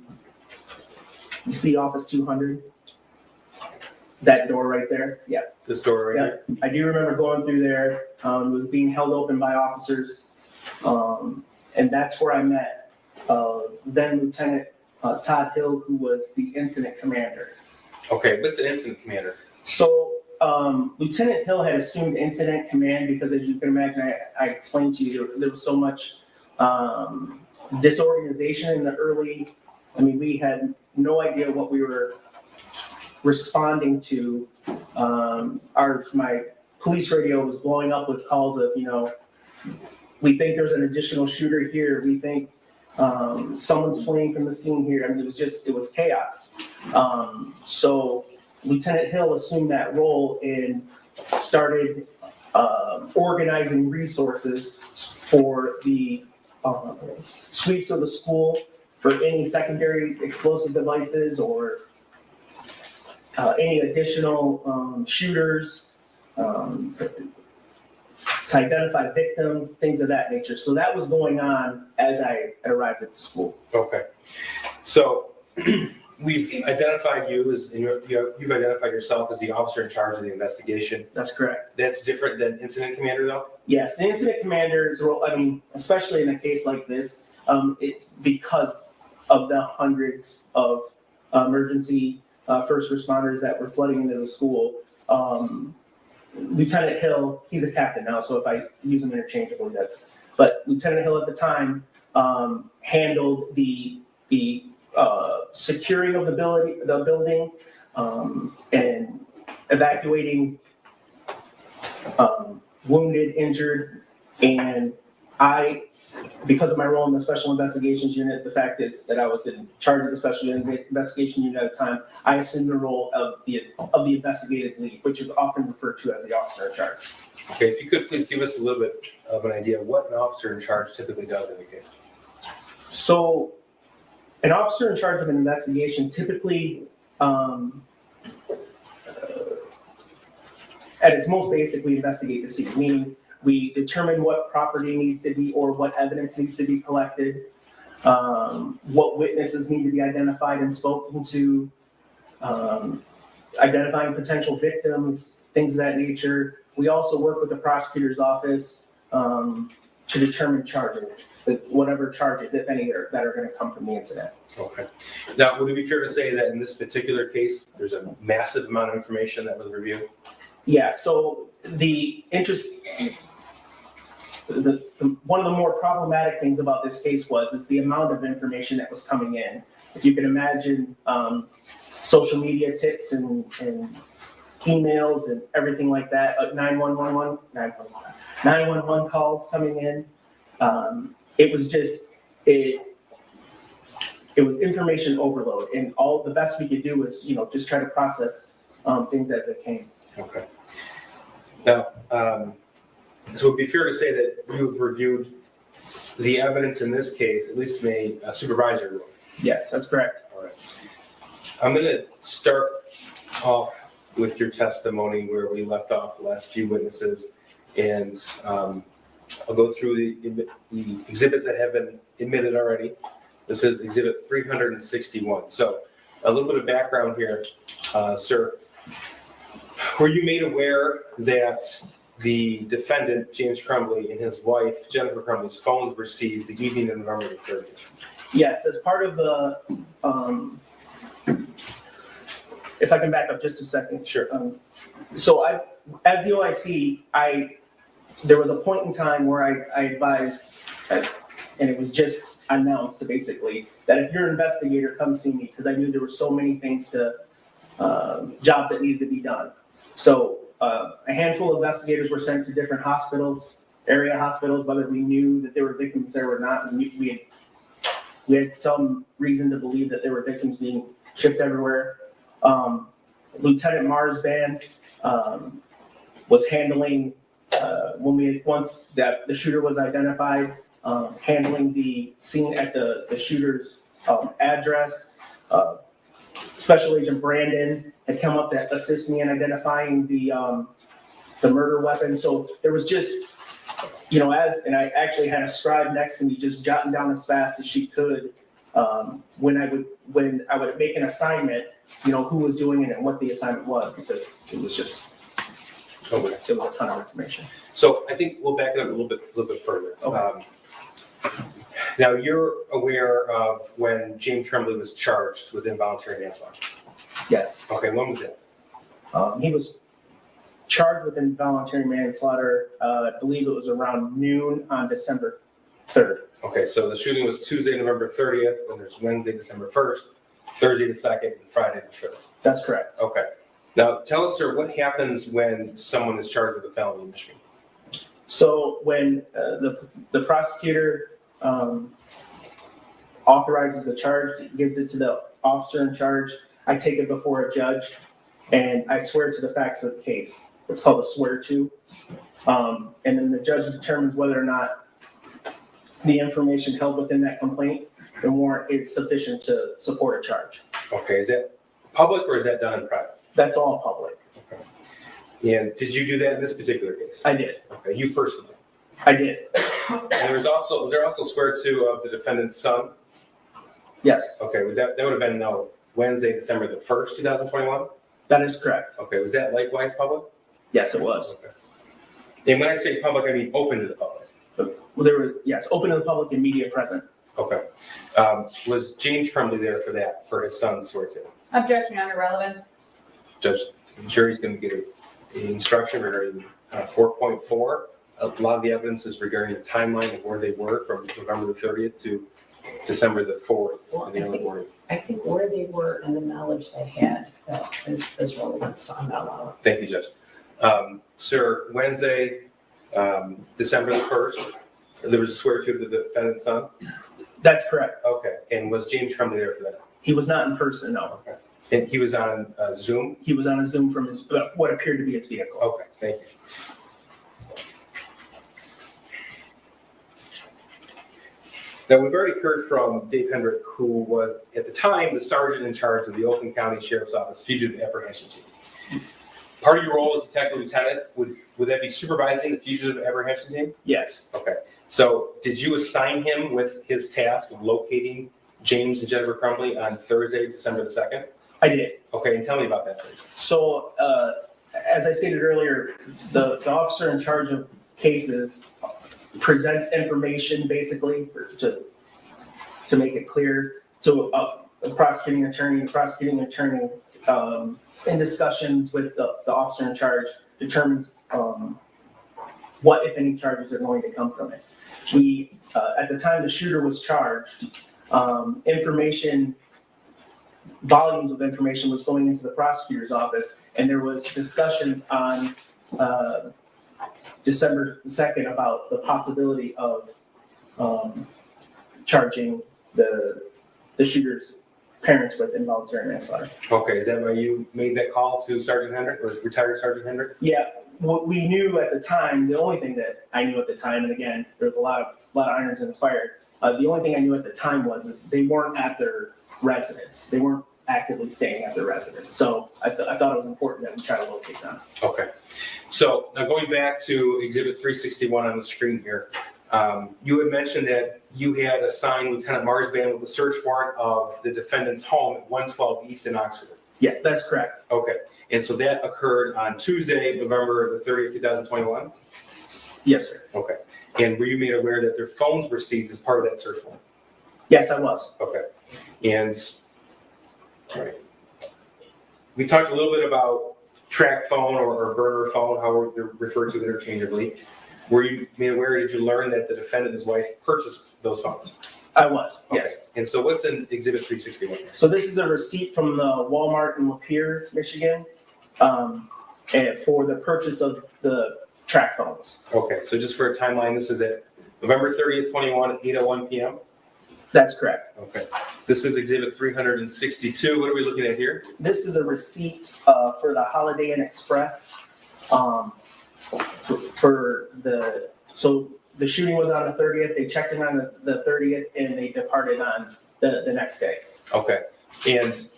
you see office 200? That door right there? Yeah. This door right here? I do remember going through there. It was being held open by officers. And that's where I met then Lieutenant Todd Hill, who was the incident commander. Okay, what's an incident commander? So Lieutenant Hill had assumed incident command because, as you can imagine, I explained to you, there was so much disorganization in the early, we had no idea what we were responding to. My police radio was blowing up with calls of, we think there's an additional shooter here. We think someone's fleeing from the scene here. It was chaos. So Lieutenant Hill assumed that role and started organizing resources for the sweeps of the school, for any secondary explosive devices or any additional shooters, to identify victims, things of that nature. So that was going on as I arrived at the school. Okay. So we've identified you as, you've identified yourself as the officer in charge of the investigation. That's correct. That's different than incident commander, though? Yes, the incident commander's role, especially in a case like this, because of the hundreds of emergency first responders that were flooding into the school, Lieutenant Hill, he's a captain now, so if I use him interchangeably, but Lieutenant Hill at the time handled the securing of the building, and evacuating wounded, injured, and because of my role in the Special Investigations Unit, the fact is that I was in charge of the Special Investigation Unit at the time, I assumed the role of the investigative lead, which is often referred to as the officer in charge. Okay, if you could please give us a little bit of an idea of what an officer in charge typically does in a case. So, an officer in charge of an investigation typically, at its most basic, we investigate the scene, meaning we determine what property needs to be, or what evidence needs to be collected, what witnesses need to be identified and spoken to, identifying potential victims, things of that nature. We also work with the prosecutor's office to determine charges, whatever charges, if any, that are going to come from the incident. Okay. Now, would it be fair to say that in this particular case, there's a massive amount of information that was reviewed? Yeah, so the one of the more problematic things about this case is the amount of information that was coming in. If you can imagine, social media tips and emails and everything like that, 911 calls coming in. It was just, it was information overload, and all the best we could do was, just try to process things as it came. Okay. Now, so it would be fair to say that you've reviewed the evidence in this case, at least in a supervisory role. Yes, that's correct. All right. I'm going to start off with your testimony where we left off the last few witnesses, and I'll go through the exhibits that have been admitted already. This is exhibit 361. So a little bit of background here, sir. Were you made aware that the defendant, James Crumbley, and his wife, Jennifer Crumbley's phones were seized the evening of November the 30th? Yes, as part of the, if I can back up just a second. Sure. So as the OIC, there was a point in time where I advised, and it was just announced basically, that if you're an investigator, come see me, because I knew there were so many things jobs that needed to be done. So a handful of investigators were sent to different hospitals, area hospitals, whether we knew that there were victims there or not. And we had some reason to believe that there were victims being shipped everywhere. Lieutenant Marsban was handling, once that the shooter was identified, handling the scene at the shooter's address. Special Agent Brandon had come up to assist me in identifying the murder weapon. So there was just, and I actually had a scribe next to me just jotting down as fast as she could when I would make an assignment, who was doing it and what the assignment was, because it was just, it was a ton of information. So I think we'll back it up a little bit further. Okay. Now, you're aware of when James Crumbley was charged with involuntary manslaughter? Yes. Okay, when was that? He was charged with involuntary manslaughter. I believe it was around noon on December 3rd. Okay, so the shooting was Tuesday, November 30th, and there's Wednesday, December 1st, Thursday the 2nd, and Friday the 3rd. That's correct. Okay. Now, tell us, sir, what happens when someone is charged with a felony in Michigan? So when the prosecutor authorizes the charge, gives it to the officer in charge, I take it before a judge, and I swear to the facts of the case. It's called a swear to. And then the judge determines whether or not the information held within that complaint and warrant is sufficient to support a charge. Okay, is that public or is that done in private? That's all public. Okay. And did you do that in this particular case? I did. Okay, you personally? I did. And was there also swear to of the defendant's son? Yes. Okay, that would have been Wednesday, December the 1st, 2021? That is correct. Okay, was that likewise public? Yes, it was. Okay. And when I say public, I mean open to the public? Well, there were, yes, open to the public and media present. Okay. Was James Crumbley there for his son's swear to? Objection on irrelevance. Judge, the jury's going to get an instruction regarding 4.4. A lot of the evidence is regarding the timeline of where they were from November the 30th to December the 4th in the early morning. I think where they were and the knowledge they had is relevant, so I'm not allowed. Thank you, Judge. Sir, Wednesday, December the 1st, there was a swear to the defendant's son? That's correct. Okay, and was James Crumbley there for that? He was not in person, no. Okay. And he was on Zoom? He was on a Zoom from what appeared to be his vehicle. Okay, thank you. Now, we've already heard from Dave Hendrick, who was, at the time, the sergeant in charge of the Oakland County Sheriff's Office Fugitive Apprehension Team. Part of your role as detective lieutenant, would that be supervising the Fugitive Apprehension Team? Yes. Okay. So did you assign him with his task of locating James and Jennifer Crumbley on Thursday, December the 2nd? I did. Okay, and tell me about that, please. So, as I stated earlier, the officer in charge of cases presents information basically to make it clear to the prosecuting attorney in discussions with the officer in charge determines what, if any, charges are going to come from it. We, at the time the shooter was charged, volumes of information was going into the prosecutor's office, and there was discussions on December 2nd about the possibility of charging the shooter's parents with involuntary manslaughter. Okay, is that why you made that call to Sergeant Hendrick, or retired Sergeant Hendrick? Yeah, what we knew at the time, the only thing that I knew at the time, and again, there's a lot of irons in the fire. The only thing I knew at the time is they weren't at their residence. They weren't actively staying at their residence. So I thought it was important that we try to locate them. Okay. So now going back to Exhibit 361 on the screen here, you had mentioned that you had assigned Lieutenant Marsban with a search warrant of the defendant's home at 112 East in Oxford. Yeah, that's correct. Okay. And so that occurred on Tuesday, November the 30th, 2021? Yes, sir. Okay. And were you made aware that their phones were seized as part of that search warrant? Yes, I was. Okay. And, all right. We talked a little bit about track phone or burner phone, how they're referred to interchangeably. Were you made aware, did you learn that the defendant and his wife purchased those phones? I was, Okay. yes. And so what's in Exhibit 361? So this is a receipt from the Walmart in Lapeer, Michigan, and for the purchase of the track phones. Okay, so just for a timeline, this is at November 30th, 21 at 8:01 p.m.? That's correct. Okay. This is Exhibit 362. What are we looking at here? This is a receipt for the Holiday Inn Express. So the shooting was on the 30th. They checked in on the 30th, and they departed on the next day. Okay. And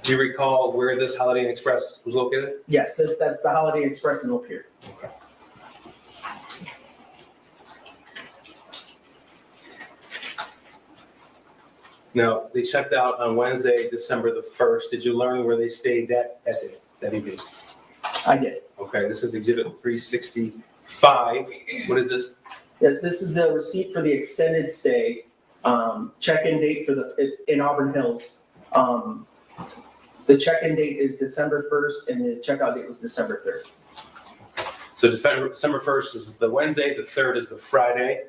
do you recall where this Holiday Inn Express was located? Yes, that's the Holiday Express in Lapeer. Okay. Now, they checked out on Wednesday, December the 1st. Did you learn where they stayed that evening? I did. Okay, this is Exhibit 365. What is this? Yeah, this is a receipt for the extended stay, check-in date in Auburn Hills. The check-in date is December 1st, and the checkout date was December 3rd. So December 1st is the Wednesday, the 3rd is the Friday.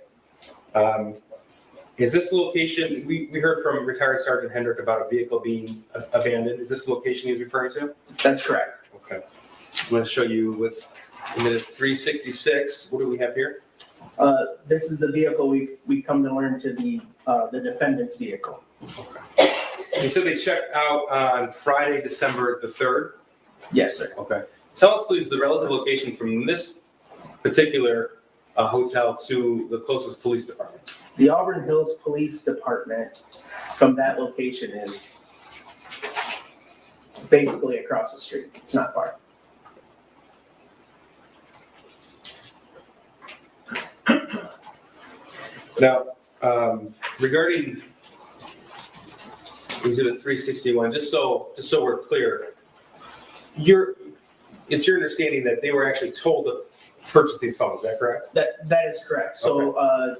Is this the location, we heard from retired Sergeant Hendrick about a vehicle being abandoned. Is this the location he's referring to? That's correct. Okay. I'm going to show you what's in this 366. What do we have here? This is the vehicle we come to learn to be the defendant's vehicle. Okay. You said they checked out on Friday, December the 3rd? Yes, sir. Okay. Tell us, please, the relative location from this particular hotel to the closest police department. The Auburn Hills Police Department from that location is basically across the street. It's not far. Now, regarding Exhibit 361, just so we're clear, it's your understanding that they were actually told to purchase these phones, is that correct? That is correct. So,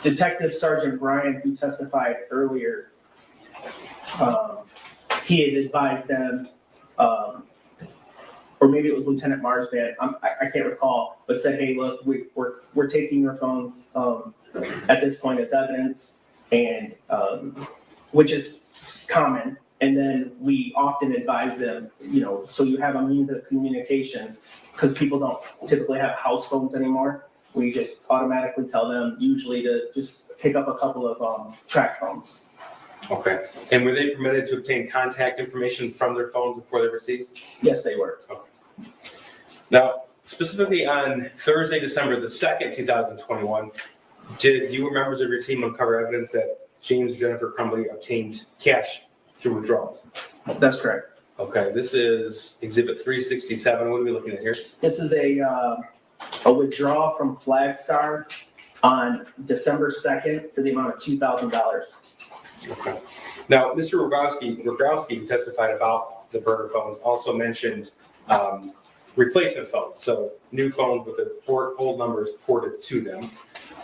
Detective Sergeant Bryan, who testified earlier, he had advised them, or maybe it was Lieutenant Marsban, I can't recall, but said, hey, look, we're taking your phones at this point as evidence, and which is common. And then we often advise them, so you have a means of communication, because people don't typically have house phones anymore. We just automatically tell them usually to just pick up a couple of track phones. Okay. And were they permitted to obtain contact information from their phones before they were seized? Yes, they were. Okay. Now, specifically on Thursday, December the 2nd, 2021, did you or members of your team uncover evidence that James and Jennifer Crumbley obtained cash through withdrawals? That's correct. Okay, this is Exhibit 367. What are we looking at here? This is a withdrawal from Flagstar on December 2nd for the amount of $2,000. Okay. Now, Mr. Rogowski, who testified about the burner phones, also mentioned replacement phones, so new phones with the old numbers ported to them.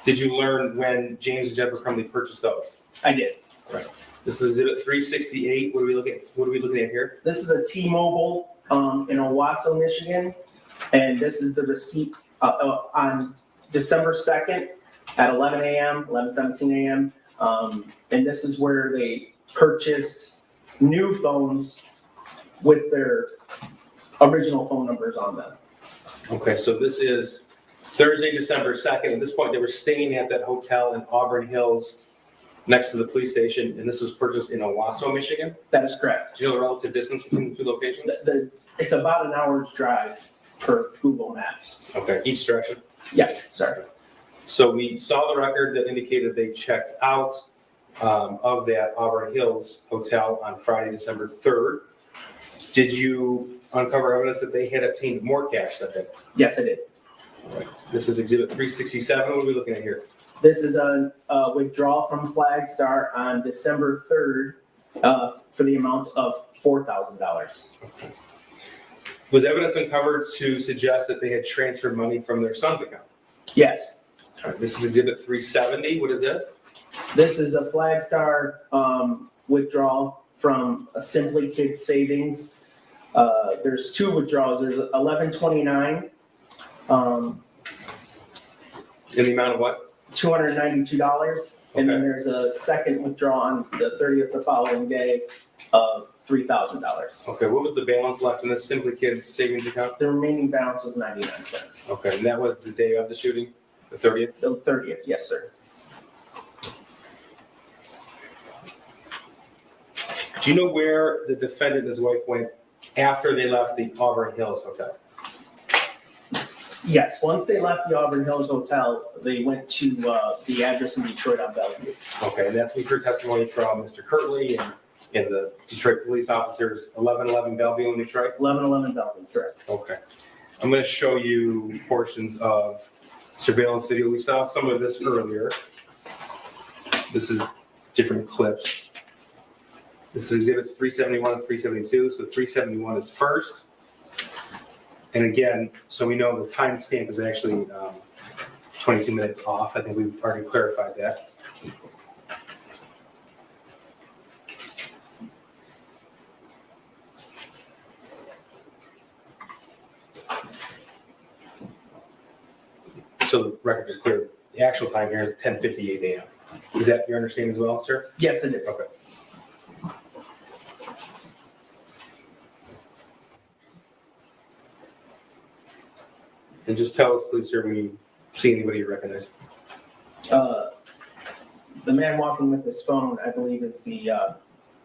Did you learn when James and Jennifer Crumbley purchased those? I did. Right. This is Exhibit 368. What are we looking at here? This is a T-Mobile in Owasso, Michigan. And this is the receipt on December 2nd at 11 a.m., 11:17 a.m. And this is where they purchased new phones with their original phone numbers on them. Okay, so this is Thursday, December 2nd. At this point, they were staying at that hotel in Auburn Hills next to the police station, and this was purchased in Owasso, Michigan. That is correct. Do you know the relative distance between the two locations? It's about an hour's drive per Google Maps. Okay, each direction? Yes, sorry. So we saw the record that indicated they checked out of that Auburn Hills hotel on Friday, December 3rd. Did you uncover evidence that they had obtained more cash that day? Yes, I did. All right. This is Exhibit 367. What are we looking at here? This is a withdrawal from Flagstar on December 3rd for the amount of $4,000. Okay. Was evidence uncovered to suggest that they had transferred money from their son's account? Yes. All right. This is Exhibit 370. What is this? This is a Flagstar withdrawal from a Simply Kids Savings. There's two withdrawals. There's 1129. In the amount of what? $292. And then there's a second withdrawal on the 30th the following day of $3,000. Okay, what was the balance left in this Simply Kids savings account? The remaining balance was 99 cents. Okay, and that was the day of the shooting, the 30th? The 30th, yes, sir. Do you know where the defendant and his wife went after they left the Auburn Hills hotel? Yes, once they left the Auburn Hills Hotel, they went to the address in Detroit on Bellevue. Okay, and that's we've heard testimony from Mr. Kirtley and the Detroit police officers, 1111 Bellevue in Detroit? 1111 Bellevue, correct. Okay. I'm going to show you portions of surveillance video. We saw some of this earlier. This is different clips. This is exhibits 371 and 372. So 371 is first. And again, so we know the timestamp is actually 22 minutes off. I think we've already clarified that. So the record is clear. The actual time here is 10:58 a.m. Is that your understanding as well, sir? Yes, it is. Okay. And just tell us, please, sir, when you see anybody you recognize. The man walking with his phone, I believe, is the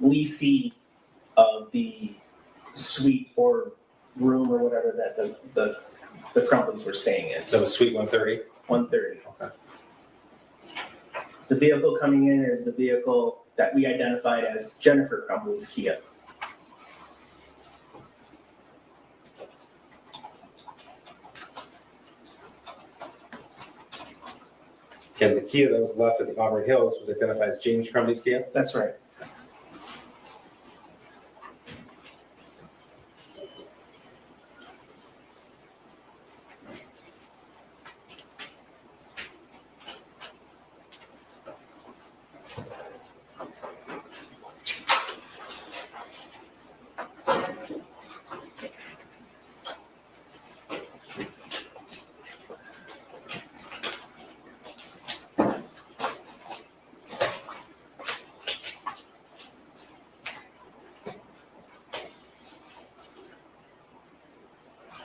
leasee of the suite or room or whatever that the Crumbleys were staying in. That was Suite 130? 130. Okay. The vehicle coming in is the vehicle that we identified as Jennifer Crumbley's Kia. And the Kia that was left at the Auburn Hills was identified as James Crumbley's Kia? That's right.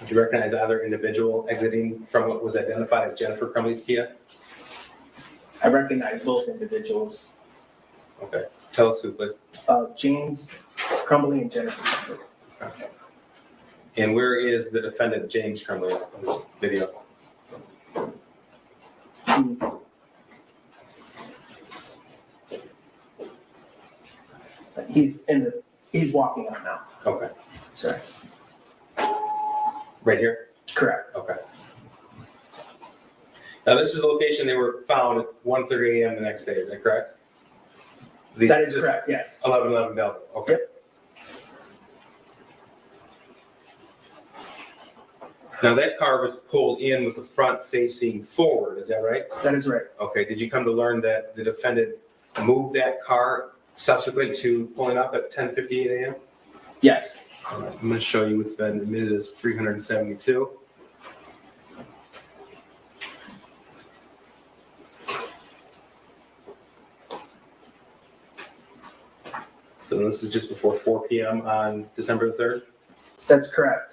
Do you recognize either individual exiting from what was identified as Jennifer Crumbley's Kia? I recognize both individuals, Okay. Tell us who, please. James Crumbley and Jennifer Crumbley. Okay. And where is the defendant, James Crumbley, in this video? He's walking up now. Okay. Sorry. Right here? Correct. Okay. Now, this is the location they were found at 1:30 a.m. the next day, is that correct? That is correct, yes. 1111 Bellevue, okay. Yep. Now, that car was pulled in with the front facing forward, is that right? That is right. Okay, did you come to learn that the defendant moved that car subsequent to pulling up at 10:58 a.m.? Yes. All right, I'm going to show you what's been admitted as 372. So this is just before 4 p.m. on December the 3rd? That's correct.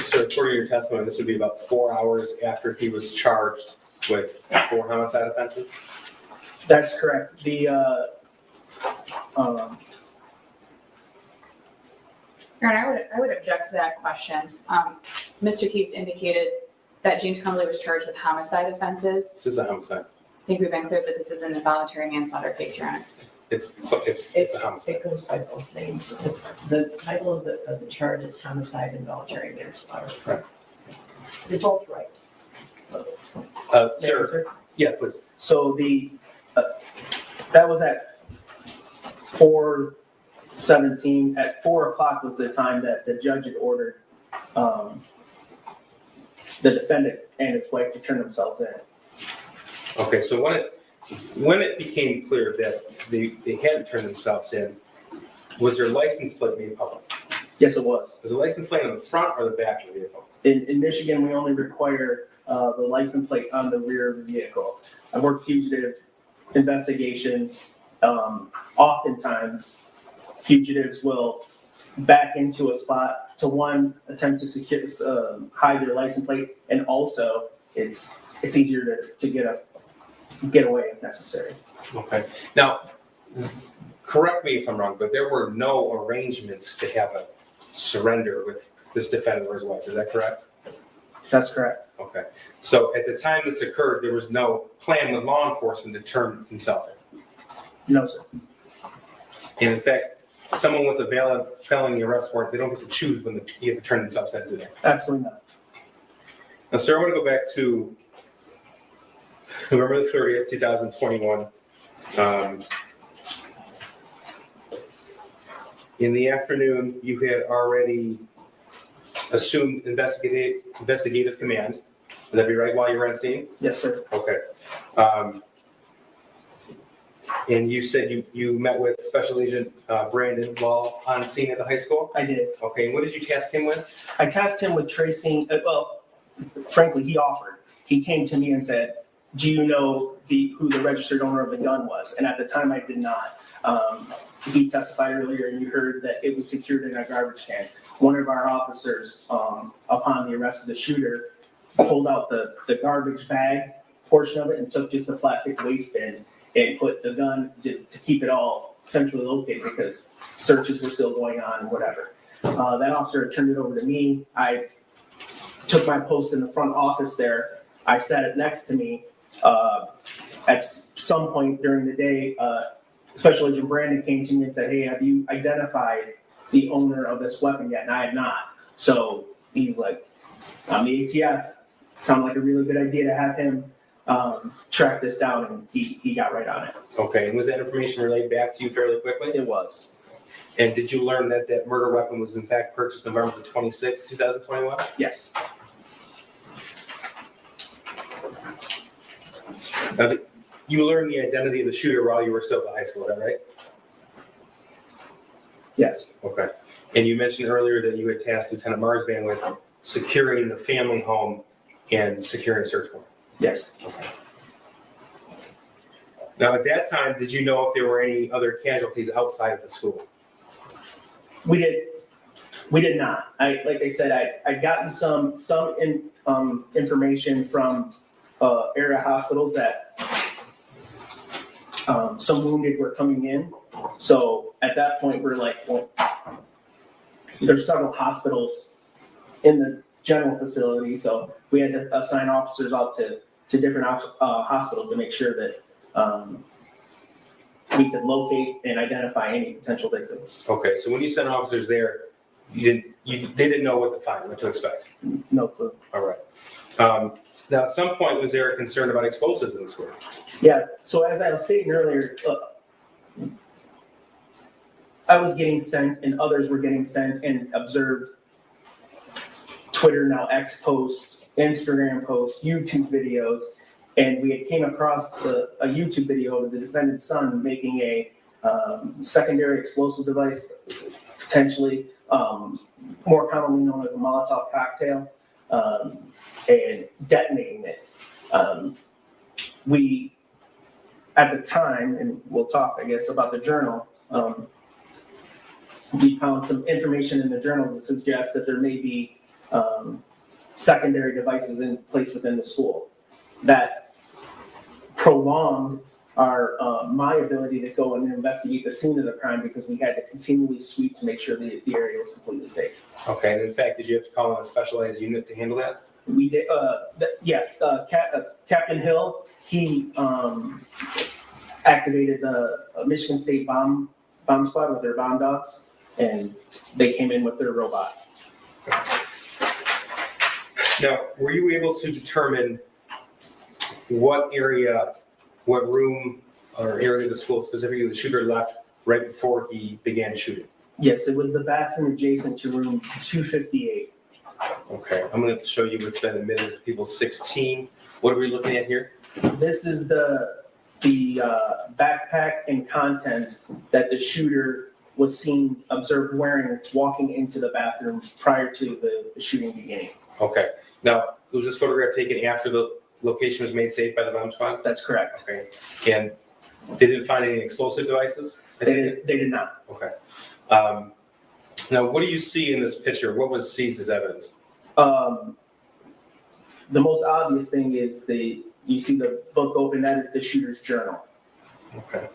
So according to your testimony, this would be about 4 hours after he was charged with 4 homicide offenses? That's correct. Aaron, I would object to that question. Mr. Keys indicated that James Crumbley was charged with homicide offenses. This is a homicide. I think we've been clear that this is an involuntary manslaughter case, Your Honor. It's a homicide. It goes by both names. The title of the charge is homicide involuntary manslaughter. Right. You're both right. Sir, yeah, please. So that was at 4:17. At 4 o'clock was the time that the judge had ordered the defendant and his wife to turn themselves in. Okay, so when it became clear that they hadn't turned themselves in, was their license plate made public? Yes, it was. Was the license plate on the front or the back of the vehicle? In Michigan, we only require the license plate on the rear of the vehicle. I work fugitive investigations. Oftentimes, fugitives will back into a spot to attempt to secure, hide their license plate, and also it's easier to get away if necessary. Okay. Now, correct me if I'm wrong, but there were no arrangements to have a surrender with this defendant or his wife. Is that correct? That's correct. Okay. So at the time this occurred, there was no plan with law enforcement to turn himself in. No, sir. And in fact, someone with a valid felony arrest warrant, they don't get to choose when they have to turn themselves in, do they? Absolutely not. Now, sir, I want to go back to November the 30th, 2021. In the afternoon, you had already assumed investigative command. Would that be right while you were on scene? Yes, sir. Okay. And you said you met with Special Agent Brandon while on scene at the high school? I did. Okay, and what did you task him with? I tasked him with tracing, frankly, he offered. He came to me and said, do you know who the registered owner of the gun was? And at the time, I did not. He testified earlier, and you heard that it was secured in a garbage can. One of our officers, upon the arrest of the shooter, pulled out the garbage bag portion of it and took just the plastic waste bin and put the gun to keep it all centrally located because searches were still going on and whatever. That officer turned it over to me. I took my post in the front office there. I sat it next to me. At some point during the day, Special Agent Brandon came to me and said, hey, have you identified the owner of this weapon yet? And I had not. So he's like, I'm the ATF. Sounded like a really good idea to have him track this down, and he got right on it. Okay, and was that information relayed back to you fairly quickly? It was. And did you learn that that murder weapon was in fact purchased November the 26th, 2021? Yes. Now, you learned the identity of the shooter while you were still at high school, is that right? Yes. Okay. And you mentioned earlier that you had tasked Lieutenant Marsban with securing the family home and securing a search warrant? Yes. Okay. Now, at that time, did you know if there were any other casualties outside of the school? We did not. Like I said, I'd gotten some information from area hospitals that some wounded were coming in. So at that point, we're like, well, there's several hospitals in the general facility, so we had to assign officers out to different hospitals to make sure that we could locate and identify any potential victims. Okay, so when you sent officers there, they didn't know what to find, what to expect? No clue. All right. Now, at some point, was there a concern about explosives in the school? Yeah, so as I was stating earlier, I was getting sent and others were getting sent and observed Twitter, now X posts, Instagram posts, YouTube videos, and we had came across a YouTube video of the defendant's son making a secondary explosive device, potentially more commonly known as a Molotov cocktail, and detonating it. We, at the time, and we'll talk, I guess, about the journal, we found some information in the journal that suggests that there may be secondary devices in place within the school that prolonged my ability to go and investigate the scene of the crime, because we had to continually sweep to make sure the area was completely safe. Okay, and in fact, did you have to call in a specialized unit to handle that? We did, yes, Captain Hill, he activated the Michigan State bomb squad with their bomb dogs, and they came in with their robot. Now, were you able to determine what area, what room or area of the school specifically the shooter left right before he began shooting? Yes, it was the bathroom adjacent to room 258. Okay, I'm going to show you what's been admitted as people 16. What are we looking at here? This is the backpack and contents that the shooter was seen, observed wearing, walking into the bathroom prior to the shooting beginning. Okay, now, was this photograph taken after the location was made safe by the bomb squad? That's correct. Okay, and they didn't find any explosive devices? They did not. Okay. Now, what do you see in this picture? What was seized as evidence? The most obvious thing is you see the book open, that is the shooter's journal. Okay.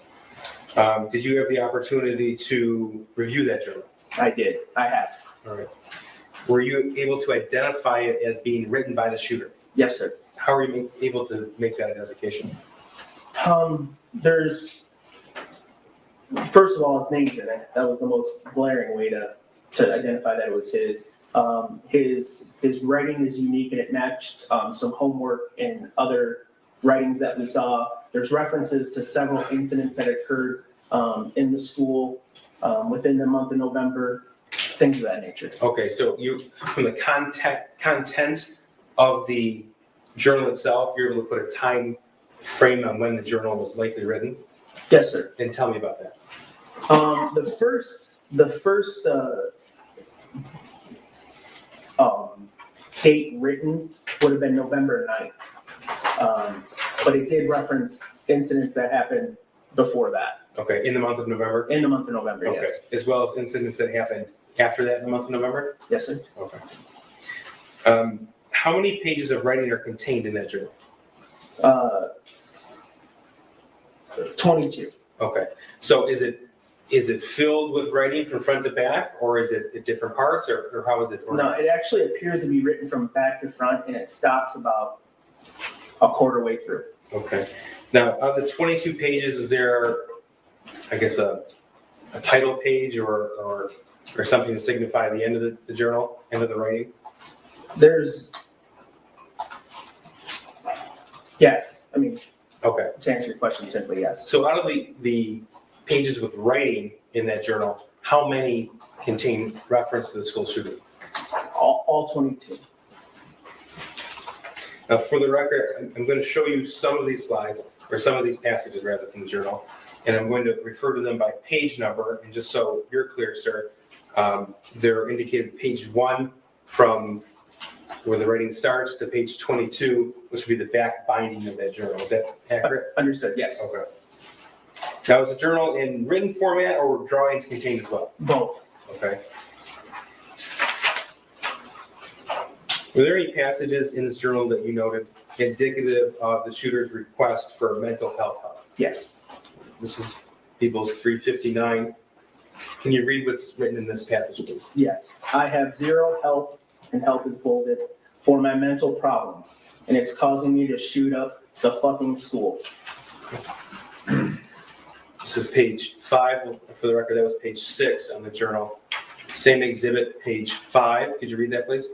Did you have the opportunity to review that journal? I did. I have. All right. Were you able to identify it as being written by the shooter? Yes, sir. How were you able to make that identification? There's, first of all, his name's in it. That was the most glaring way to identify that it was his. His writing is unique, and it matched some homework and other writings that we saw. There's references to several incidents that occurred in the school within the month of November, things of that nature. Okay, so you, from the content of the journal itself, you're able to put a time frame on when the journal was likely written? Yes, sir. And tell me about that. The first date written would have been November 9th. But it did reference incidents that happened before that. Okay, in the month of November? In the month of November, Okay, yes. as well as incidents that happened after that in the month of November? Yes, sir. Okay. How many pages of writing are contained in that journal? 22. Okay, so is it filled with writing from front to back, or is it at different parts, or how is it organized? No, it actually appears to be written from back to front, and it stops about a quarter way through. Okay. Now, of the 22 pages, is there, I guess, a title page or something to signify the end of the journal, end of the writing? There's, yes, I mean, okay. To answer your question simply, yes. So out of the pages with writing in that journal, how many contain reference to the school shooting? All 22. Now, for the record, I'm going to show you some of these slides, or some of these passages rather, from the journal, and I'm going to refer to them by page number, and just so you're clear, sir, they're indicated page 1 from where the writing starts to page 22, which would be the back binding of that journal. Is that accurate? Understood, yes. Okay. Now, is the journal in written format or were drawings contained as well? Both. Okay. Were there any passages in this journal that you noted indicative of the shooter's request for mental health help? Yes. This is People's 359. Can you read what's written in this passage, please? Yes. I have zero help, and help is bolded, for my mental problems, and it's causing me to shoot up the fucking school. This is page 5. For the record, that was page 6 on the journal. Same exhibit, page 5. Could you read that, please?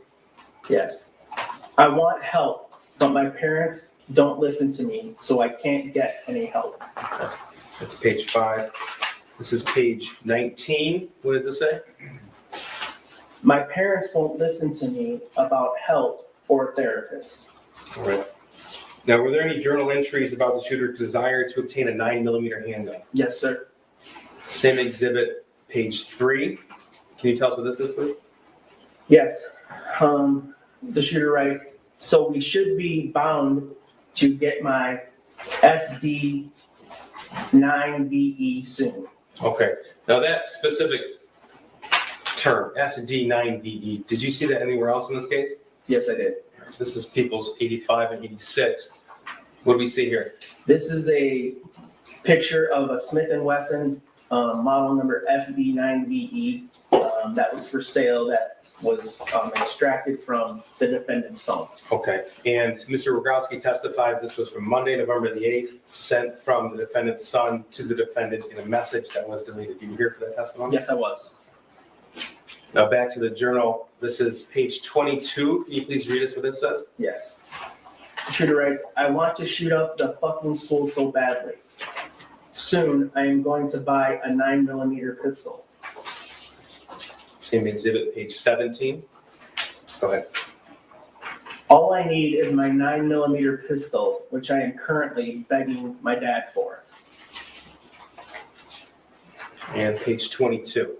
Yes. I want help, but my parents don't listen to me, so I can't get any help. Okay. That's page 5. This is page 19. What does this say? My parents won't listen to me about help or a therapist. All right. Now, were there any journal entries about the shooter's desire to obtain a 9mm handgun? Yes, sir. Same exhibit, page 3. Can you tell us what this is, please? Yes. The shooter writes, so we should be bound to get my SD 9VE soon. Okay. Now, that specific term, SD9VE, did you see that anywhere else in this case? Yes, I did. This is People's 85 and 86. What do we see here? This is a picture of a Smith & Wesson model number SD9VE that was for sale, that was extracted from the defendant's phone. Okay. And Mr. Rogowski testified this was from Monday, November the 8th, sent from the defendant's son to the defendant in a message that was deleted. Do you hear for that testimony? Yes, I was. Now back to the journal. This is page 22. Can you please read us what this says? Yes. The shooter writes, I want to shoot up the fucking school so badly. Soon, I am going to buy a 9mm pistol. Same exhibit, page 17. Go ahead. All I need is my 9mm pistol, which I am currently begging my dad for. And page 22.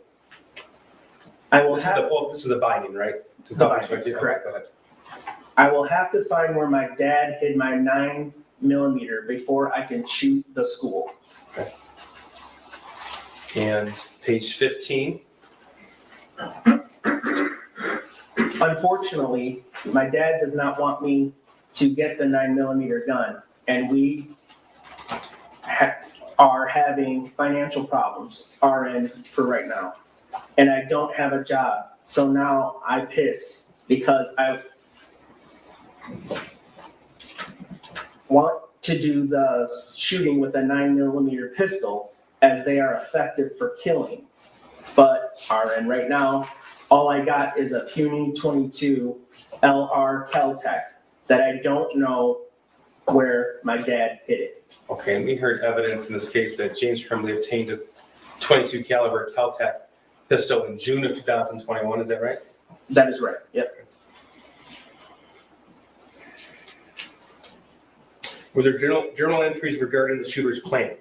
I will This have, is the binding, right? The binding, Okay, correct. Go ahead. I will have to find where my dad hid my 9mm before I can shoot the school. Okay. And page 15. Unfortunately, my dad does not want me to get the 9mm gun, and we are having financial problems, RN for right now. And I don't have a job, so now I'm pissed because I want to do the shooting with a 9mm pistol, as they are effective for killing. But RN right now, all I got is a puny 22 LR Keltec that I don't know where my dad hid it. Okay, and we heard evidence in this case that James Crumbley obtained a 22 caliber Keltec pistol in June of 2021. Is that right? That is right. Yep. Were there journal entries regarding the shooter's plan?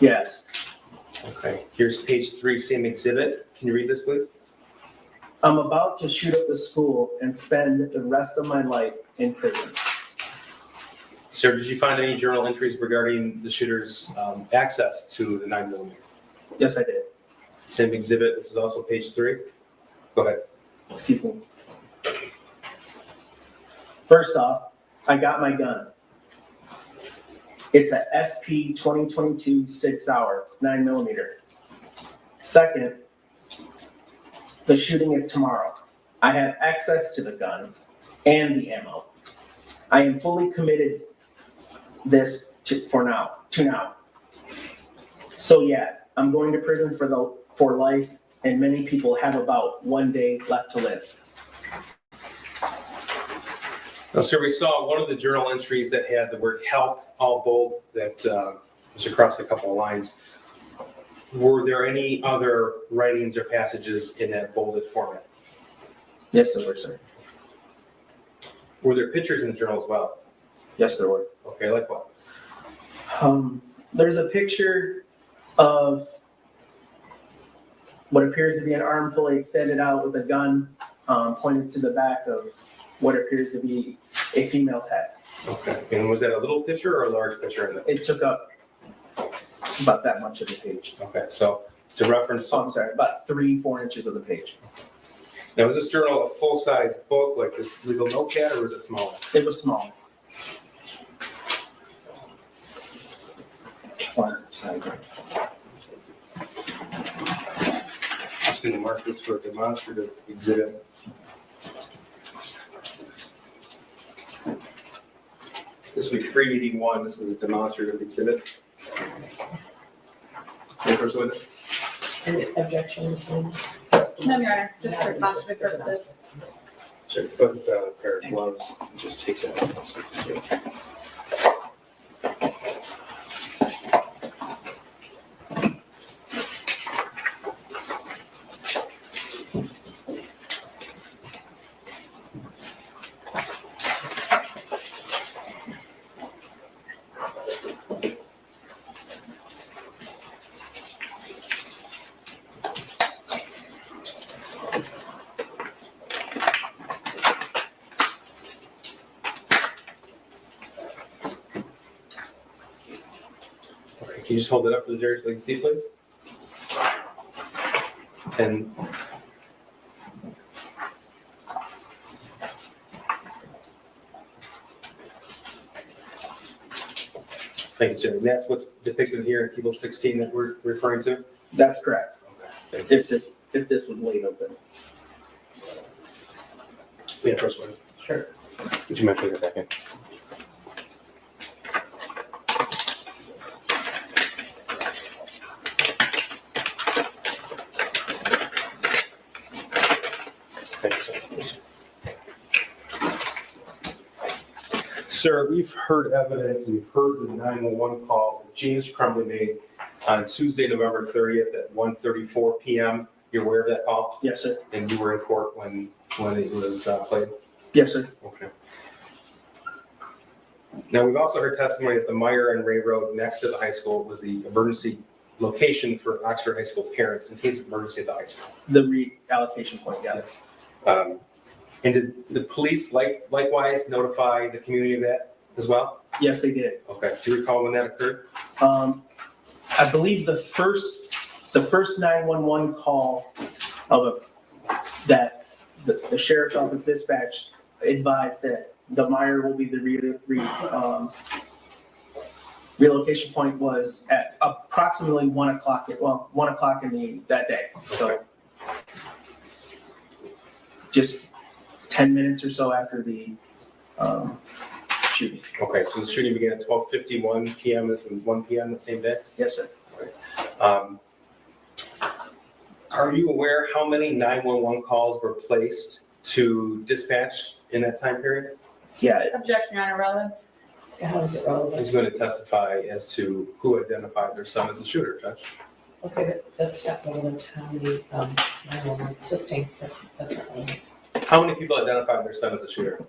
Yes. Okay, here's page 3, same exhibit. Can you read this, please? I'm about to shoot up the school and spend the rest of my life in prison. Sir, did you find any journal entries regarding the shooter's access to the 9mm? Yes, I did. Same exhibit. This is also page 3. Go ahead. Excuse me. First off, I got my gun. It's a SP 2022 6-hour 9mm. Second, the shooting is tomorrow. I have access to the gun and the ammo. I am fully committed to now. So yeah, I'm going to prison for life, and many people have about 1 day left to live. Now, sir, we saw one of the journal entries that had the word help all bold that was across a couple of lines. Were there any other writings or passages in that bolded format? Yes, there were, sir. Were there pictures in the journal as well? Yes, there were. Okay, like what? There's a picture of what appears to be an arm fully extended out with a gun pointed to the back of what appears to be a female's head. Okay, and was that a little picture or a large picture in the? It took up about that much of the page. Okay, so to reference. Oh, I'm sorry, about 3-4 inches of the page. Now, was this journal a full-size book like this legal notepad, or was it smaller? It was small. I'm just going to mark this for a demonstrative exhibit. This will be 381. This is a demonstrative exhibit. Papers with it? Any objections? No, Your Honor, just for demonstrative purposes. So put a pair of gloves and just take that out so you can see it. Can you just hold it up for the jury so they can see, please? And thank you, sir. And that's what's depicted here in Table 16 that we're referring to? That's correct. Okay, thank you. If this was laid open. Yeah, first one. Sure. Would you mind putting it back in? Sir, we've heard evidence and we've heard the 911 call that James Crumbley made on Tuesday, November 30th at 1:34 p.m. You're aware of that call? Yes, sir. And you were in court when it was played? Yes, sir. Okay. Now, we've also heard testimony that the Meyer and Ray Road next to the high school was the emergency location for Oxford High School parents in case of emergency at the high school. The reallocation point, yes. And did the police likewise notify the community of that as well? Yes, they did. Okay. Do you recall when that occurred? I believe the first 911 call that the sheriff's office dispatch advised that the Meyer will be the relocation point was at approximately 1 o'clock. 1 o'clock that day. So just 10 minutes or so after the shooting. Okay, so the shooting began at 12:51 p.m. This was 1 p.m. the same day? Yes, sir. Are you aware how many 911 calls were placed to dispatch in that time period? Yeah. Objection, Your Honor, relevance. How is it relevant? He's going to testify as to who identified their son as the shooter, Judge. Okay, but that's not relevant to how many 911 existing, but that's not relevant. How many people identified their son as the shooter?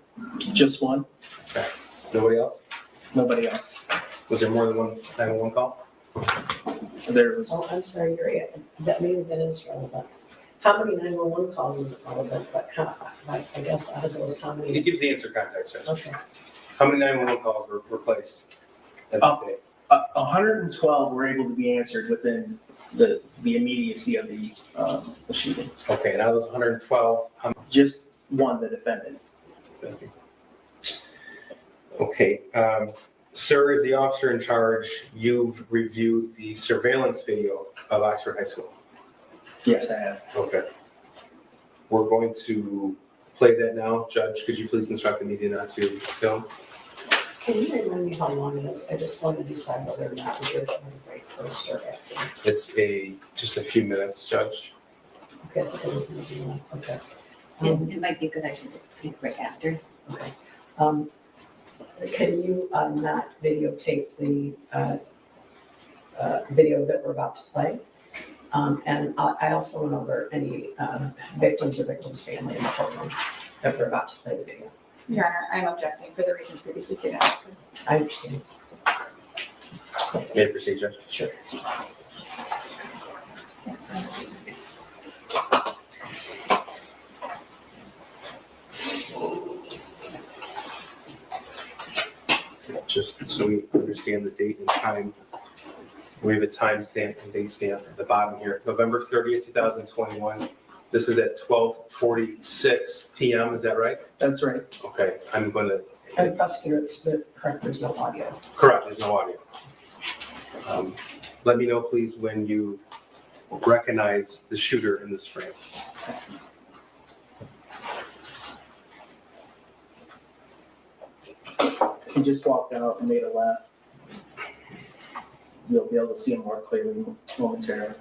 Just one. Okay. Nobody else? Nobody else. Was there more than one 911 call? There was. Oh, I'm sorry, that maybe that is relevant. How many 911 calls is relevant, but I guess out of those, how many? It gives the answer context, Judge. Okay. How many 911 calls were placed at that day? 112 were able to be answered within the immediacy of the shooting. Okay, and out of those 112, how many? Just one, the defendant. Thank you. Okay, sir, as the officer in charge, you've reviewed the surveillance video of Oxford High School. Yes, I have. Okay. We're going to play that now. Judge, could you please instruct the media not to film? Can you remind me how long it is? I just want to decide whether or not we're going to break first or after. It's just a few minutes, Judge. Okay, I think it was going to be long. Okay. It might be a good idea to take a break after. Okay. Can you not videotape the video that we're about to play? And I also went over any victims or victims' family in the courtroom that we're about to play the video. Your Honor, I'm objecting for the reasons previously stated. I understand. May I proceed, Judge? Sure. just so we understand the date and time. We have a timestamp and date stamp at the bottom here, November 30th, 2021. This is at 12:46 p.m., is that right? That's right. Okay, I'm going to. And prosecutor, it's correct, there's no audio. Correct, there's no audio. Let me know, please, when you recognize the shooter in this frame. He just walked out and made a left. You'll be able to see him more clearly momentarily.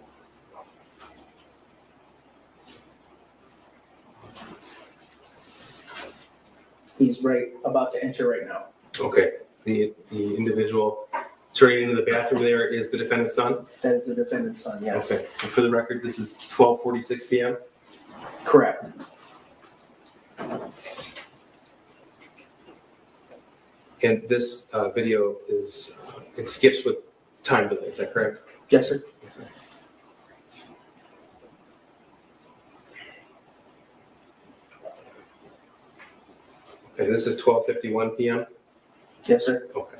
He's about to enter right now. Okay, the individual straight into the bathroom there is the defendant's son? That is the defendant's son, yes. Okay, so for the record, this is 12:46 p.m.? Correct. And this video it skips with time delay, is that correct? Yes, sir. Okay, this is 12:51 p.m.? Yes, sir. Okay.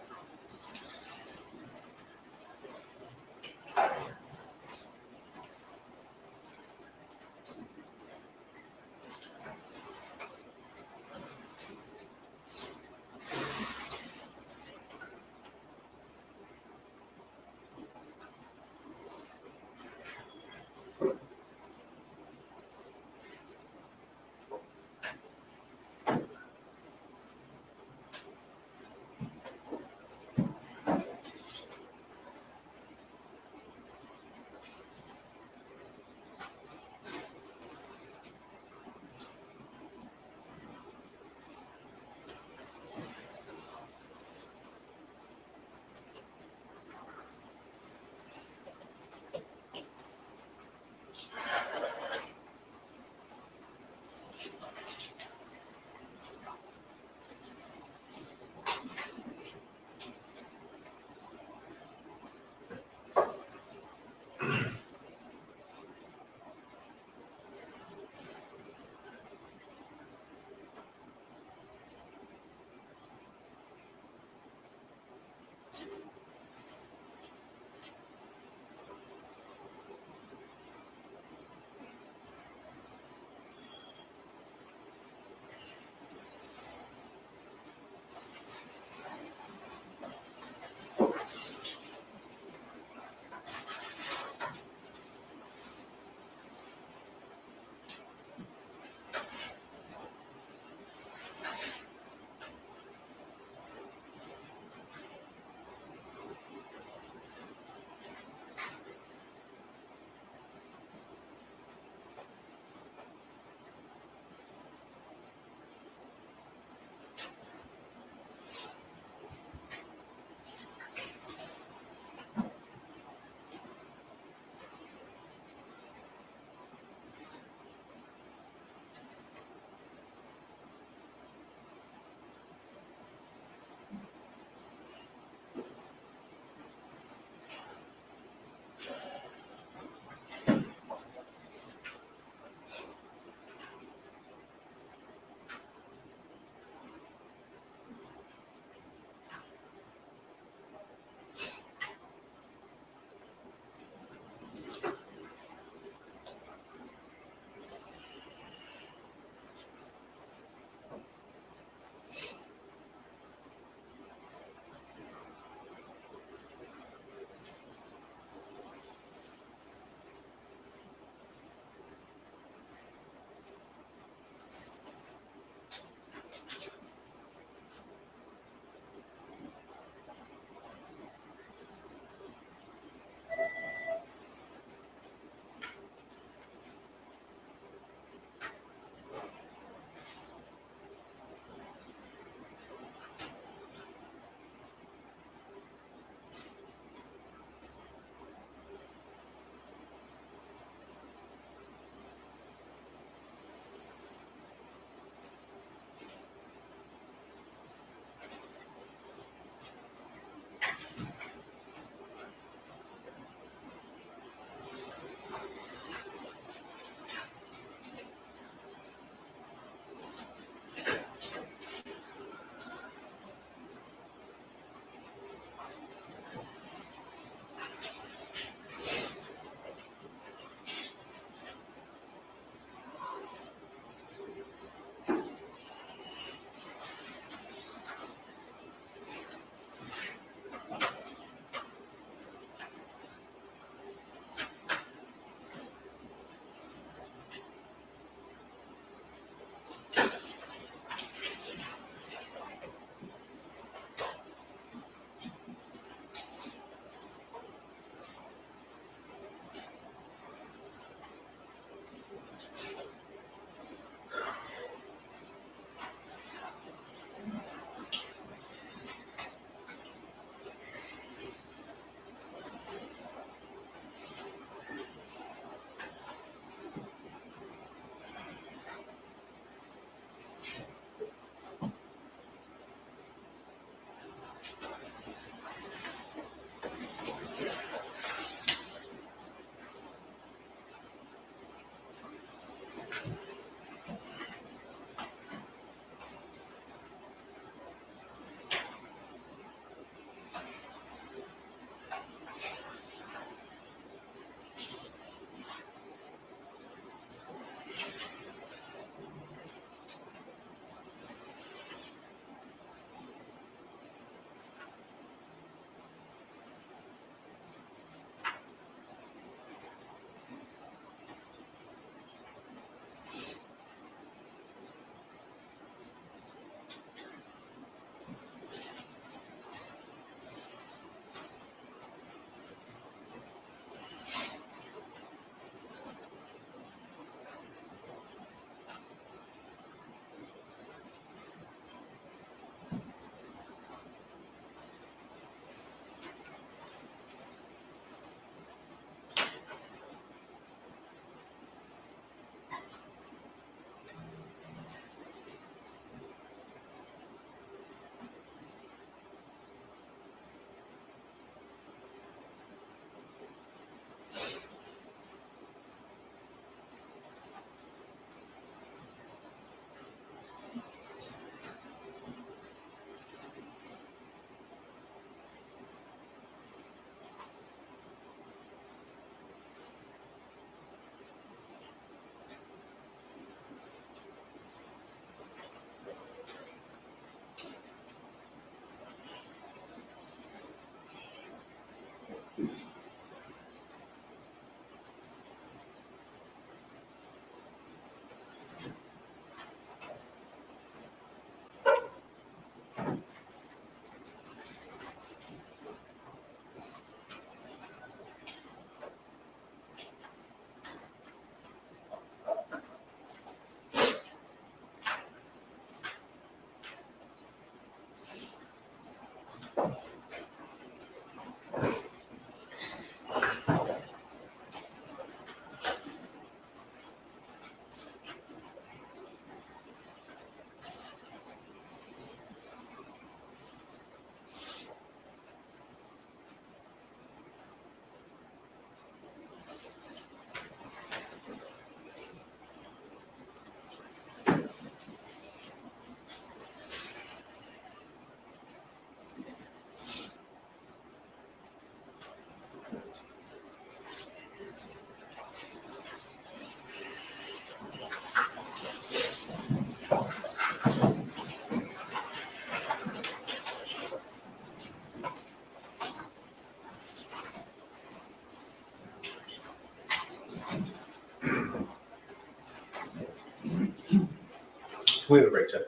We have a break, Jeff.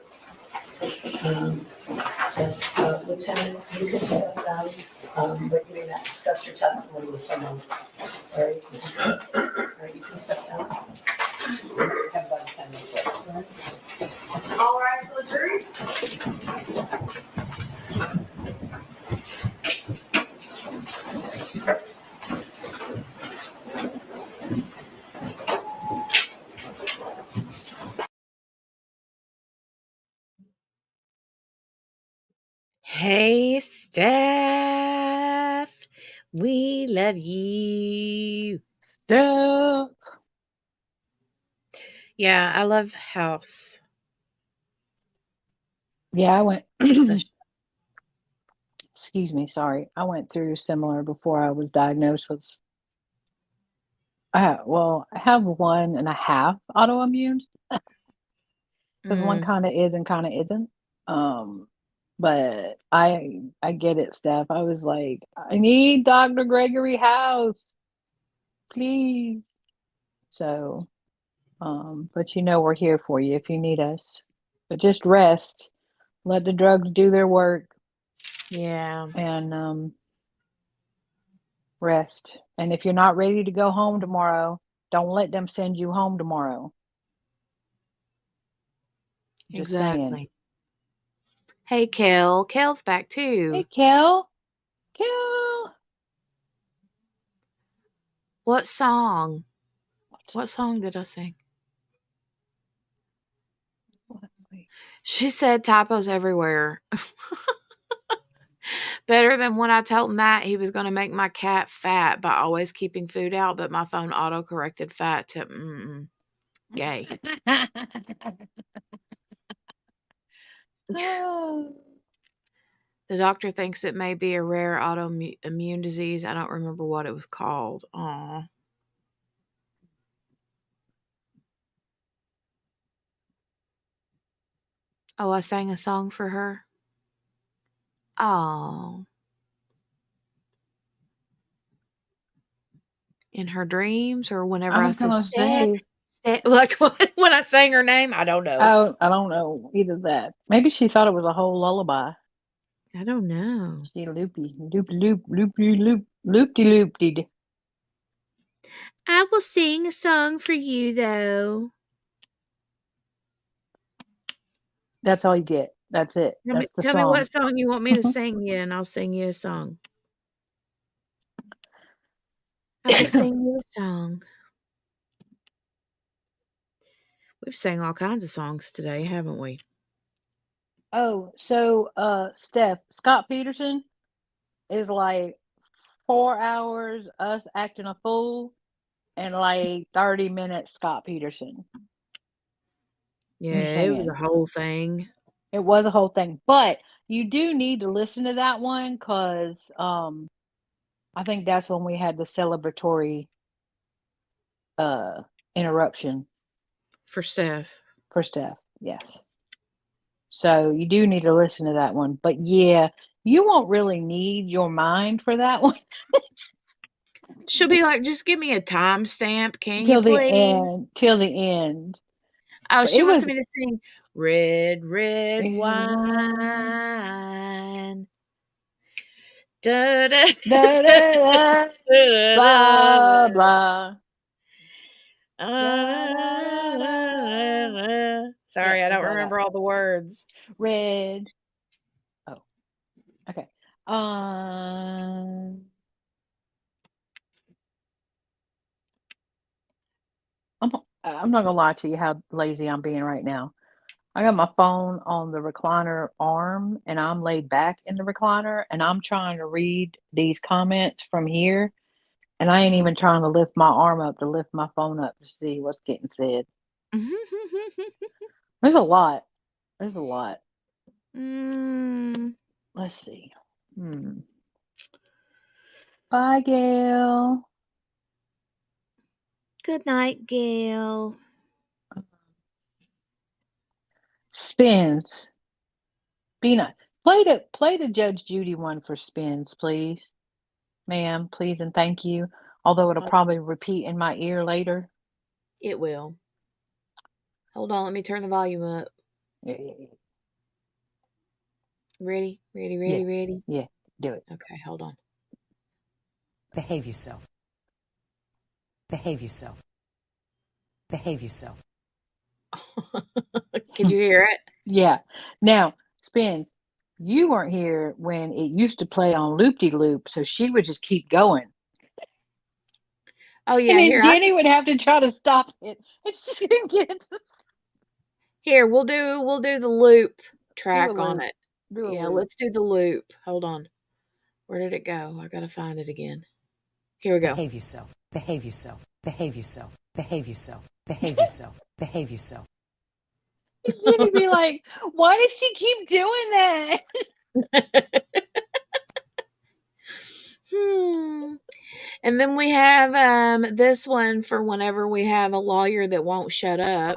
Yes, Lieutenant, you can step down, but you may not discuss your testimony with someone. All right, you can step down. You have about 10 minutes left, all right? All rise for the jury. Hey, Steph. We love you. Steph. Yeah, I love House. Yeah, I went. Excuse me, sorry. I went through similar before I was diagnosed with. I have 1.5 autoimmune because one kind of is and kind of isn't. But I get it, Steph. I was like, I need Dr. Gregory House, please. So, but we're here for you if you need us. But just rest, let the drugs do their work. Yeah. And rest. And if you're not ready to go home tomorrow, don't let them send you home tomorrow. Just Exactly. saying. Hey, Kel. Kel's back too. Hey, Kel. Kel. What song? What song did I sing? She said typos everywhere. Better than when I told Matt he was going to make my cat fat by always keeping food out, but my phone auto-corrected fat to gay. The doctor thinks it may be a rare autoimmune disease. I don't remember what it was called. Aw. Oh, I sang a song for her. Oh. In her dreams or whenever I I was said, gonna say, like when I sang her name, I don't know. oh, I don't know either that. Maybe she thought it was a whole lullaby. I don't know. She loopy, loop-de-loop. I will sing a song for you, though. That's all you get. That's it. That's the Tell me song. what song you want me to sing you, and I'll sing you a song. I will sing you a song. We've sang all kinds of songs today, haven't we? Oh, so Steph, Scott Peterson is like 4 hours us acting a fool and like 30 minutes Scott Peterson. Yeah, it was a whole thing. It was a whole thing. But you do need to listen to that one because I think that's when we had the celebratory interruption. For Steph. For Steph, yes. So you do need to listen to that one. But yeah, you won't really need your mind for that one. She'll be like, just give me a timestamp, can Till you the please? end. Till the end. Oh, But she it wants was me to sing Red, Red Red Wine. Da, da, da, da, blah blah. Sorry, Yeah, I that's don't all I remember got. all the words. Red. Oh, okay. I'm not gonna lie to you how lazy I'm being right now. I got my phone on the recliner arm and I'm laid back in the recliner and I'm trying to read these comments from here and I ain't even trying to lift my arm up to lift my phone up to see what's getting said. There's a lot. There's a lot. Let's see. Bye, Gail. Good night, Gail. Spins. Be nice. Play the Judge Judy one for spins, please. Ma'am, please and thank you. Although it'll probably repeat in my ear later. It will. Hold on, let me turn the volume up. Ready? Ready? Yeah, do it. Okay, hold on. Behave yourself. Behave yourself. Behave yourself. Could you hear it? Yeah. Now, Spins, you weren't here when it used to play on loop-de-loop, so she would just keep going. Oh yeah, And then here. Jenny would have to try to stop it, and she didn't get it to stop. Here, we'll do the loop track on loop. it. Do a Yeah, loop. let's do the loop. Hold on. Where did it go? I gotta find it again. Here we go. Behave yourself. Behave yourself. Behave yourself. Behave yourself. Behave yourself. Behave yourself. Jenny be like, why does she keep doing that? And then we have this one for whenever we have a lawyer that won't shut up.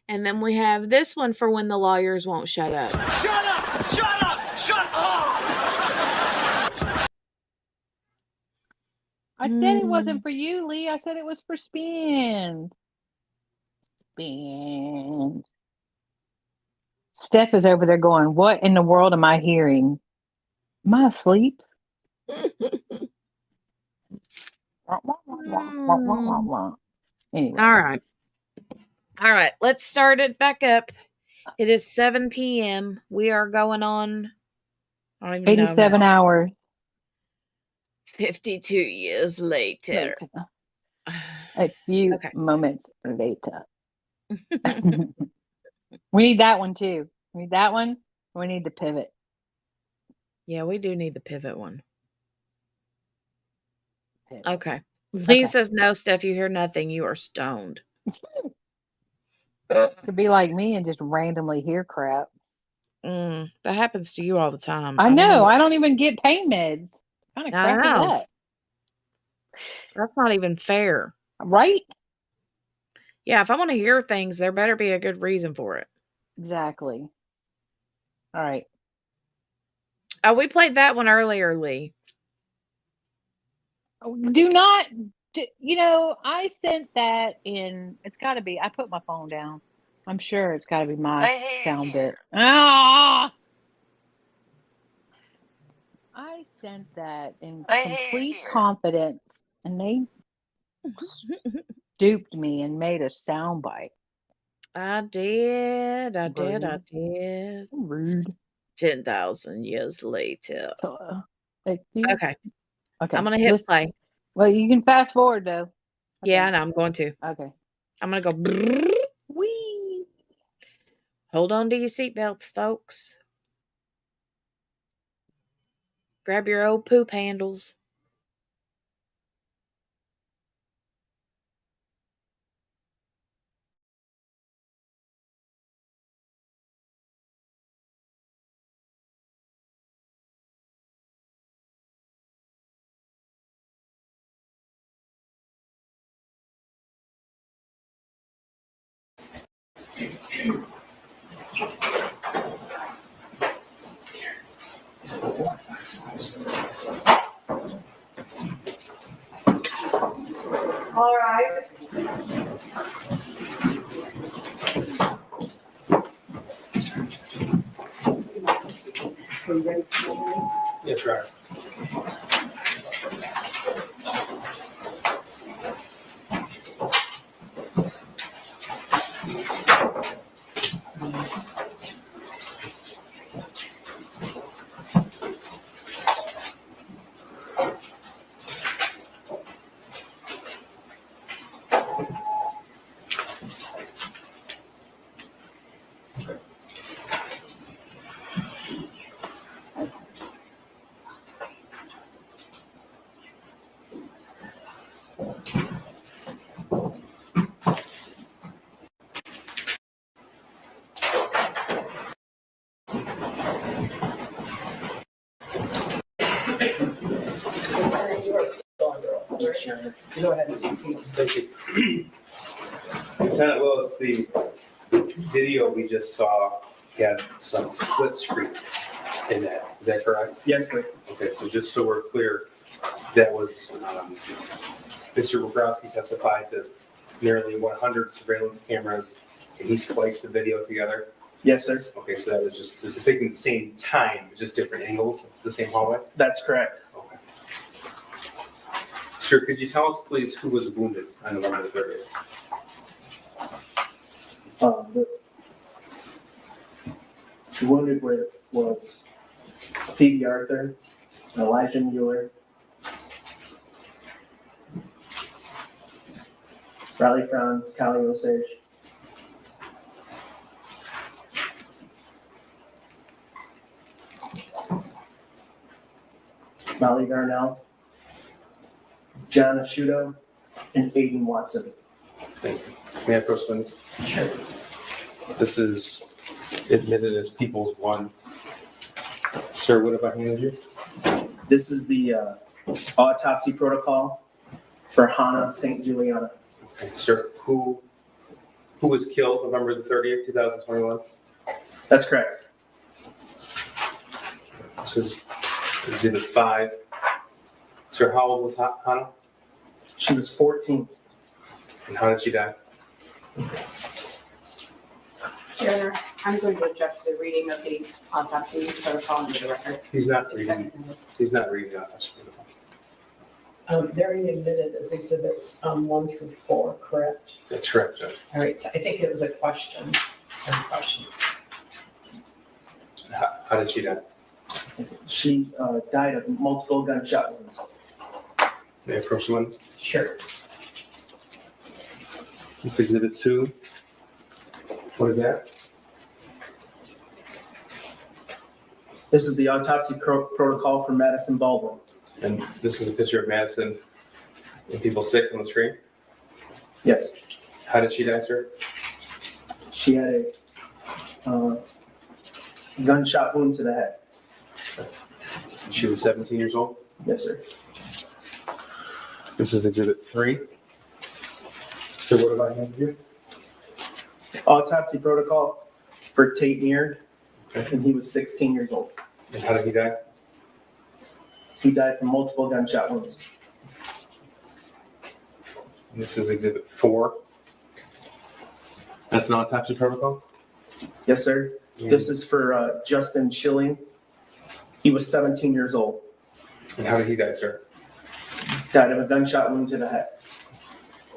And then we have this one for when the lawyers won't shut up. Shut up! Shut up! Shut up! I said it wasn't for you, Lee. I said it was for Spins. Spins. Steph is over there going, what in the world am I hearing? Am I asleep? Anyway. All right, let's start it back up. It is 7 p.m. We are going on, I don't even 87 know. hours. 52 years later. A few moments later. We need that one too. We need that one. We need the pivot. Yeah, we do need the pivot one. Okay. Lee says, no, Steph, you hear nothing. You are stoned. To be like me and just randomly hear crap. That happens to you all the time. I know. I don't even get pain meds. What kind of crap is that? That's not even fair. Right? Yeah, if I want to hear things, there better be a good reason for it. Exactly. All right. Oh, we played that one earlier, Lee. Do not, I sent that in. It's got to be. I put my phone down. I'm sure it's got to be my sound bit. Ah! I sent that in complete confidence, and they duped me and made a sound bite. I did. Rude. 10,000 years later. Okay. I'm going to hit play. Well, you can fast forward, though. Yeah, I know. I'm going to. Okay. I'm going to go. Brrr. Whee! Hold on to your seatbelts, folks. Grab your old poop handles. All right. Are you ready for me? Yes, right. Go ahead, Mr. Keys. Thank you. Lieutenant Willis, the video we just saw had some split screens in that. Is that correct? Yes, sir. Okay, so just so we're clear, that was, Mr. Bobrowski testified to nearly 100 surveillance cameras, and he spliced the video together. Yes, sir. Okay, so that was just, it was taking the same time, but just different angles of the same hallway? That's correct. Okay. Sir, could you tell us, please, who was wounded on November the 30th? The wounded was Phoebe Arthur, Elijah Mueller, Riley Franz, Callie Osage, Molly Darnell, John Asciuto, and Aiden Watson. Thank you. May I approach witness? Sure. This is admitted as People's One. Sir, what have I handed you? This is the autopsy protocol for Hannah St. Juliana. Okay, sir, who was killed November the 30th, 2021? That's correct. This is exhibit 5. Sir, how old was Hannah? She was 14. And how did she die? Your Honor, I'm going to object to the reading of the autopsy protocol into the record. He's not reading the autopsy protocol. They're admitted as exhibits 1 through 4, correct? That's correct, Judge. All right, so I think it was a question. How did she die? She died of multiple gunshot wounds. May I approach the witness? Sure. This is exhibit 2. What is that? This is the autopsy protocol for Madison Baldwin. And this is a picture of Madison and people 6 on the screen? Yes. How did she die, sir? She had a gunshot wound to the head. She was 17 years old? Yes, sir. This is exhibit 3. So what have I handed you? Autopsy protocol for Tate Meard, and he was 16 years old. And how did he die? He died from multiple gunshot wounds. And this is exhibit 4. That's an autopsy protocol? Yes, sir. This is for Justin Schilling. He was 17 years old. And how did he die, sir? Died of a gunshot wound to the head.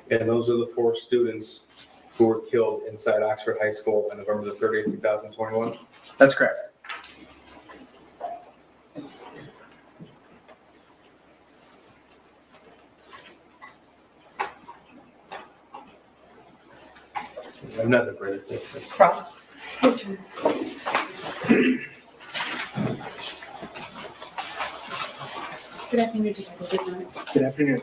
And those are the 4 students who were killed inside Oxford High School on November the 30th, 2021? That's correct. Another brother. Cross. Good afternoon, Detective Guzman. Good afternoon.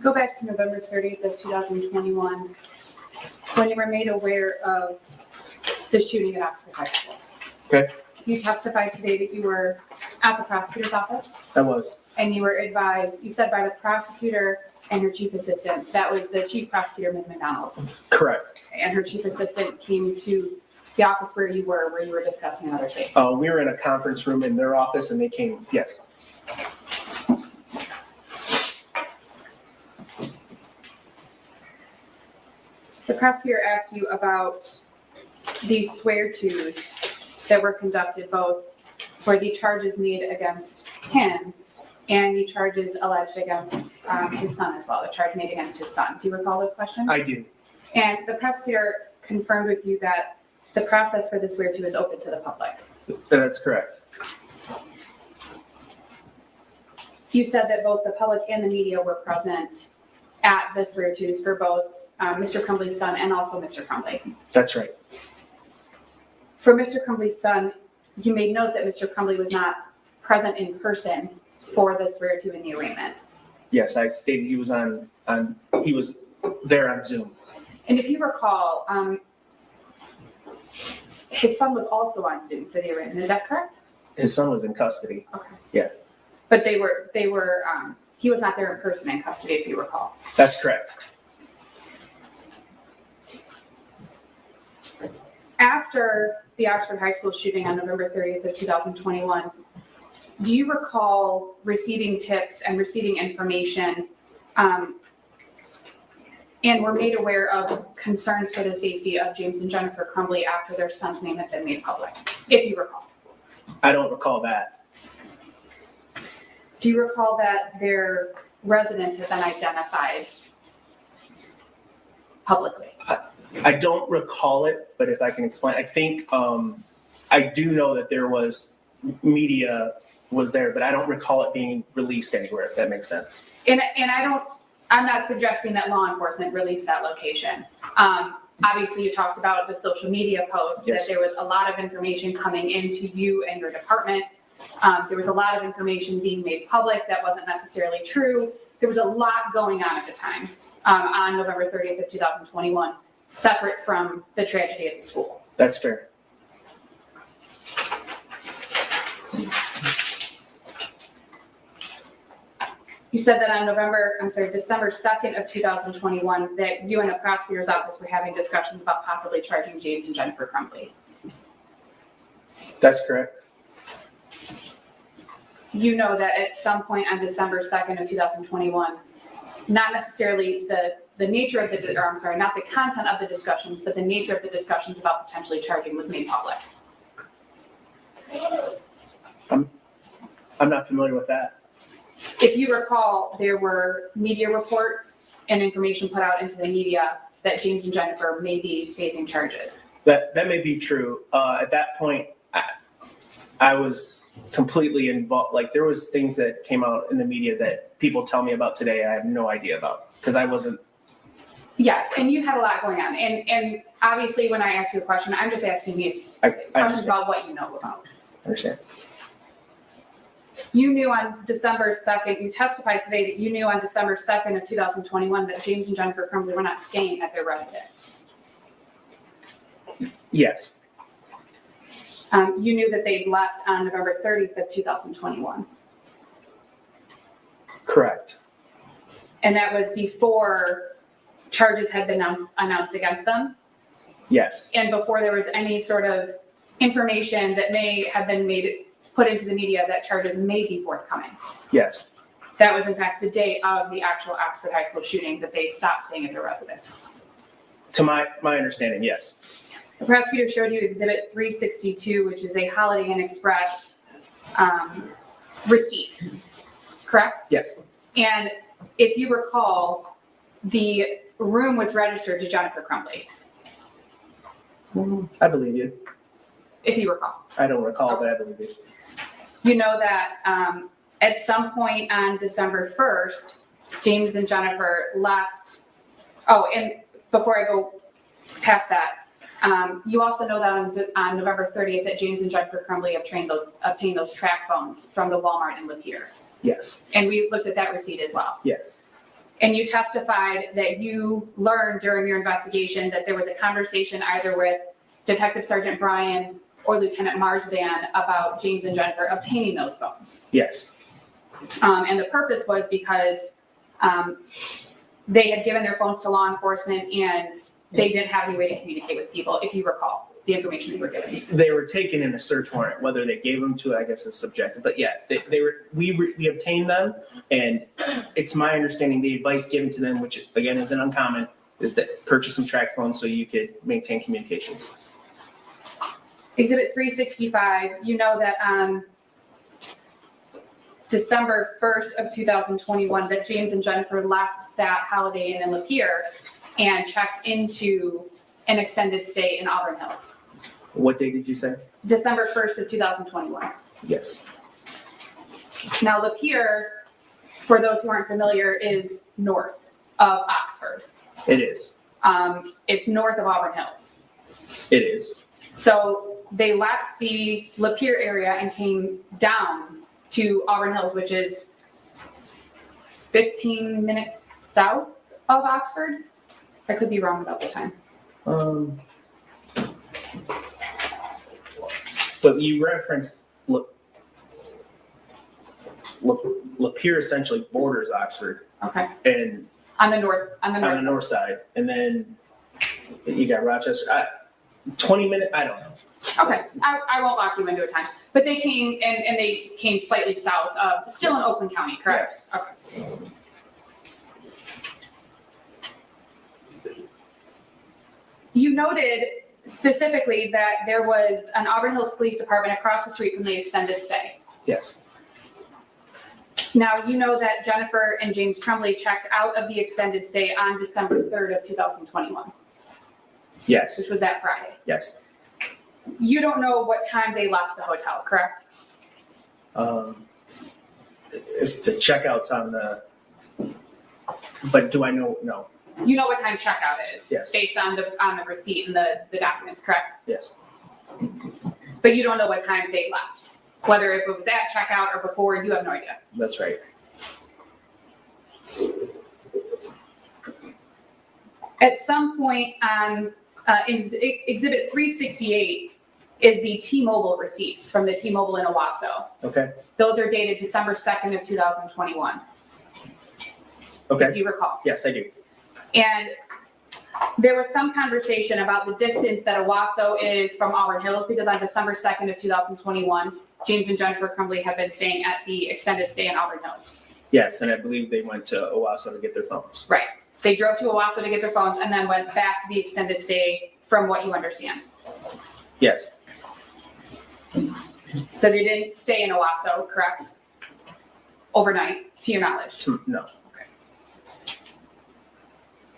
Go back to November 30th of 2021, when you were made aware of the shooting at Oxford High School. Okay. You testified today that you were at the prosecutor's office, I was. and you were advised, you said by the prosecutor and her chief assistant, that was the chief prosecutor, Ms. McDonald. Correct. And her chief assistant came to the office where you were discussing another case. We were in a conference room in their office, and they came. Yes. The prosecutor asked you about these swear-tos that were conducted, both for the charges made against him and the charges alleged against his son as well, the charge made against his son. Do you recall those questions? I do. And the prosecutor confirmed with you that the process for the swear-to is open to the public. That's correct. You said that both the public and the media were present at the swear-tos for both Mr. Crumbley's son and also Mr. Crumbley. That's right. For Mr. Crumbley's son, you made note that Mr. Crumbley was not present in person for the swear-to in the arraignment. Yes, I stated he was he was there on Zoom. And if you recall, his son was also on Zoom for the arraignment. Is that correct? His son was in custody. Okay. Yeah. But he was not there in person in custody, if you recall. That's correct. After the Oxford High School shooting on November 30th of 2021, do you recall receiving tips and receiving information and were made aware of concerns for the safety of James and Jennifer Crumbley after their son's name had been made public, if you recall? I don't recall that. Do you recall that their residence had been identified publicly? I don't recall it, but if I can explain, I think I do know that there was media was there, but I don't recall it being released anywhere, if that makes sense. And I'm not suggesting that law enforcement released that location. Obviously, you talked about the social media posts, Yes. that there was a lot of information coming into you and your department. There was a lot of information being made public that wasn't necessarily true. There was a lot going on at the time, on November 30th of 2021, separate from the tragedy at the school. That's fair. You said that on December 2nd of 2021, that you and the prosecutor's office were having discussions about possibly charging James and Jennifer Crumbley. That's correct. You know that at some point on December 2nd of 2021, not necessarily the nature of not the content of the discussions, but the nature of the discussions about potentially charging was made public. I'm not familiar with that. If you recall, there were media reports and information put out into the media that James and Jennifer may be facing charges. That may be true. At that point, I was completely involved. Like, there was things that came out in the media that people tell me about today I have no idea about, because I wasn't. Yes, and you had a lot going on. And obviously, when I ask you a question, I'm just asking you questions about what you know about. I understand. You knew on December 2nd, you testified today that you knew on December 2nd of 2021 that James and Jennifer Crumbley were not staying at their residence. Yes. You knew that they'd left on November 30th of 2021. Correct. And that was before charges had been announced against them? Yes. And before there was any sort of information that may have been put into the media that charges may be forthcoming? Yes. That was in fact the day of the actual Oxford High School shooting that they stopped staying at their residence. To my understanding, yes. The prosecutor showed you Exhibit 362, which is a Holiday Inn Express receipt, correct? Yes. And if you recall, the room was registered to Jennifer Crumbley, I believe you. if you recall. I don't recall, but I believe you. You know that at some point on December 1st, James and Jennifer left. Oh, and before I go past that, you also know that on November 30th that James and Jennifer Crumbley obtained those track phones from the Walmart in Lapeer. Yes. And we looked at that receipt as well. Yes. And you testified that you learned during your investigation that there was a conversation either with Detective Sergeant Brian or Lieutenant Marsden about James and Jennifer obtaining those phones. Yes. And the purpose was because they had given their phones to law enforcement and they didn't have any way to communicate with people, if you recall the information they were given. They were taken in a search warrant. Whether they gave them to, I guess, is subjective. But yeah, we obtained them, and it's my understanding the advice given to them, which again isn't uncommon, is that purchase some track phones so you could maintain communications. Exhibit 365, you know that on December 1st of 2021 that James and Jennifer left that Holiday Inn in Lapeer and checked into an extended stay in Auburn Hills. What day did you say? December 1st of 2021. Yes. Now Lapeer, for those who aren't familiar, is north of Oxford. It is. It's north of Auburn Hills. It is. So they left the Lapeer area and came down to Auburn Hills, which is 15 minutes south of Oxford. I could be wrong about the time. But you referenced Lapeer essentially borders Oxford. Okay. And on the north side, and then you got Rochester. 20 minutes. I don't know. Okay, I won't lock you into a time, but they came, and they came slightly south of, still in Oakland County, correct? Yes. Okay. You noted specifically that there was an Auburn Hills Police Department across the street from the extended stay. Yes. Now, you know that Jennifer and James Crumbley checked out of the extended stay on December 3rd of 2021, Yes. which was that Friday. Yes. You don't know what time they left the hotel, correct? If the checkout's on the, but do I know? No. You know what time checkout is? Yes. Based on the receipt and the documents, correct? Yes. But you don't know what time they left, whether if it was at checkout or before, you have no idea. That's right. At some point on Exhibit 368 is the T-Mobile receipts from the T-Mobile in Owasso. Okay. Those are dated December 2nd of 2021. Okay. If you recall. Yes, I do. And there was some conversation about the distance that Owasso is from Auburn Hills, because on December 2nd of 2021, James and Jennifer Crumbley have been staying at the extended stay in Auburn Hills. Yes, and I believe they went to Owasso to get their phones. Right. They drove to Owasso to get their phones and then went back to the extended stay, from what you understand. Yes. So they didn't stay in Owasso, correct? Overnight, to your knowledge? No.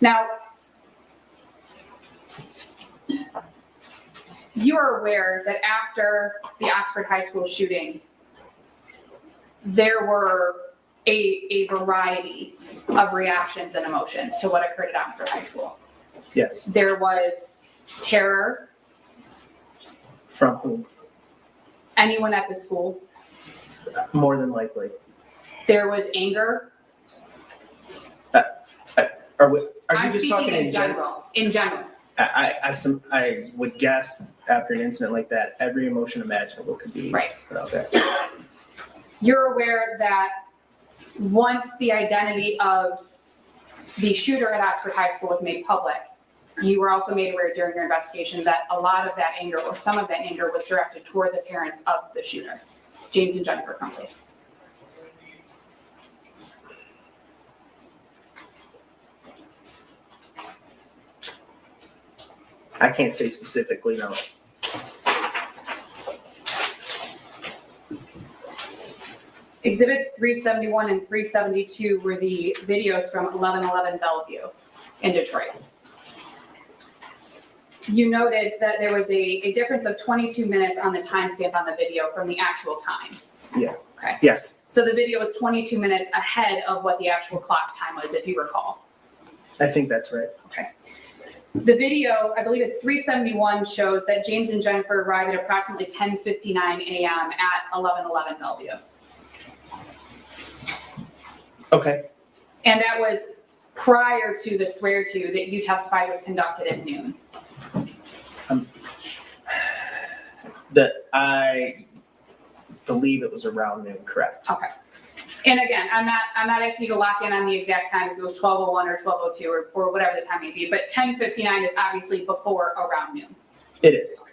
Now, you're aware that after the Oxford High School shooting, there were a variety of reactions and emotions to what occurred at Oxford High School. Yes. There was terror. From whom? Anyone at the school. More than likely. There was anger. Are you I'm just speaking talking in general. In general. I would guess after an incident like that, every emotion imaginable could be right put out there. You're aware that once the identity of the shooter at Oxford High School was made public, you were also made aware during your investigation that a lot of that anger, or some of that anger, was directed toward the parents of the shooter, James and Jennifer Crumbley. I can't say specifically, no. Exhibits 371 and 372 were the videos from 1111 Bellevue in Detroit. You noted that there was a difference of 22 minutes on the timestamp on the video from the actual time. Yeah. Okay. Yes. So the video was 22 minutes ahead of what the actual clock time was, if you recall. I think that's right. Okay. The video, I believe it's 371, shows that James and Jennifer arrived at approximately 10:59 a.m. at 1111 Bellevue. Okay. And that was prior to the swear-to that you testified was conducted at noon. That I believe it was around noon, correct? Okay. And again, I'm not asking you to lock in on the exact time, if it was 12:01 or 12:02 or whatever the time may be, but 10:59 is obviously before around noon. It is.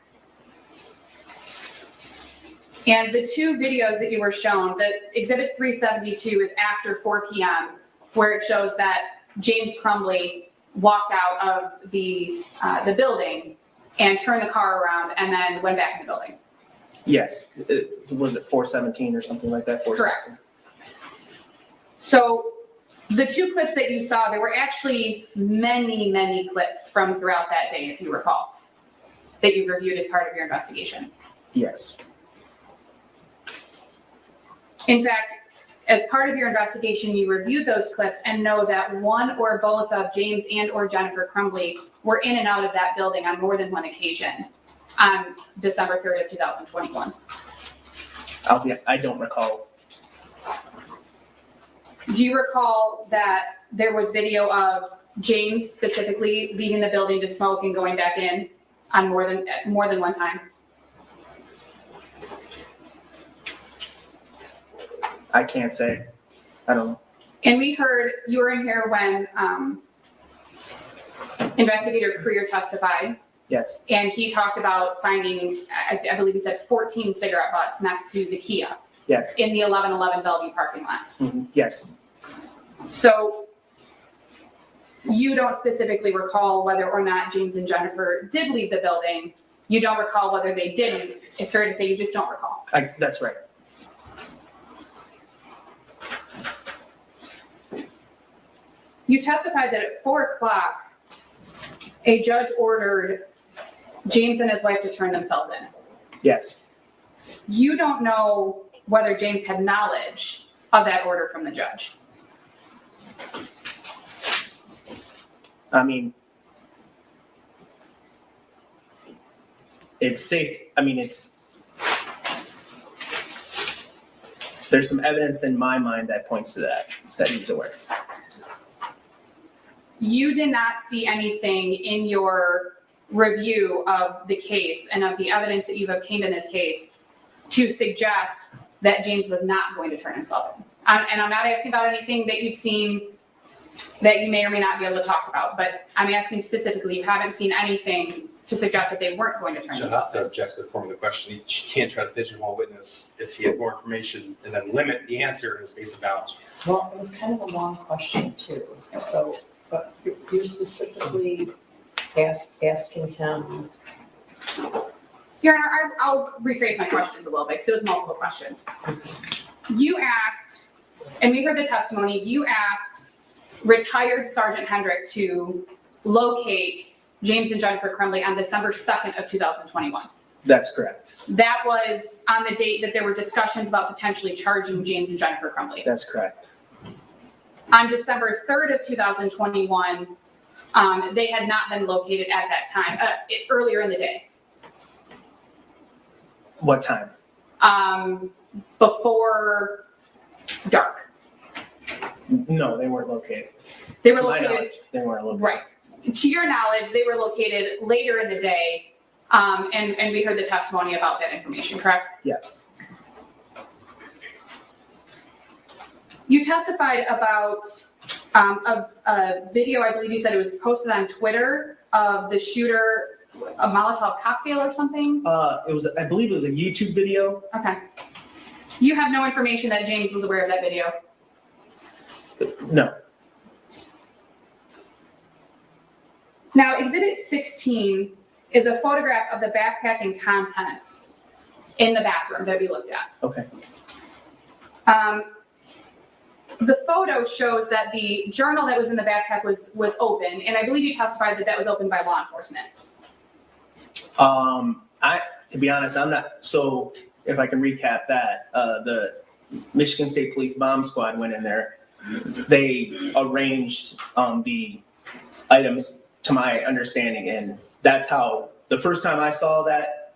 And the two videos that you were shown, that Exhibit 372 is after 4 p.m., where it shows that James Crumbley walked out of the building and turned the car around and then went back in the building. Yes. Was it 417 or something like that? 416? Correct. So the two clips that you saw, there were actually many, many clips from throughout that day, if you recall, that you've reviewed as part of your investigation. Yes. In fact, as part of your investigation, you reviewed those clips and know that one or both of James and or Jennifer Crumbley were in and out of that building on more than one occasion on December 3rd of 2021. I don't recall. Do you recall that there was video of James specifically leaving the building to smoke and going back in on more than one time? I can't say. I don't know. And we heard, you were in here when investigator Creer testified, Yes, And he talked about finding, I believe he said 14 cigarette butts next to the Kia yes, in the 1111 Bellevue parking lot. yes. So you don't specifically recall whether or not James and Jennifer did leave the building. You don't recall whether they didn't. It's fair to say you just don't recall. That's right. You testified that at 4 o'clock, a judge ordered James and his wife to turn themselves in. Yes. You don't know whether James had knowledge of that order from the judge. I mean, it's safe. I mean, there's some evidence in my mind that points to that he's aware. You did not see anything in your review of the case and of the evidence that you've obtained in this case to suggest that James was not going to turn himself in. And I'm not asking about anything that you've seen that you may or may not be able to talk about, but I'm asking specifically, you haven't seen anything to suggest that they weren't going to turn So themselves not in. to object to the form of the question, you can't try to pigeonhole a witness if he has more information and then limit the answer in his base of knowledge. Well, it was kind of a long question too, so, but you're specifically asking him. Your Honor, I'll rephrase my questions a little bit because it was multiple questions. You asked, and we heard the testimony, you asked retired Sergeant Hendrick to locate James and Jennifer Crumbley on December 2nd of 2021. That's correct. That was on the date that there were discussions about potentially charging James and Jennifer Crumbley. That's correct. On December 3rd of 2021, they had not been located at that time, earlier in the day. What time? Before dark. No, they weren't located. They were To my located, knowledge, they weren't located. right. To your knowledge, they were located later in the day, and we heard the testimony about that information, correct? Yes. You testified about a video, I believe you said it was posted on Twitter, of the shooter, a Molotov cocktail or something? I believe it was a YouTube video. Okay. You have no information that James was aware of that video? No. Now, Exhibit 16 is a photograph of the backpack and contents in the bathroom that we looked at. Okay. The photo shows that the journal that was in the backpack was open, and I believe you testified that that was opened by law enforcement. To be honest, I'm not, so if I can recap that, the Michigan State Police bomb squad went in there. They arranged the items to my understanding, and that's how, the first time I saw that,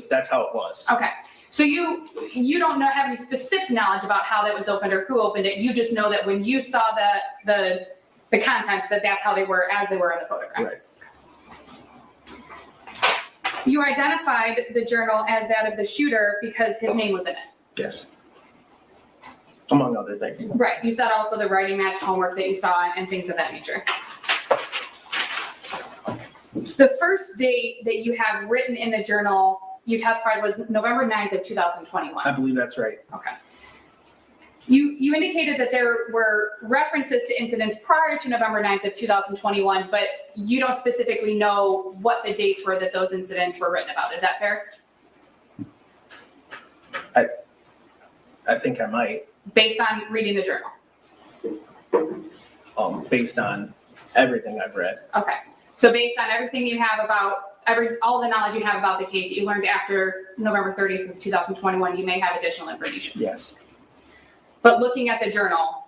that's how it was. Okay, so you don't have any specific knowledge about how that was opened or who opened it. You just know that when you saw the contents, that's how they were as they were in the photograph. Right. You identified the journal as that of the shooter because his name was in it. Yes. Among other things. Right. You said also the writing matched homework that you saw and things of that nature. The first date that you have written in the journal you testified was November 9th of 2021. I believe that's right. Okay. You indicated that there were references to incidents prior to November 9th of 2021, but you don't specifically know what the dates were that those incidents were written about. Is that fair? I think I might. Based on reading the journal? Based on everything I've read. Okay. So based on everything you have about, all the knowledge you have about the case that you learned after November 30th of 2021, you may have additional information. Yes. But looking at the journal,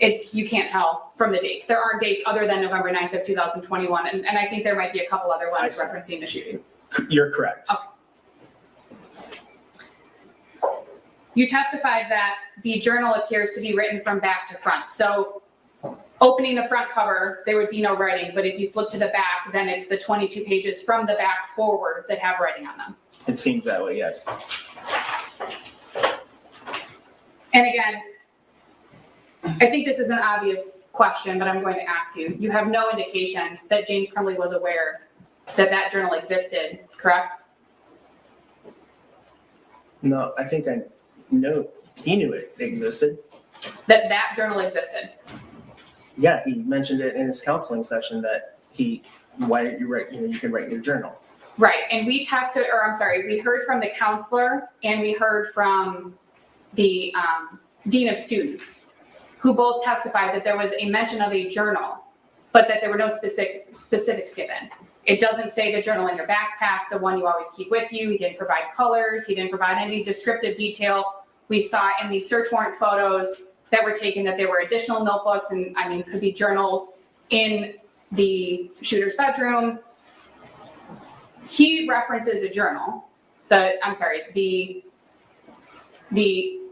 you can't tell from the dates. There aren't dates other than November 9th of 2021, and I think there might be a couple other ones referencing the shooting. You're correct. Okay. You testified that the journal appears to be written from back to front. So opening the front cover, there would be no writing, but if you flip to the back, then it's the 22 pages from the back forward that have writing on them. It seems that way, yes. And again, I think this is an obvious question, but I'm going to ask you. You have no indication that James Crumbley was aware that that journal existed, correct? No, I think I know, he knew it existed. That that journal existed. Yeah, he mentioned it in his counseling session that why didn't you write, you can write your journal. Right, and we heard from the counselor and we heard from the dean of students, who both testified that there was a mention of a journal, but that there were no specifics given. It doesn't say the journal in your backpack, the one you always keep with you. He didn't provide colors. He didn't provide any descriptive detail. We saw in the search warrant photos that were taken that there were additional notebooks and, could be journals in the shooter's bedroom. He references a journal. The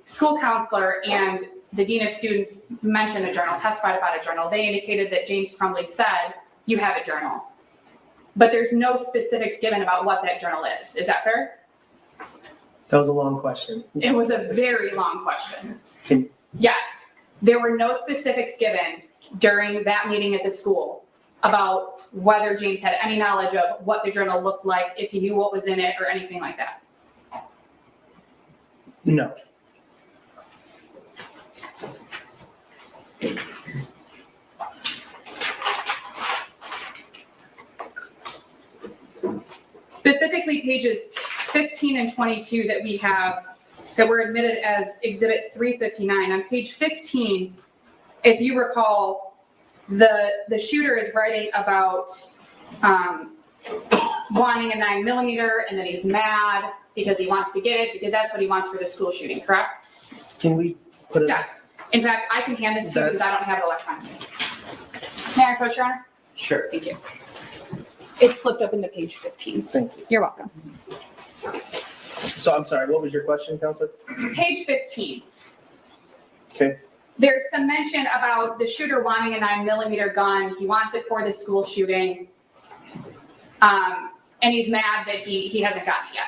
school counselor and the dean of students mentioned a journal, testified about a journal. They indicated that James Crumbley said, you have a journal. But there's no specifics given about what that journal is. Is that fair? That was a long question. It was a very long question. Can, Yes, there were no specifics given during that meeting at the school about whether James had any knowledge of what the journal looked like, if he knew what was in it, or anything like that. no. Specifically, pages 15 and 22 that we have that were admitted as Exhibit 359. On page 15, if you recall, the shooter is writing about wanting a 9mm and that he's mad because he wants to get it because that's what he wants for the school shooting, correct? Can we put it? Yes. In fact, I can hand this to you because I don't have it electronically. May I approach, Your Honor? Sure. Thank you. It's flipped open to page 15. Thank you. You're welcome. So I'm sorry, what was your question, Counselor? Page 15. Okay. There's some mention about the shooter wanting a 9mm gun. He wants it for the school shooting. And he's mad that he hasn't gotten it yet.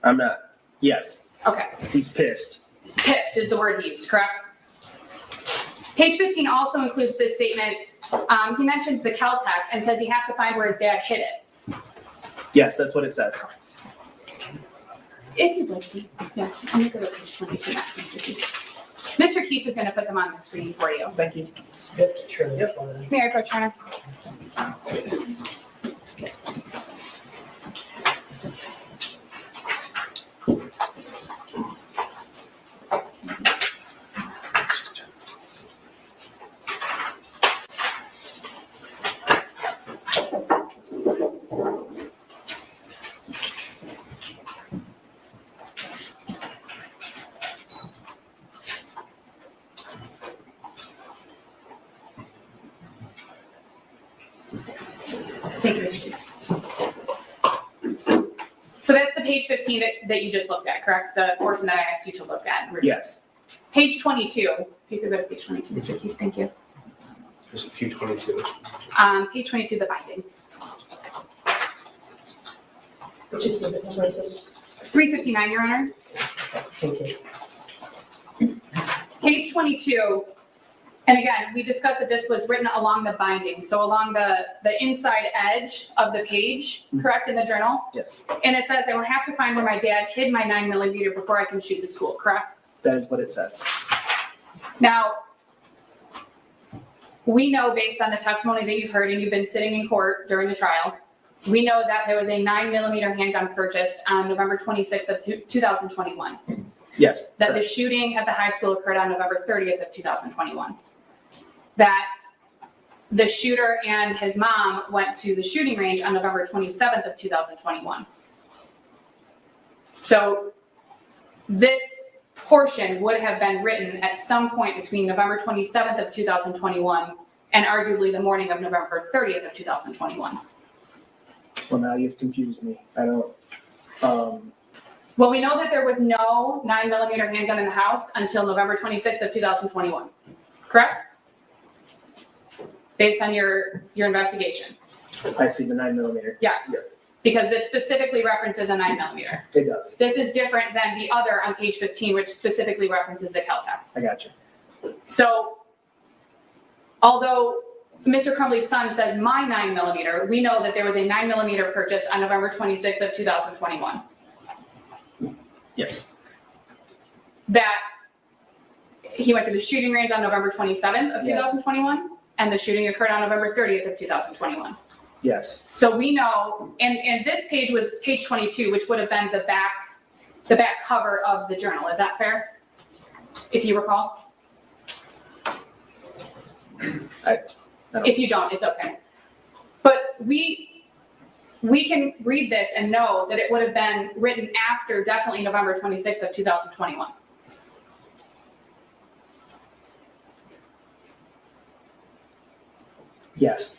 I'm not. Yes. Okay. He's pissed. Pissed is the word he used, correct? Page 15 also includes this statement. He mentions the Caltech and says he has to find where his dad hid it. Yes, that's what it says. If you'd like to, yes. I'm going to go to page 22 next, Mr. Keese. Mr. Keese is going to put them on the screen for you. Thank you. May I approach, Your Honor? Thank you, Mr. Keese. So that's the page 15 that you just looked at, correct? The portion that I asked you to look at. Yes. Page 22. If you could go to page 22, Mr. Keese, thank you. There's a few 22. Page 22, the binding. Which exhibit number is this? 359, Your Honor. Thank you. Page 22, and again, we discussed that this was written along the binding, so along the inside edge of the page, correct, in the journal? Yes. And it says, I will have to find where my dad hid my 9mm before I can shoot the school, correct? That is what it says. Now, we know based on the testimony that you've heard and you've been sitting in court during the trial, we know that there was a 9mm handgun purchased on November 26th of 2021. Yes. That the shooting at the high school occurred on November 30th of 2021. That the shooter and his mom went to the shooting range on November 27th of 2021. So this portion would have been written at some point between November 27th of 2021 and arguably the morning of November 30th of 2021. Well, now you've confused me. I don't, Well, we know that there was no 9mm handgun in the house until November 26th of 2021, correct? Based on your investigation. I see the 9mm. Yes, Yeah. because this specifically references a 9mm. It does. This is different than the other on page 15, which specifically references the Caltech. I got you. So Although Mr. Crumbley's son says my 9mm, we know that there was a 9mm purchase on November 26th of 2021. Yes. That he went to the shooting range on November 27th of 2021, and the shooting occurred on November 30th of 2021. Yes. So we know, and this page was page 22, which would have been the back cover of the journal. Is that fair? If you recall? If you don't, it's okay. But we can read this and know that it would have been written after definitely November 26th of 2021. Yes.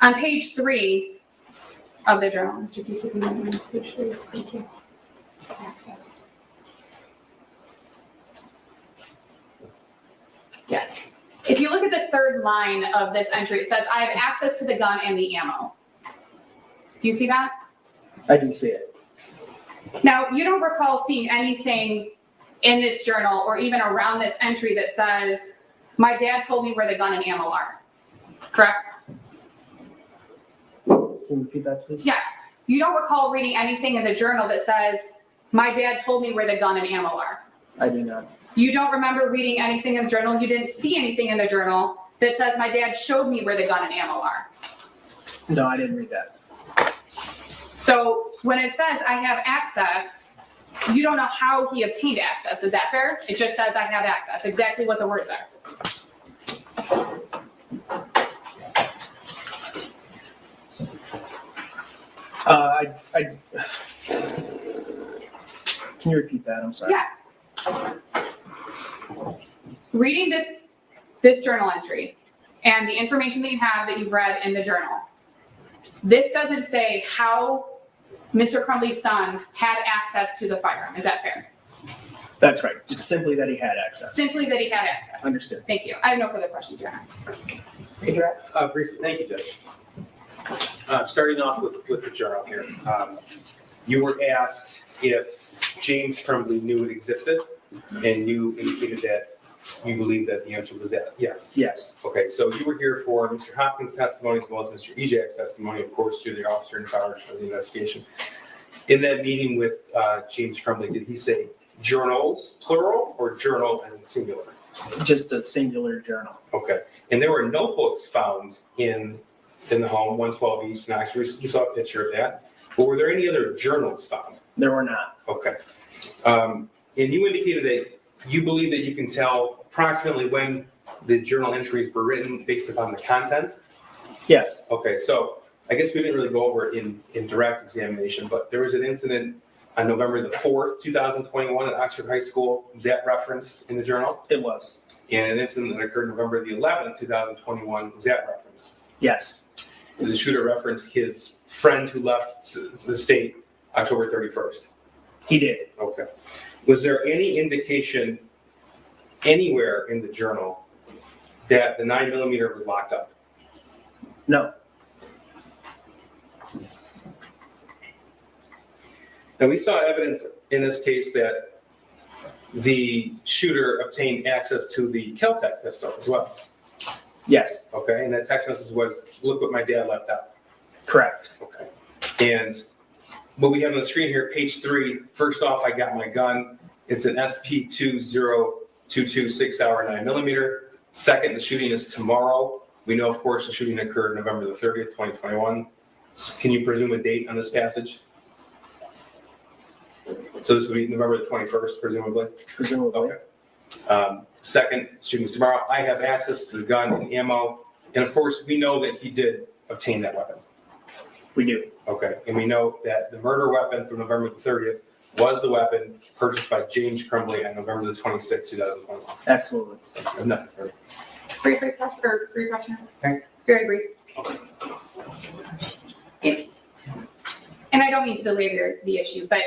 On page 3 of the journal, Mr. Cusick, page 3, thank you. It's the access. Yes. If you look at the third line of this entry, it says, I have access to the gun and the ammo. Do you see that? I do see it. Now, you don't recall seeing anything in this journal or even around this entry that says, my dad told me where the gun and ammo are, correct? Can you repeat that, please? Yes. You don't recall reading anything in the journal that says, my dad told me where the gun and ammo are. I do not. You don't remember reading anything in the journal. You didn't see anything in the journal that says, my dad showed me where the gun and ammo are. No, I didn't read that. So when it says I have access, you don't know how he obtained access. Is that fair? It just says I have access. Exactly what the words are. Can you repeat that? I'm sorry. Yes. Reading this journal entry and the information that you have that you've read in the journal, this doesn't say how Mr. Crumbley's son had access to the firearm. Is that fair? That's right. Just simply that he had access. Simply that he had access. Understood. Thank you. I have no further questions, Your Honor. Briefly, thank you, Judge. Starting off with the journal here. You were asked if James Crumbley knew it existed, and you indicated that you believe that the answer was that. Yes. Yes. Okay, so you were here for Mr. Hopkins' testimony as well as Mr. Ejak's testimony, of course, you're the officer in charge of the investigation. In that meeting with James Crumbley, did he say journals, plural, or journal as in singular? Just a singular journal. Okay, and there were notebooks found in the home, 112 East Knox. You saw a picture of that. But were there any other journals found? There were not. Okay. And you indicated that you believe that you can tell approximately when the journal entries were written based upon the content? Yes. Okay, so I guess we didn't really go over it in direct examination, but there was an incident on November the 4th, 2021 at Oxford High School. Was that referenced in the journal? It was. And an incident that occurred November the 11th, 2021. Was that referenced? Yes. Did the shooter reference his friend who left the state October 31st? He did. Okay. Was there any indication anywhere in the journal that the 9mm was locked up? No. Now, we saw evidence in this case that the shooter obtained access to the Kel-Tec pistol as well. Yes. Okay, and that text message was, look what my dad left out. Correct. Okay. And what we have on the screen here, page 3, first off, I got my gun. It's an SP-2022 6-hour 9mm. Second, the shooting is tomorrow. We know, of course, the shooting occurred November the 30th, 2021. So can you presume a date on this passage? So this would be November the 21st, presumably? Presumably. Okay. Second, shooting is tomorrow. I have access to the gun and ammo. And of course, we know that he did obtain that weapon. We do. Okay. And we know that the murder weapon from November the 30th was the weapon purchased by James Crumbley on November the 26th, 2021. Absolutely. Nothing further. Brief request or brief question? Okay. Very brief. And I don't mean to belabor the issue, but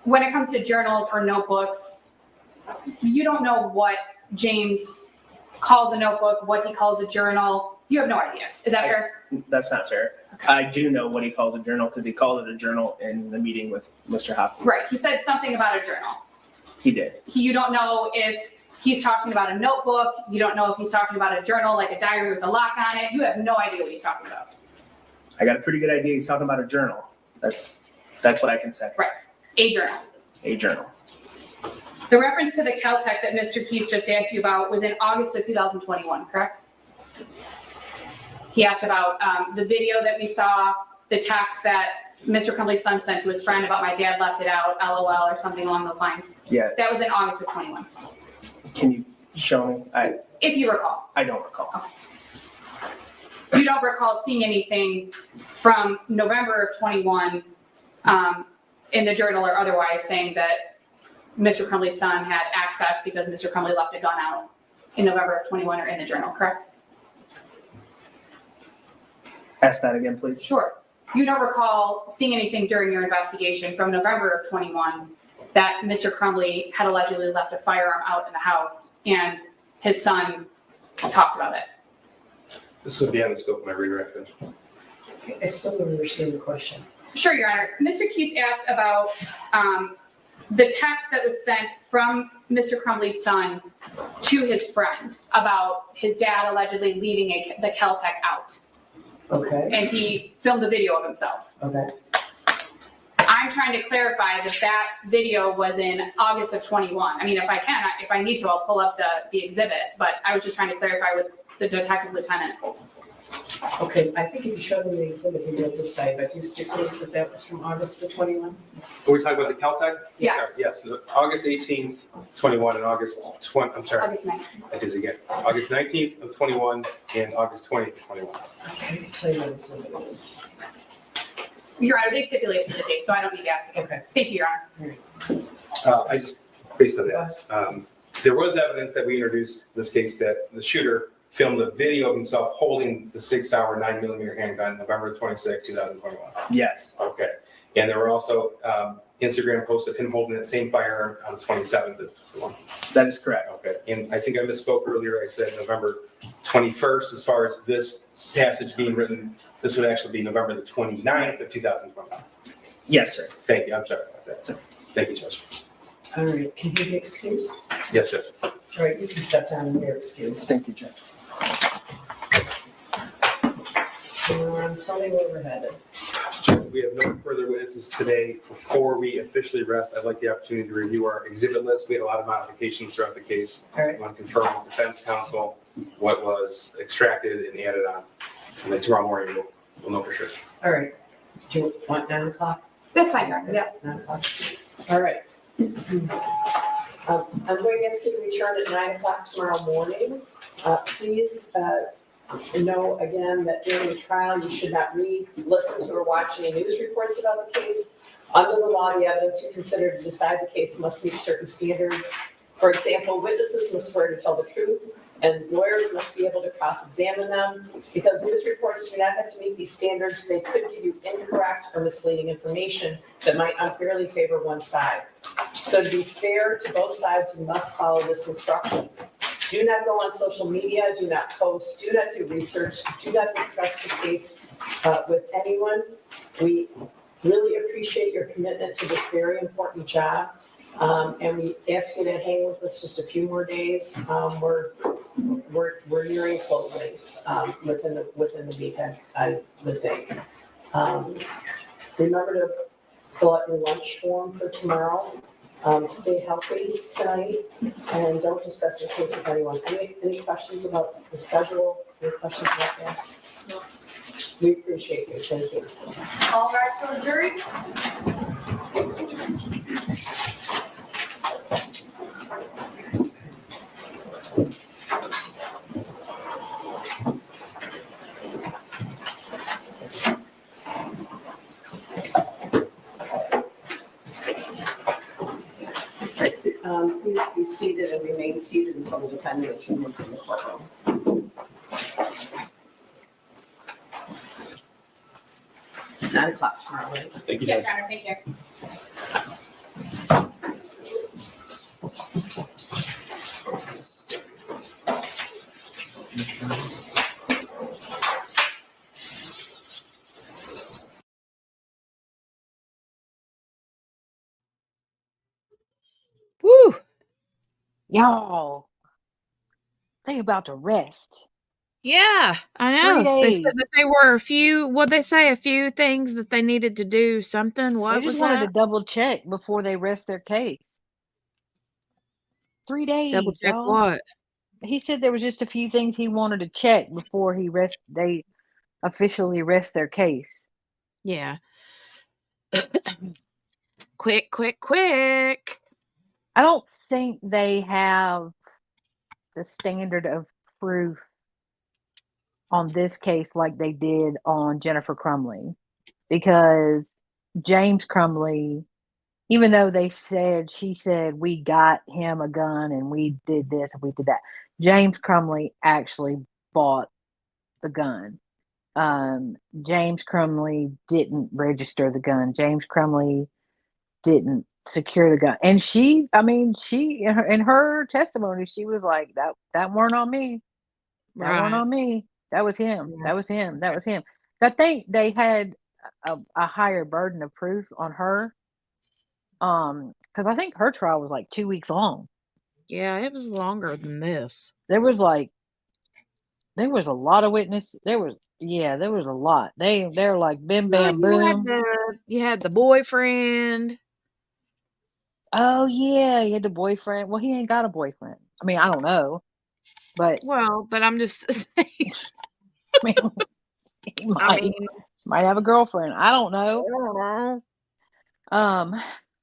when it comes to journals or notebooks, you don't know what James calls a notebook, what he calls a journal. You have no idea. Is that fair? That's not fair. I do know what he calls a journal because he called it a journal in the meeting with Mr. Hopkins. Right. He said something about a journal. He did. You don't know if he's talking about a notebook. You don't know if he's talking about a journal, like a diary with a lock on it. You have no idea what he's talking about. I got a pretty good idea. He's talking about a journal. That's what I can say. Right, a journal. A journal. The reference to the Caltech that Mr. Keys just asked you about was in August of 2021, correct? He asked about the video that we saw, the text that Mr. Crumbley's son sent to his friend about my dad left it out, LOL, or something along those lines. Yeah. That was in August of 21. Can you show me? If you recall. I don't recall. Okay. You don't recall seeing anything from November of 21 in the journal or otherwise saying that Mr. Crumbley's son had access because Mr. Crumbley left a gun out in November of 21 or in the journal, correct? Ask that again, please. Sure. You don't recall seeing anything during your investigation from November of 21 that Mr. Crumbley had allegedly left a firearm out in the house and his son talked about it. This is beyond the scope of my redirection. I still don't understand the question. Sure, Your Honor. Mr. Keys asked about the text that was sent from Mr. Crumbley's son to his friend about his dad allegedly leaving the Caltech out. Okay. And he filmed a video of himself. Okay. I'm trying to clarify that that video was in August of 21. I mean, if I need to, I'll pull up the exhibit, but I was just trying to clarify with the detective lieutenant. Okay, I think if you show them the exhibit, you'll be able to say, but you stipulate that was from August of 21? Are we talking about the Caltech? Yes. Yes, August 18th, 21, and August 20, I'm sorry. August 9th. I did it again. August 19th of 21 and August 20th of 21. Okay, I can tell you what exhibit it is. Your Honor, they stipulated to the date, so I don't need to ask again. Okay. Thank you, Your Honor. I just, based on that, there was evidence that we introduced in this case that the shooter filmed a video of himself holding the 6 Sauer 9mm handgun November 26, 2021. Yes. Okay. And there were also Instagram posts of him holding that same firearm on the 27th of 21. That is correct. Okay. And I think I misspoke earlier. I said November 21st as far as this passage being written. This would actually be November the 29th of 2021. Yes, sir. Thank you. I'm sorry about that. Thank you, Judge. All right, can he be excused? Yes, Judge. All right, you can step down and be excused. Thank you, Judge. Tell me where we're headed. Judge, we have no further witnesses today. Before we officially rest, I'd like the opportunity to review our exhibit list. We had a lot of modifications throughout the case. All right. I want to confirm with defense counsel what was extracted and added on. And then tomorrow morning, we'll know for sure. All right. Do you want 9 o'clock? That's fine, Your Honor. Yes. 9 o'clock. All right. I'm going to ask you to return at 9 o'clock tomorrow morning. Please know again that during the trial, you should not read, listen to, or watch any news reports about the case. Under the law, the evidence you consider to decide the case must meet certain standards. For example, witnesses must swear to tell the truth, and lawyers must be able to cross-examine them. Because news reports do not have to meet these standards, they could give you incorrect or misleading information that might unfairly favor one side. So to be fair to both sides, you must follow this instruction. Do not go on social media, do not post, do not do research, do not discuss the case with anyone. We really appreciate your commitment to this very important job. And we ask you to hang with us just a few more days. We're nearing closings within the weekend, I would think. Remember to fill out your lunch form for tomorrow. Stay healthy tonight, and don't discuss your case with anyone. Any questions about the schedule? Any questions about that? No. We appreciate you. Thank you. All rise for the jury. Please be seated and remain seated until the defendant is removed from the courtroom. 9 o'clock tomorrow, right? Thank you, Yes, Judge. Your Honor. Thank you. Woo! Y'all, They about to rest. Yeah, I know. 3 They said days. that they were a few things that they needed to do something. What They was just wanted to that? double check before they rest their case. 3 Double days, check y'all. what? He said there was just a few things he wanted to check before they officially rest their case. Yeah. Quick. I don't think they have the standard of proof on this case like they did on Jennifer Crumbley, because James Crumbley, even though she said we got him a gun and we did this and we did that, James Crumbley actually bought the gun. James Crumbley didn't register the gun. James Crumbley didn't secure the gun. And she in her testimony, she was like, that weren't on me. That weren't on me. That was him. Yeah. That was him. That was him. I think they had a higher burden of proof on her. Because I think her trial was like 2 weeks long. Yeah, it was longer than this. There was a lot of witnesses. There was a lot. They're like bim bam boom. You had the boyfriend. Oh yeah, you had the boyfriend. Well, he ain't got a boyfriend. I mean, I don't know, but I'm just saying. I mean, he might have a girlfriend. I don't know.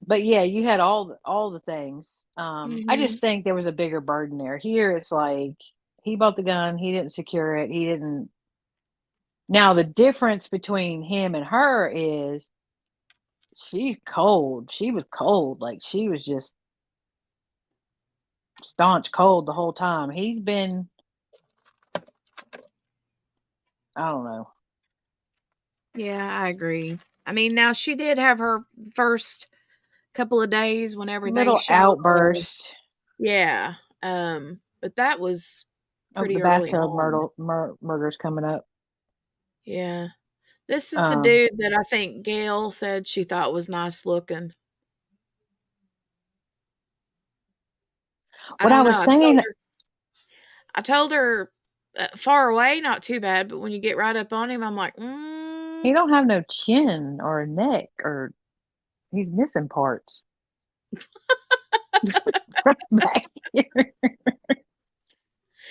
But yeah, you had all the things. I just think there was a bigger burden there. Here, it's like he bought the gun, he didn't secure it, he didn't. Now the difference between him and her is she's cold. She was cold, like she was just staunch cold the whole time. He's been, I don't know. Yeah, I agree. I mean, now she did have her first couple of days whenever Little they showed outburst. Yeah. But that was pretty the early bathtub on. murders coming up. Yeah. This is the dude that I think Gail said she thought was nice looking. What I was saying, I told her far away, not too bad, but when you get right up on him, I'm like, he don't have no chin or a neck, or he's missing parts. Back here.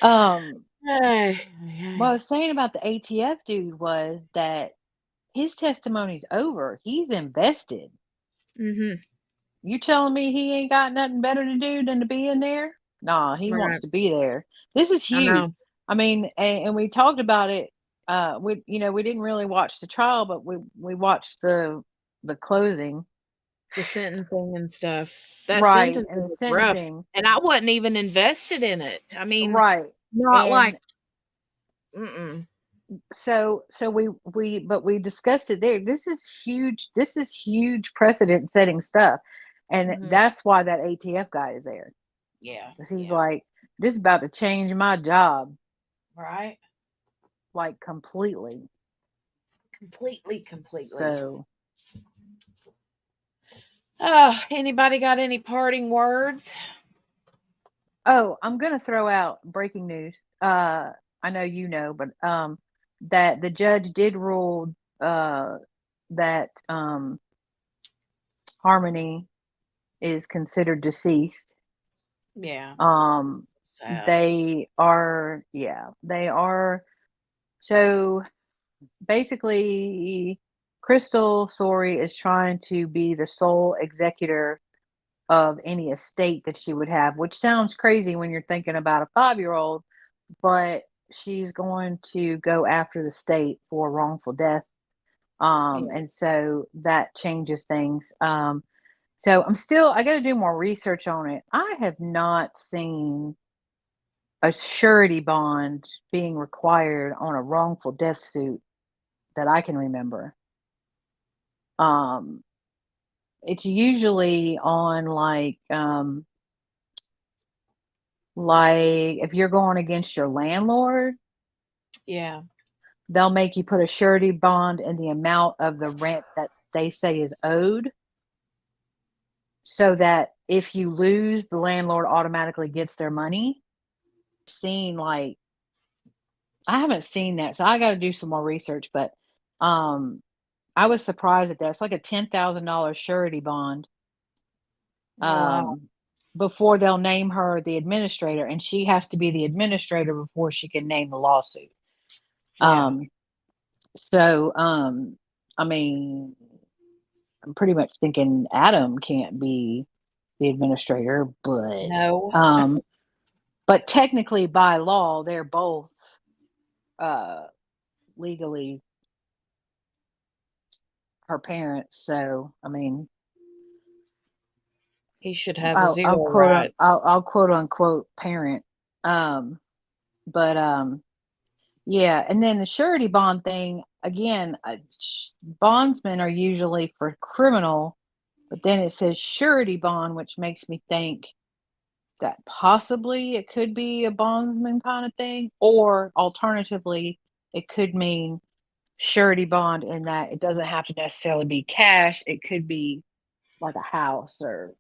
What I was saying about the ATF dude was that his testimony's over. He's invested. Mm-hmm. You telling me he ain't got nothing better to do than to be in there? Nah, he wants to be there. This is huge. I mean, and we talked about it. We didn't really watch the trial, but we watched the closing, the sentencing and stuff. That right, sentence and the was sentencing, rough, and I wasn't even invested in it. I mean, right, not and, like. So we discussed it there. This is huge. This is huge precedent setting stuff, and that's why that ATF guy is there. Yeah, because he's like, this is about to change my job, right? Like completely. So, anybody got any parting words? Oh, I'm gonna throw out breaking news. I know you know, but that the judge did rule that Harmony is considered deceased. Yeah. Sad. They are. So basically, Crystal Sorey is trying to be the sole executor of any estate that she would have, which sounds crazy when you're thinking about a 5-year-old, but she's going to go after the state for wrongful death. And so that changes things. So I got to do more research on it. I have not seen a surety bond being required on a wrongful death suit that I can remember. It's usually on like if you're going against your landlord, yeah, they'll make you put a surety bond in the amount of the rent that they say is owed, so that if you lose, the landlord automatically gets their money. seen I haven't seen that, so I got to do some more research. But I was surprised at that. It's like a $10,000 surety bond. Wow. Before they'll name her the administrator, and she has to be the administrator before she can name the lawsuit. Yeah. So I mean, I'm pretty much thinking Adam can't be the administrator, but No. but technically by law they're both legally her parents. So I mean, He should have zero rights. I'll quote unquote parent. But yeah, and then the surety bond thing again. Bondsmen are usually for criminal, but then it says surety bond, which makes me think that possibly it could be a bondsman kind of thing, or alternatively, it could mean surety bond in that it doesn't have to necessarily be cash. It could be like a house or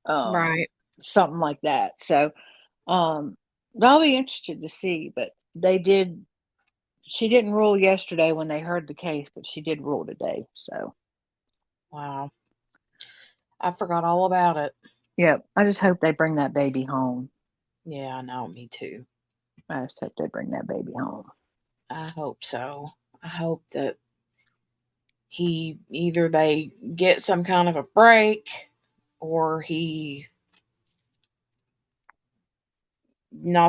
Right. something like that. So I'll be interested to see, but she didn't rule yesterday when they heard the case, but she did rule today. So Wow. I forgot all about it. yep, I just hope they bring that baby home. Yeah, I know, me too. I just hope they bring that baby home. I hope so. I hope that either they get some kind of a break or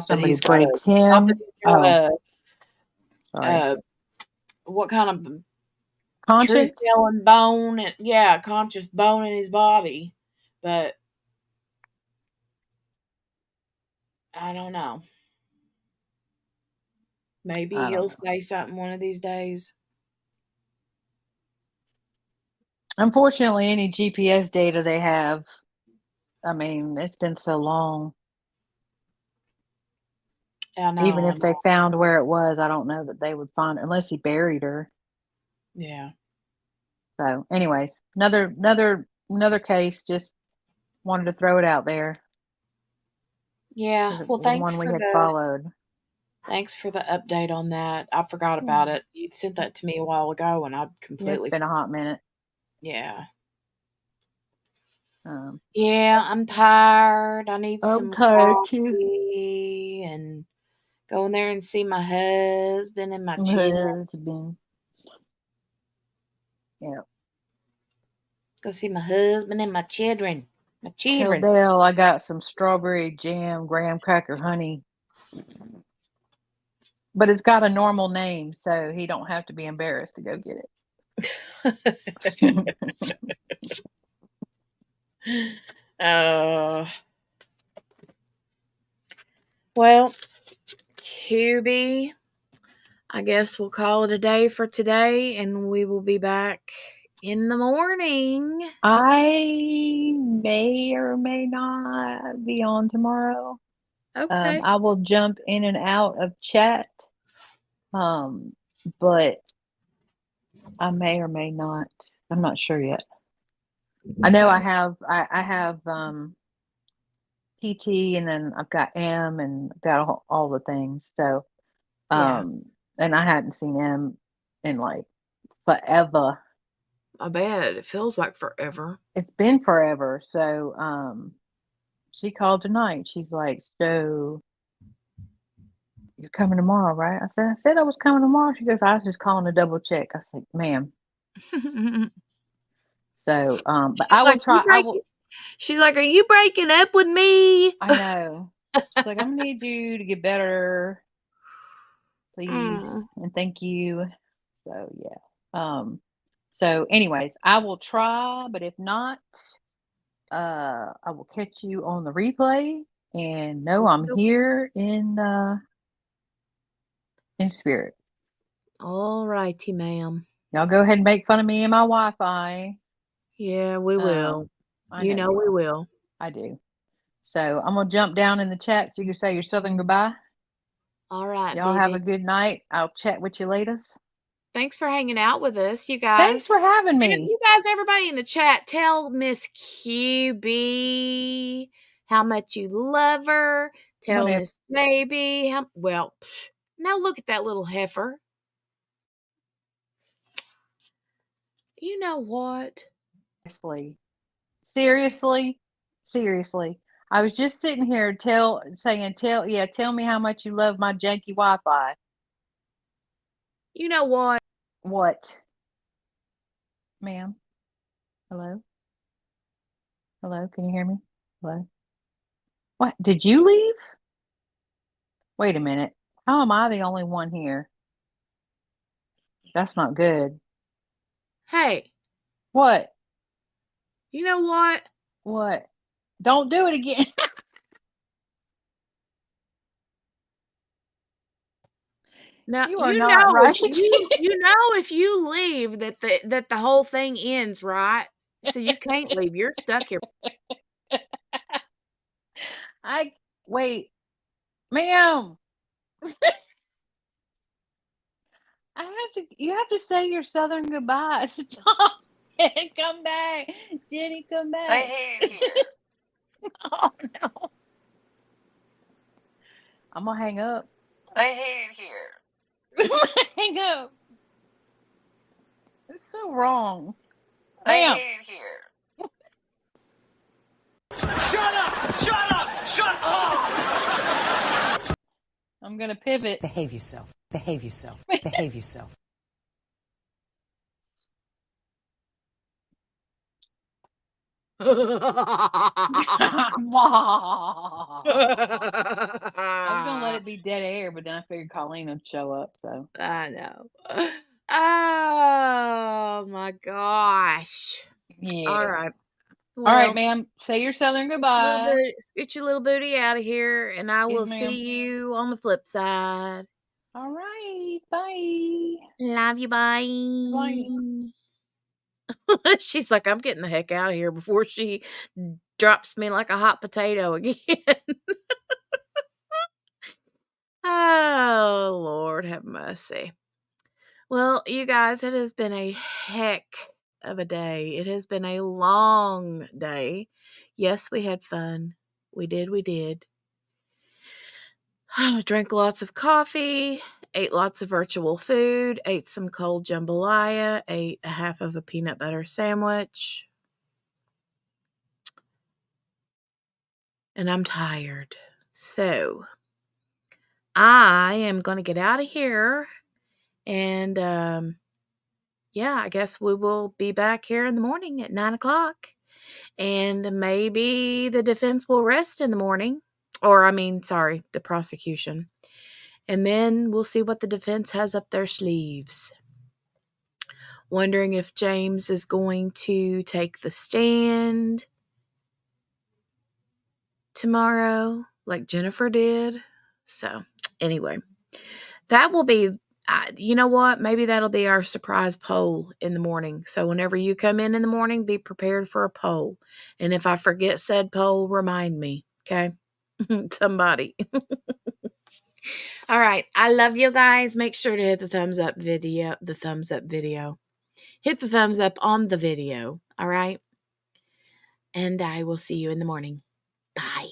Somebody breaks him. Sorry. What kind of Conscious? truth-telling bone? Yeah, conscious bone in his body. But I don't know. Maybe he'll say something one of these days. Unfortunately, any GPS data they have, I mean, it's been so long. I know. Even if they found where it was, I don't know that they would find it unless he buried her. Yeah. So, anyways, another case. Just wanted to throw it out there. Yeah. Well, thanks we for had the followed. Thanks for the update on that. I forgot about it. You sent that to me a while ago, and I completely. It's been a hot minute. Yeah. Yeah, I'm tired. I need some coffee and go in there and see my husband and my children. Yeah. Go see my husband and my children. Tell Dale I got some strawberry jam, graham cracker honey. But it's got a normal name, so he don't have to be embarrassed to go get it. Well, QB, I guess we'll call it a day for today, and we will be back in the morning. I may or may not be on tomorrow. Okay. I will jump in and out of chat. But I may or may not. I'm not sure yet. I know I have PT, and then I've got M, and I've got all the things. So and I hadn't seen M in like forever. I bet it feels like forever. It's been forever. So she called tonight. She's like, "So you're coming tomorrow, right?" I said I was coming tomorrow. She goes, "I was just calling to double check." I said, "Ma'am." So but I will try. She's like, "Are you breaking up with me?" I know. She's like, "I'm gonna need you to get better, please, and thank you." So yeah. So anyways, I will try, but if not, I will catch you on the replay. And no, I'm here in spirit. All righty, ma'am. Y'all go ahead and make fun of me and my Wi-Fi. Yeah, we will. You know we will. I do. So I'm gonna jump down in the chat so you can say your Southern goodbye. All right, y'all have a good night. I'll chat with you later. Thanks for hanging out with us, you guys. Thanks for having me. And you guys, everybody in the chat, tell Miss QB how much you love her. Tell Whatever. Miss Baby how, well, now look at that little heifer. You know what? Seriously. I was just sitting here saying, tell me how much you love my janky Wi-Fi. You know what? What? Ma'am? Hello? Hello? Can you hear me? Hello? What? Did you leave? Wait a minute. How am I the only one here? That's not good. Hey, What? you know what? What? Don't do it again. Now You are you not know right. you know if you leave that the whole thing ends, right? So you can't leave. You're stuck here. Wait, ma'am. You have to say your Southern goodbyes. Stop and come back. Jenny, come back. I hate it here. Oh no. I'm gonna hang up. I hate it here. I'm gonna hang up. It's so wrong. I Ma'am. hate it here. Shut up! Shut up! Shut up! I'm gonna pivot. Behave yourself. Behave yourself. Behave yourself. I was gonna let it be dead air, but then I figured Colleen would show up, so. I know. Oh my gosh. Yeah. All right. All right, Well, ma'am. Say your Southern goodbye. get your little booty out of here, and I Yes, will ma'am. see you on the flip side. All right. Bye. Love you. Bye. Bye. She's like, I'm getting the heck out of here before she drops me like a hot potato again. Oh, Lord, have mercy. Well, you guys, it has been a heck of a day. It has been a long day. Yes, we had fun. We did. Drank lots of coffee, ate lots of virtual food, ate some cold jambalaya, ate a half of a peanut butter sandwich. And I'm tired. So I am going to get out of here. And yeah, I guess we will be back here in the morning at 9 o'clock. And maybe the defense will rest in the morning. Or, the prosecution. And then we'll see what the defense has up their sleeves. Wondering if James is going to take the stand tomorrow, like Jennifer did. So, anyway, that will be, you know what? Maybe that'll be our surprise poll in the morning. So, whenever you come in the morning, be prepared for a poll. And if I forget said poll, remind me, okay? Somebody. All right. I love you guys. Make sure to hit the thumbs up video. Hit the thumbs up on the video. All right. And I will see you in the morning. Bye.